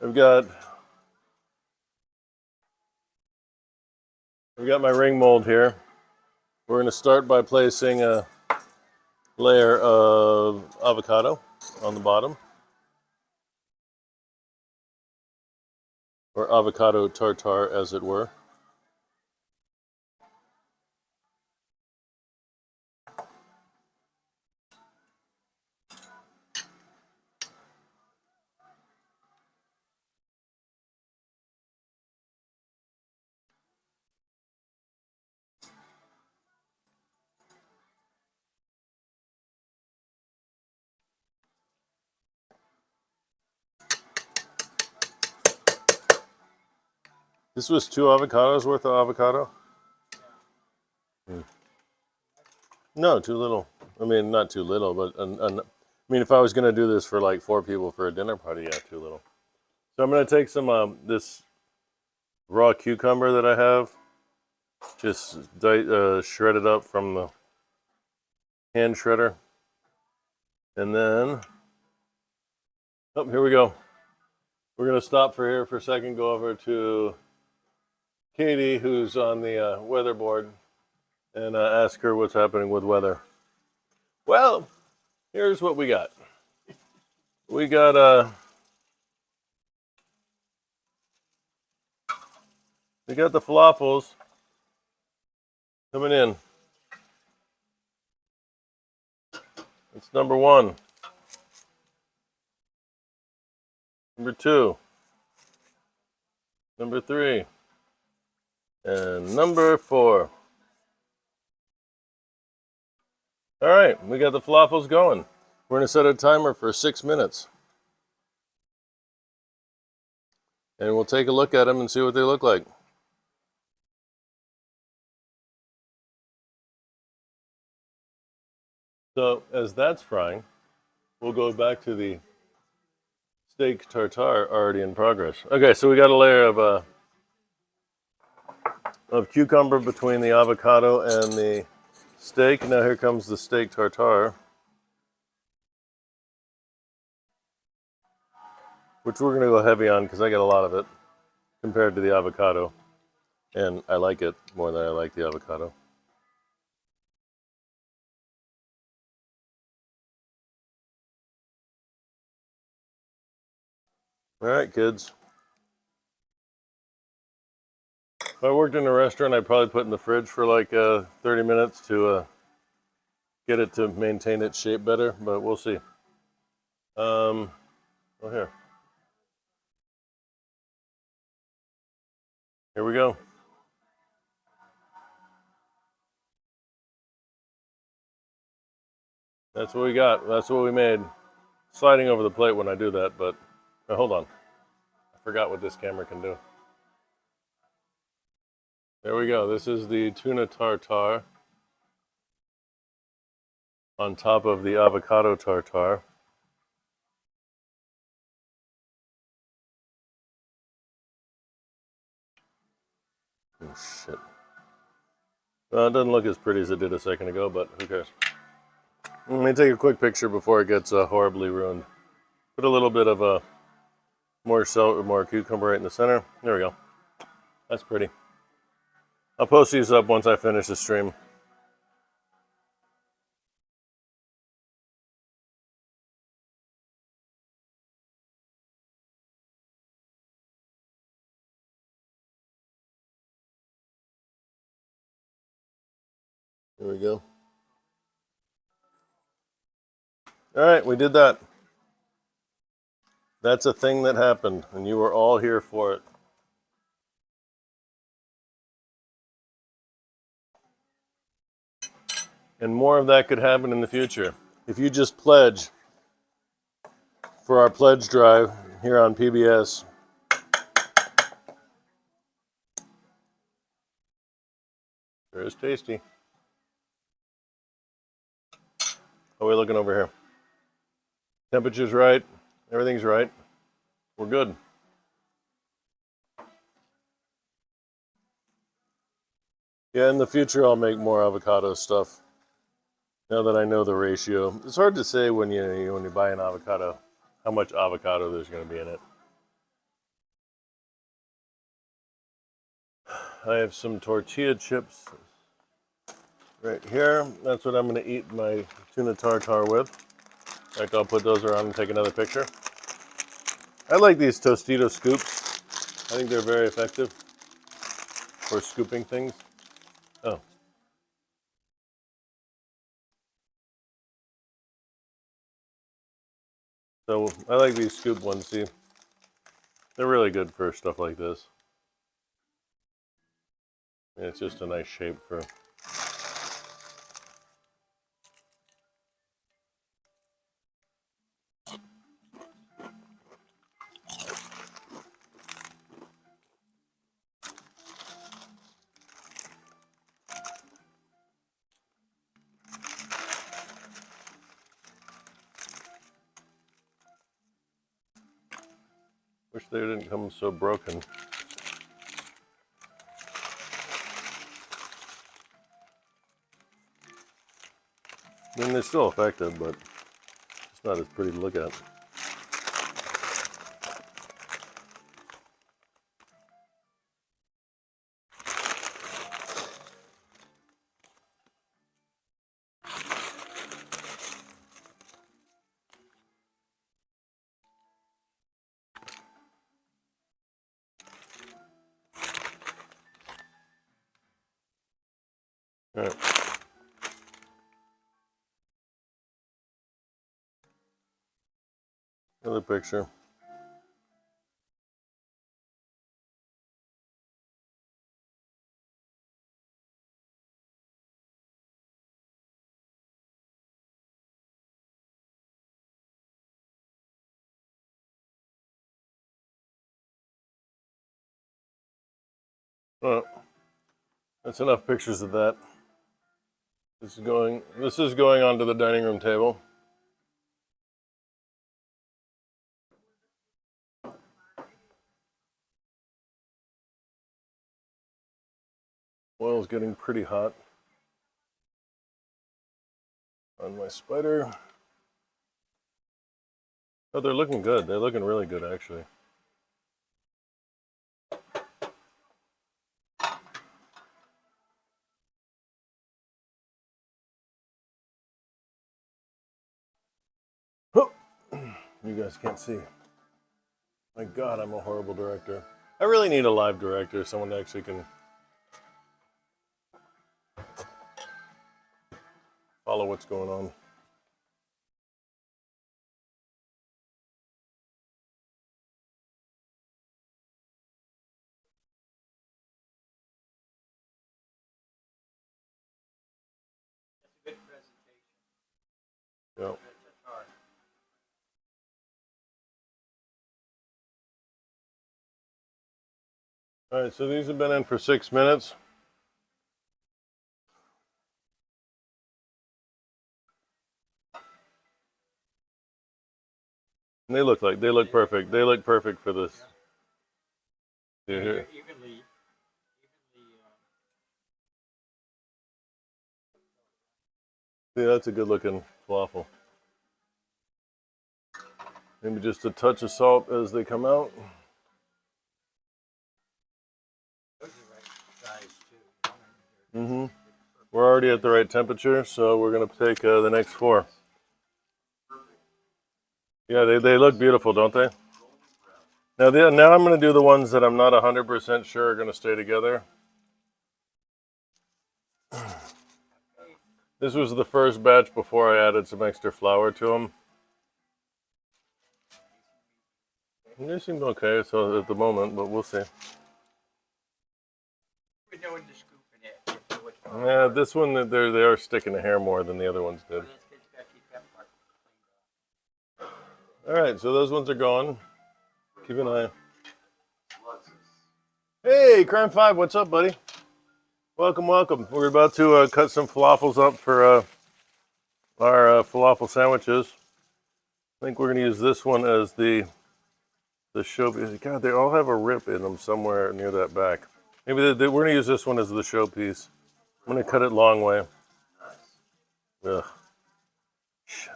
I've got my ring mold here. We're going to start by placing a layer of avocado on the bottom, or avocado tartare, as it were. This was 2 avocados worth of avocado? No, too little. I mean, not too little, but I mean, if I was going to do this for like 4 people for a dinner party, yeah, too little. So I'm going to take some this raw cucumber that I have, just shred it up from the hand shredder, and then, oh, here we go. We're going to stop for here for a second, go over to Katie, who's on the weather board, and ask her what's happening with weather. Well, here's what we got. We got the falafels coming in. It's number 1. Number 2. Number 3. And number 4. All right, we got the falafels going. We're going to set a timer for 6 minutes. And we'll take a look at them and see what they look like. So as that's frying, we'll go back to the steak tartare already in progress. Okay, so we got a layer of cucumber between the avocado and the steak. Now here comes the steak tartare, which we're going to go heavy on because I get a lot of it compared to the avocado. And I like it more than I like the avocado. All right, kids. If I worked in a restaurant, I'd probably put it in the fridge for like 30 minutes to get it to maintain its shape better, but we'll see. Oh, here. Here we go. That's what we got. That's what we made. Sliding over the plate when I do that, but hold on. I forgot what this camera can do. There we go. This is the tuna tartare on top of the avocado tartare. Oh, shit. Well, it doesn't look as pretty as it did a second ago, but who cares? Let me take a quick picture before it gets horribly ruined. Put a little bit of more cucumber right in the center. There we go. That's pretty. I'll post these up once I finish the stream. There we go. All right, we did that. That's a thing that happened, and you were all here for it. And more of that could happen in the future. If you just pledge for our pledge drive here on PBS, sure is tasty. How are we looking over here? Temperature's right. Everything's right. We're good. Yeah, in the future I'll make more avocado stuff. Now that I know the ratio. It's hard to say when you buy an avocado how much avocado there's going to be in it. I have some tortilla chips right here. That's what I'm going to eat my tuna tartare with. In fact, I'll put those around and take another picture. I like these Tostito scoops. I think they're very effective for scooping things. Oh. So I like these scoop ones, see? They're really good for stuff like this. And it's just a nice shape for... Wish they didn't come so broken. I mean, they're still effective, but it's not as pretty to look at. All right. Another picture. Well, that's enough pictures of that. This is going onto the dining room table. Oil's getting pretty hot on my spider. Oh, they're looking good. They're looking really good, actually. Oh, you guys can't see. My God, I'm a horrible director. I really need a live director, someone that actually can follow what's going on. Good presentation. Yep. That's hard. All right, so these have been in for 6 minutes. And they look perfect. They look perfect for this. Yeah, here. Evenly. Yeah, that's a good looking falafel. Maybe just a touch of salt as they come out. Those are the right size too. Mm-hmm. We're already at the right temperature, so we're gonna take the next 4. Yeah, they look beautiful, don't they? Now I'm gonna do the ones that I'm not 100% sure are gonna stay together. This was the first batch before I added some extra flour to them. They seemed okay, so at the moment, but we'll see. With no one to scoop in it. You know what's going on. Yeah, this one they are sticking the hair more than the other ones did. That's good. You gotta keep that part cleaned up. All right, so those ones are gone. Keep an eye. Hey, Crime 5, what's up, buddy? Welcome, welcome. We're about to cut some falafels up for our falafel sandwiches. I think we're going to use this one as the showpiece. God, they all have a rip in them somewhere near that back. Maybe we're going to use this one as the showpiece. I'm going to cut it long way. Ugh. Shit.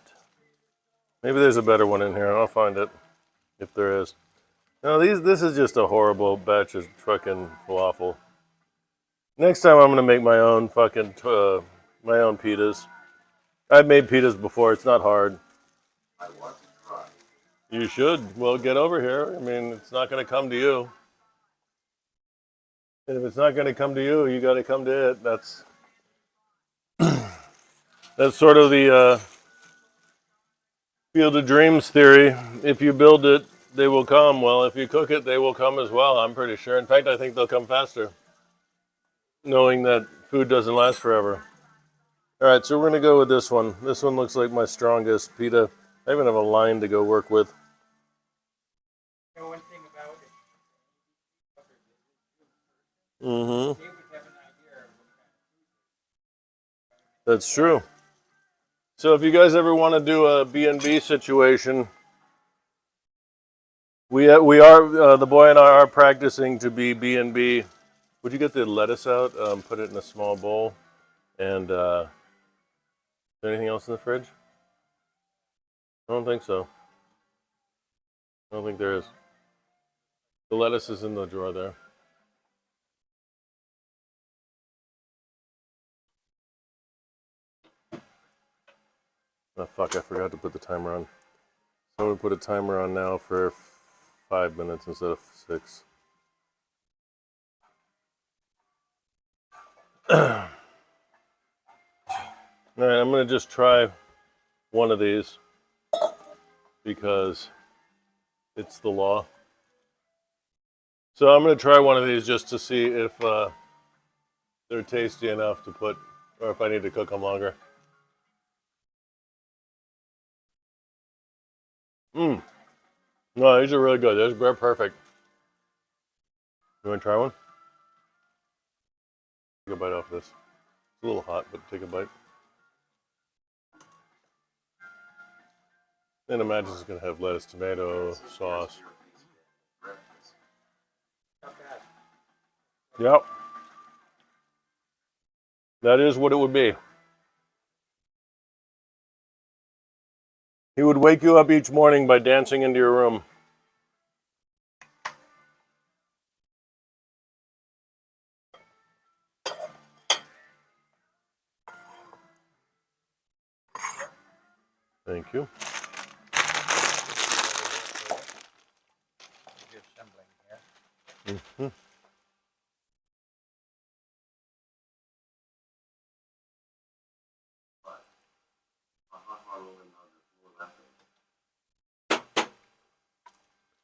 Maybe there's a better one in here. I'll find it if there is. No, this is just a horrible batch of fucking falafel. Next time I'm going to make my own fucking my own pitas. I've made pitas before. It's not hard. I want to try. You should. Well, get over here. I mean, it's not going to come to you. And if it's not going to come to you, you got to come to it. That's sort of the Field of Dreams theory. If you build it, they will come. Well, if you cook it, they will come as well. I'm pretty sure. In fact, I think they'll come faster, knowing that food doesn't last forever. All right, so we're going to go with this one. This one looks like my strongest pita. I even have a line to go work with. You know one thing about it. Mm-hmm. They would have an idea of what kind of That's true. So if you guys ever want to do a B&B situation, we are the boy and I are practicing to be B&B. Would you get the lettuce out? Put it in a small bowl. And is there anything else in the fridge? I don't think so. I don't think there is. The lettuce is in the drawer there. Oh fuck, I forgot to put the timer on. So I'm going to put a timer on now for 5 minutes instead of 6. Alright, I'm going to just try one of these because it's the law. So I'm going to try one of these just to see if they're tasty enough to put, or if I need to cook them longer. No, these are really good. They're perfect. You want to try one? Take a bite off this. It's a little hot, but take a bite. And imagine it's going to have lettuce, tomato, sauce. Yep. That is what it would be. He would wake you up each morning by dancing into your room. Thank you. You're assembling here. Hmm.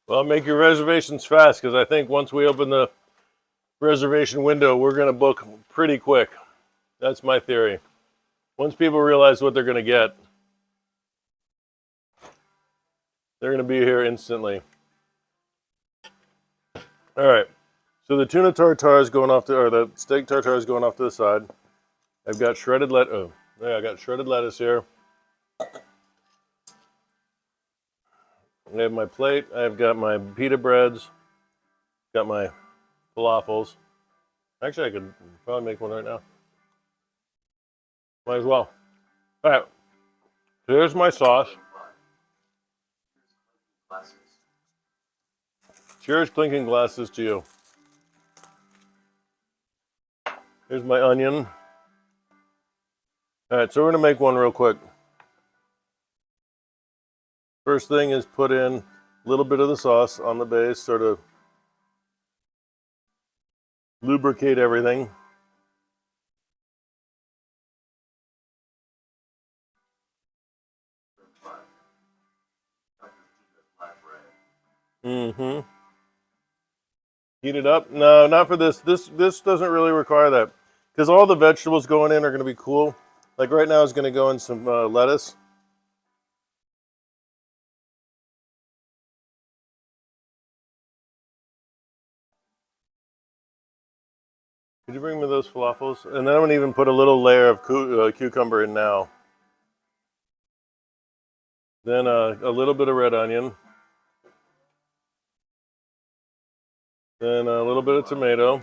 Well, make your reservations fast because I think once we open the reservation window, we're going to book pretty quick. That's my theory. Once people realize what they're going to get, they're going to be here instantly. All right. So the tuna tartare is going off to, or the steak tartare is going off to the side. I've got shredded lettuce. Oh, yeah, I got shredded lettuce here. I have my plate. I've got my pita breads. Got my falafels. Actually, I could probably make one right now. Might as well. All right. So here's my sauce. Cheers, clinking glasses to you. Here's my onion. All right, so we're gonna make one real quick. First thing is put in a little bit of the sauce on the base, sort of lubricate everything. Mm-hmm. Heat it up. No, not for this. This doesn't really require that because all the vegetables going in are going to be cool. Like right now, is going to go in some lettuce. Could you bring me those falafels? And then I'm going to even put a little layer of cucumber in now. Then a little bit of red onion. Then a little bit of tomato.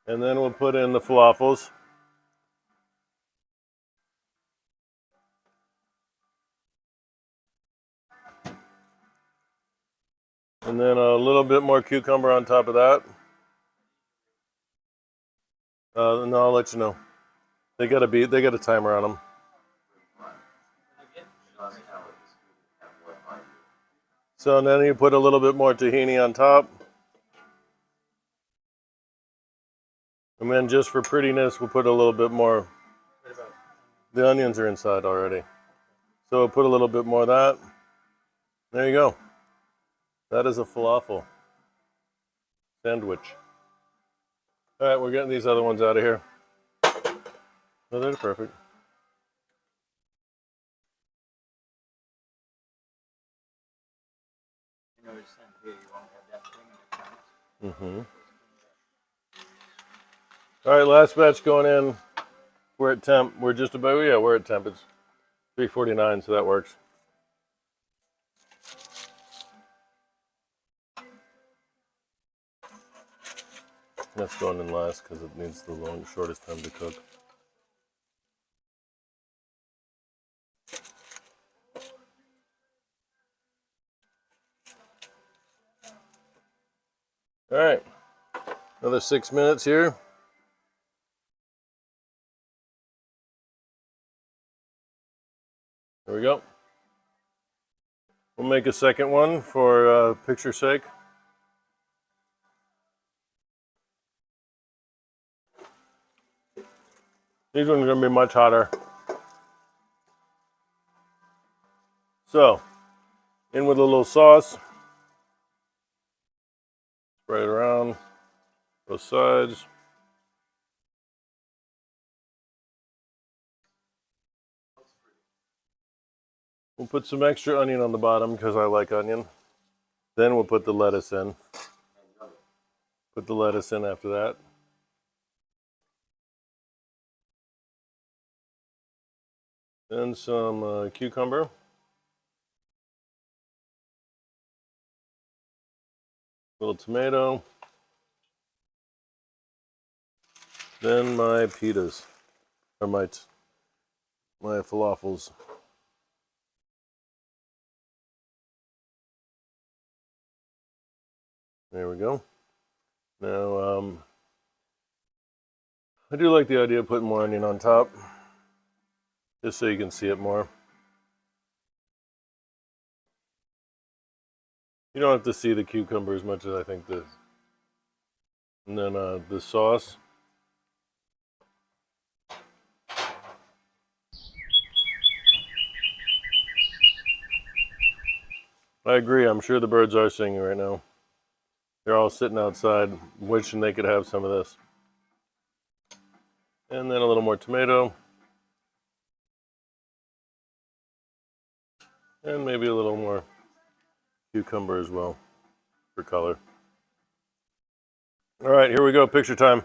And then we'll put in the falafels. And then a little bit more cucumber on top of that. No, I'll let you know. They got a timer on them. So then you put a little bit more tahini on top. And then just for prettiness, we'll put a little bit more. The onions are inside already. So we'll put a little bit more of that. There you go. That is a falafel sandwich. All right, we're getting these other ones out of here. Oh, they're perfect. You notice then here you won't have that thing in the front. Mm-hmm. All right, last batch going in. We're at temp. We're just about, yeah, we're at temp. It's 349, so that works. That's going in last because it needs the shortest time to cook. All right, another 6 minutes here. There we go. We'll make a second one for picture's sake. These ones are going to be much hotter. So, in with a little sauce. Spread it around both sides. We'll put some extra onion on the bottom because I like onion. Then we'll put the lettuce in. Put the lettuce in after that. Then some cucumber. Little tomato. Then my pitas, or my falafels. There we go. Now, I do like the idea of putting more onion on top, just so you can see it more. You don't have to see the cucumber as much as I think this. And then the sauce. I agree. I'm sure the birds are singing right now. They're all sitting outside wishing they could have some of this. And then a little more tomato. And maybe a little more cucumber as well for color. All right, here we go. Picture time.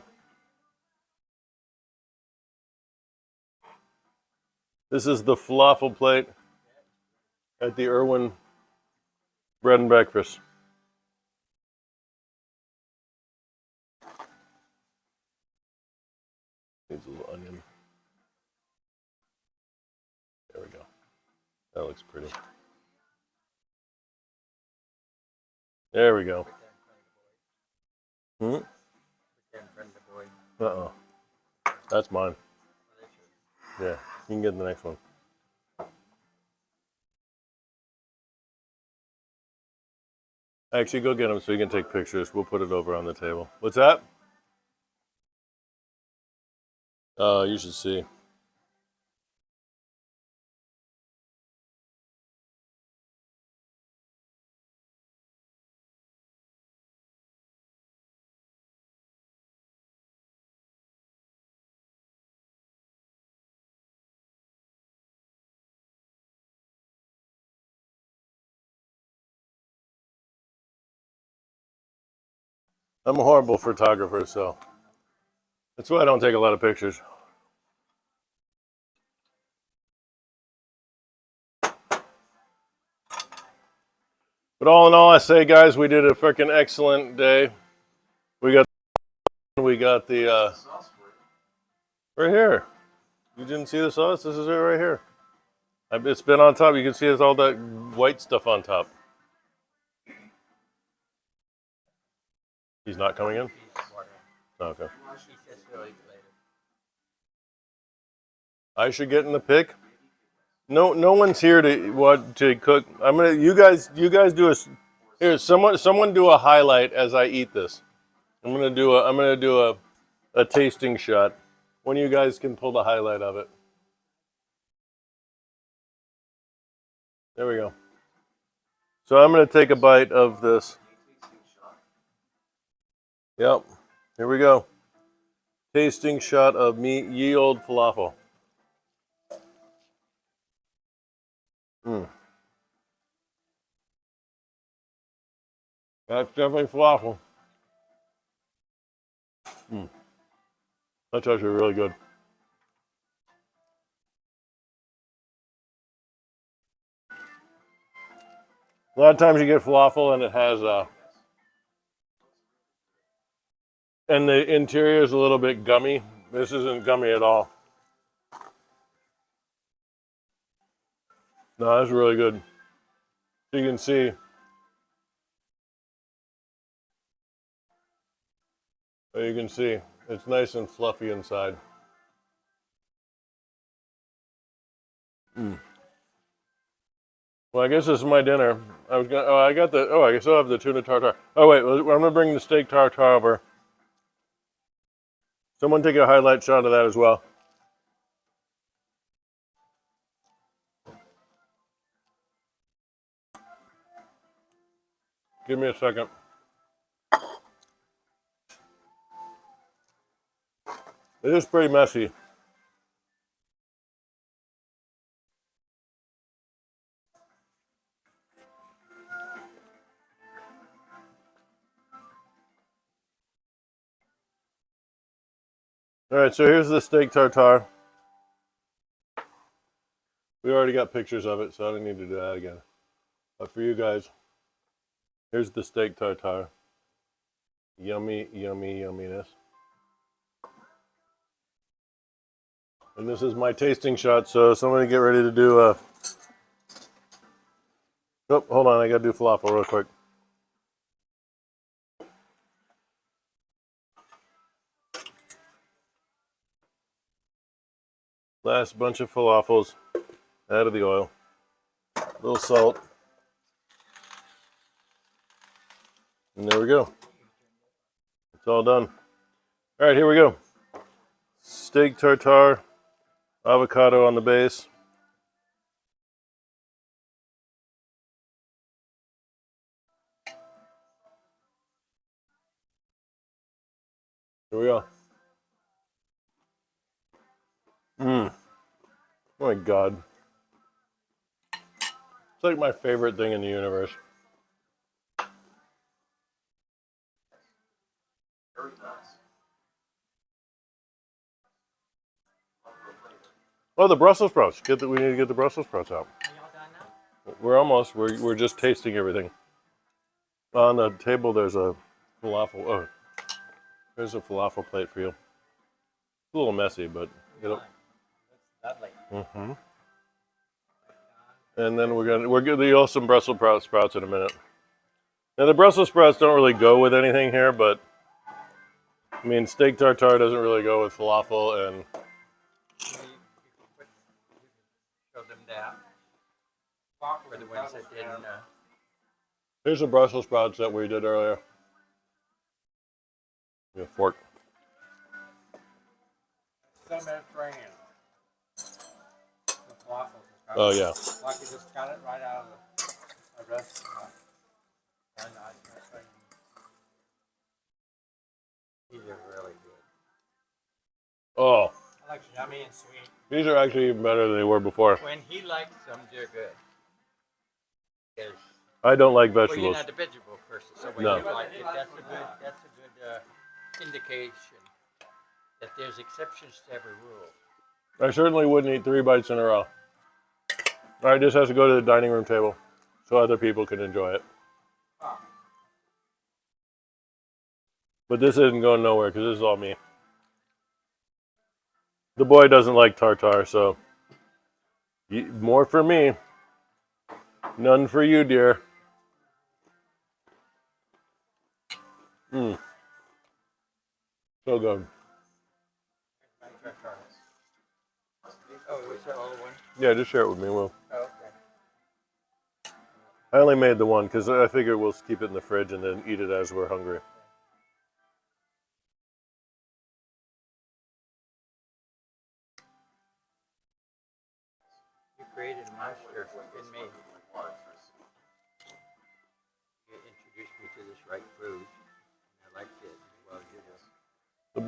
This is the falafel plate at the Irwin Bread and Breakfast. Needs a little onion. There we go. That looks pretty. There we go. Hmm? Uh-oh. That's mine. Yeah, you can get the next one. Actually, go get them so you can take pictures. We'll put it over on the table. What's that? You should see. I'm a horrible photographer, so that's why I don't take a lot of pictures. But all in all, I say, guys, we did a freaking excellent day. We got the right here. You didn't see the sauce? This is it right here. It's been on top. You can see it's all that white stuff on top. He's not coming in? Okay. I should get in the pic. No one's here to cook. You guys do here. Someone do a highlight as I eat this. I'm gonna do a tasting shot. One of you guys can pull the highlight of it. There we go. So I'm gonna take a bite of this. Yep. Here we go. Tasting shot of ye old falafel. That's definitely falafel. That's actually really good. A lot of times you get falafel and it has and the interior is a little bit gummy. This isn't gummy at all. No, that's really good. So you can see. You can see it's nice and fluffy inside. Well, I guess this is my dinner. I guess I'll have the tuna tartare. Oh wait, I'm gonna bring the steak tartare over. Someone take a highlight shot of that as well. Give me a second. It is pretty messy. All right, so here's the steak tartare. We already got pictures of it, so I don't need to do that again. But for you guys, here's the steak tartare. Yummy, yummy, yumminess. And this is my tasting shot, so somebody get ready to do a... Oh, hold on, I gotta do falafel real quick. Last bunch of falafels out of the oil. A little salt. And there we go. It's all done. All right, here we go. Steak tartare, avocado on the base. Here we go. Oh my God. It's like my favorite thing in the universe. Very nice. Oh, the Brussels sprouts. We need to get the Brussels sprouts out. Are y'all done now? We're almost. We're just tasting everything. On the table, there's a falafel. Oh, there's a falafel plate for you. It's a little messy, but it'll. That's lovely. And then we're gonna eat some Brussels sprouts in a minute. Now the Brussels sprouts don't really go with anything here, but I mean steak tartare doesn't really go with falafel, and Show them that. Walk were the ones that didn't. here's the Brussels sprouts that we did earlier. Give me a fork. So Mediterranean. The falafels. Oh yeah. Like you just got it right out of the restaurant. And these are really good. Oh, I like yummy and sweet. these are actually even better than they were before. When he likes them, they're good. Because I don't like well, you're vegetables. not a vegetable person, so when No. you like it, that's a good indication that there's exceptions to every rule. I certainly wouldn't eat 3 bites in a row. All right, this has to go to the dining room table so other people can enjoy it. But this isn't going nowhere because this is all me. The boy doesn't like tartare, so more for me. None for you, dear. So good. Oh, is that all one? Yeah, just share it with me, Will. Oh, okay. I only made the one because I figured we'll keep it in the fridge and then eat it as we're hungry. You created a monster in me. You introduced me to this right food. I liked it. Well, you just. The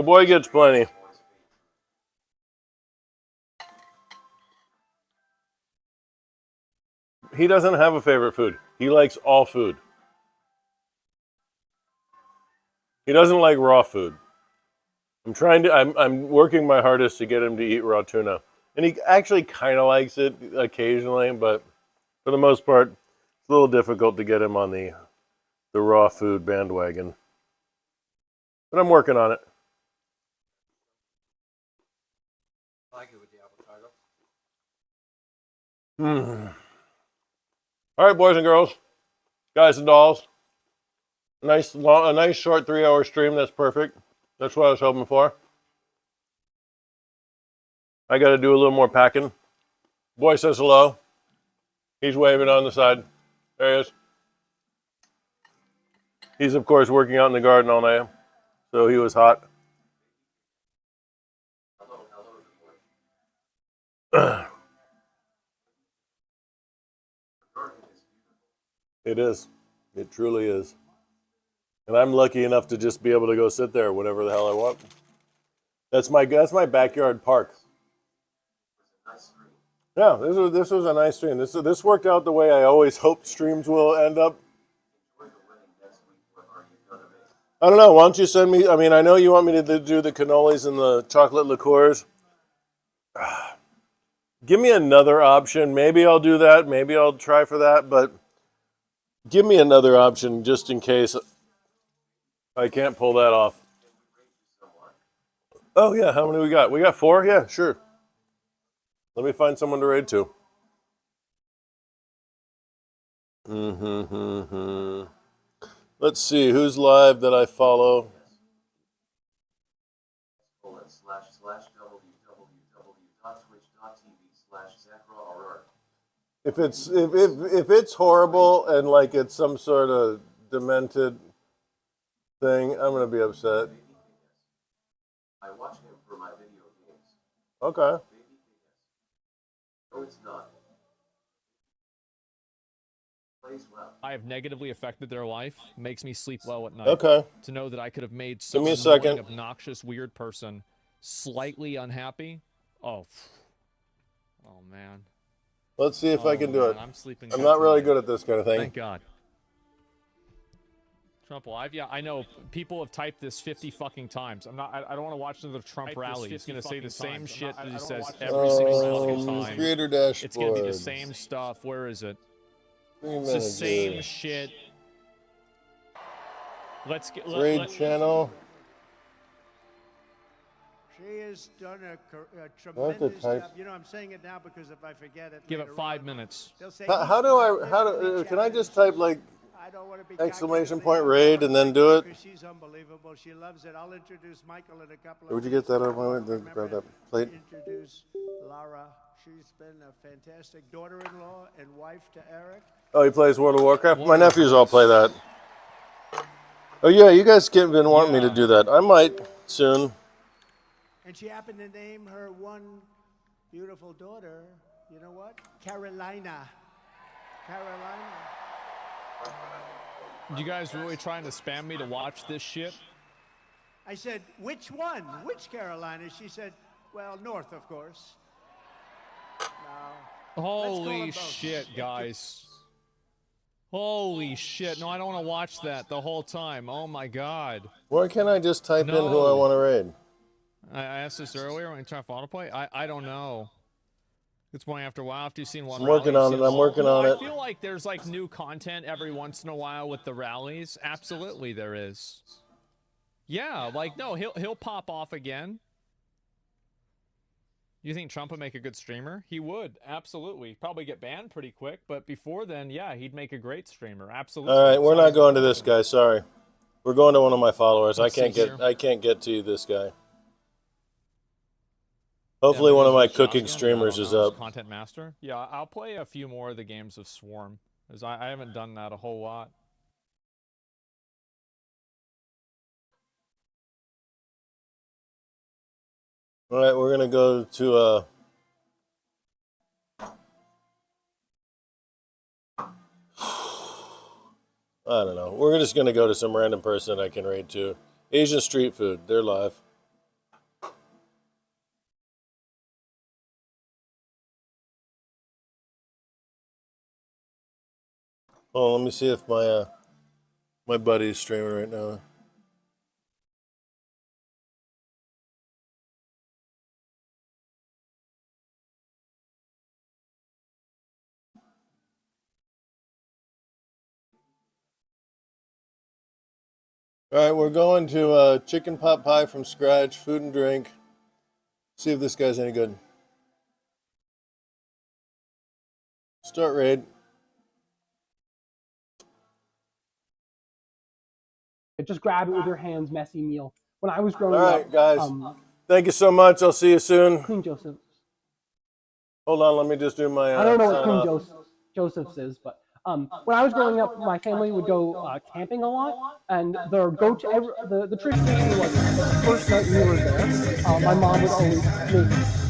boy gets plenty. He doesn't have a favorite food. He likes all food. He doesn't like raw food. I'm working my hardest to get him to eat raw tuna. And he actually kind of likes it occasionally, but for the most part, it's a little difficult to get him on the raw food bandwagon. But I'm working on it. I like it with the avocado. All right, boys and girls, guys and dolls. A nice short 3-hour stream. That's perfect. That's what I was hoping for. I got to do a little more packing. Boy says hello. He's waving on the side. There he is. He's, of course, working out in the garden all night, so he was hot. It is. It truly is. And I'm lucky enough to just be able to go sit there whenever the hell I want. That's my backyard park. Yeah, this was a nice stream. This worked out the way I always hope streams will end up. I don't know. Why don't you send me? I mean, I know you want me to do the cannolis and the chocolate liqueurs. Give me another option. Maybe I'll do that. Maybe I'll try for that. But give me another option just in case I can't pull that off. Oh, yeah. How many we got? We got 4? Yeah, sure. Let me find someone to raid to. Let's see. Who's live that I follow? If it's horrible and like it's some sort of demented thing, I'm gonna be upset. I watch him for my video games. Okay. No, it's not. Plays well. I have negatively affected their life. Makes me sleep well at night. Okay. To know that I could have made Give some me a annoying, second. obnoxious, weird person slightly unhappy. Oh. Oh man. Let's see if I can do man, it. I'm sleeping. I'm not really tonight. good at this kind of thing. Thank God. Trump live? Yeah, I know. People have typed this 50 fucking times. I don't want to watch another Trump rally. He's going to say the same shit that he says every single fucking time. Creator dashboard. It's going to be the same stuff. Where is it? It's the same shit. Let's get Raid channel. She has done a I have to tremendous type. job. You know, I'm saying it now because if I forget it, give it later 5 on, minutes. they'll say, Can I just type like I don't want to be exclamation cocky, point but raid and then do it? because she's unbelievable. She loves it. I'll introduce Michael in a couple of Would you get that on my way? Remember, Grab that plate. Introduce Lara. She's been a fantastic daughter-in-law and wife to Eric. Oh, he plays World of Warcraft? My nephews all play that. Oh, yeah, you guys have been wanting me to do that. I might soon. And she happened to name her one beautiful daughter, you know what? Carolina. Carolina. You guys really trying to spam me to watch this shit? I said, which one? Which Carolina? She said, well, north, of course. No. Holy shit, guys. Holy shit. No, I don't want to watch that the whole time. Oh my god. Why can't I just type in who I want to raid? I asked this earlier when you try to autoplay. I don't know. It's one after a while after you've seen one. I'm working on it. I'm working on it. I feel like there's like new content every once in a while with the rallies. Absolutely, there is. Yeah, like no, he'll pop off again. You think Trump would make a good streamer? He would, absolutely. Probably get banned pretty quick, but before then, yeah, he'd make a great streamer. Absolutely. All right, we're not going to this guy. Sorry, we're going to one of my followers. Let's I can't see get. here. I can't get to this guy. Hopefully, one of my cooking streamers is up. Content master. Yeah, I'll play a few more of the games of Swarm, because I haven't done that a whole lot. All right, we're gonna go to. I don't know. We're just gonna go to some random person I can raid to. Asian street food. They're live. Oh, let me see if my my buddy's streaming right now. All right, we're going to chicken pot pie from scratch, food and drink. See if this guy's any good. Start raid. Just grab it with your hands, messy meal. When I was growing All right, up, guys. Thank you so much. I'll see you soon. Queen Joseph. Hold on, let me just do my. I don't know what sign Queen off. Joseph's is, but when I was growing up, my family would go camping a lot, and the tradition was the first night we were there, my mom would always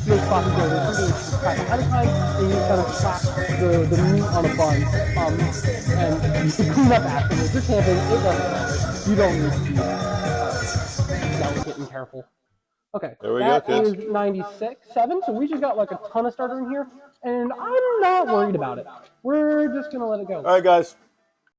make coffee dough and she would crack ahead of time, and you kind of slap the meat on a bun, and you could clean up afterwards. You're camping, it doesn't matter. You don't need to be delicate and careful. Okay, There we that go, kids. is 96.7, so we just got like a ton of starter in here, and I'm not worried about it. We're just gonna let it go. All right, guys.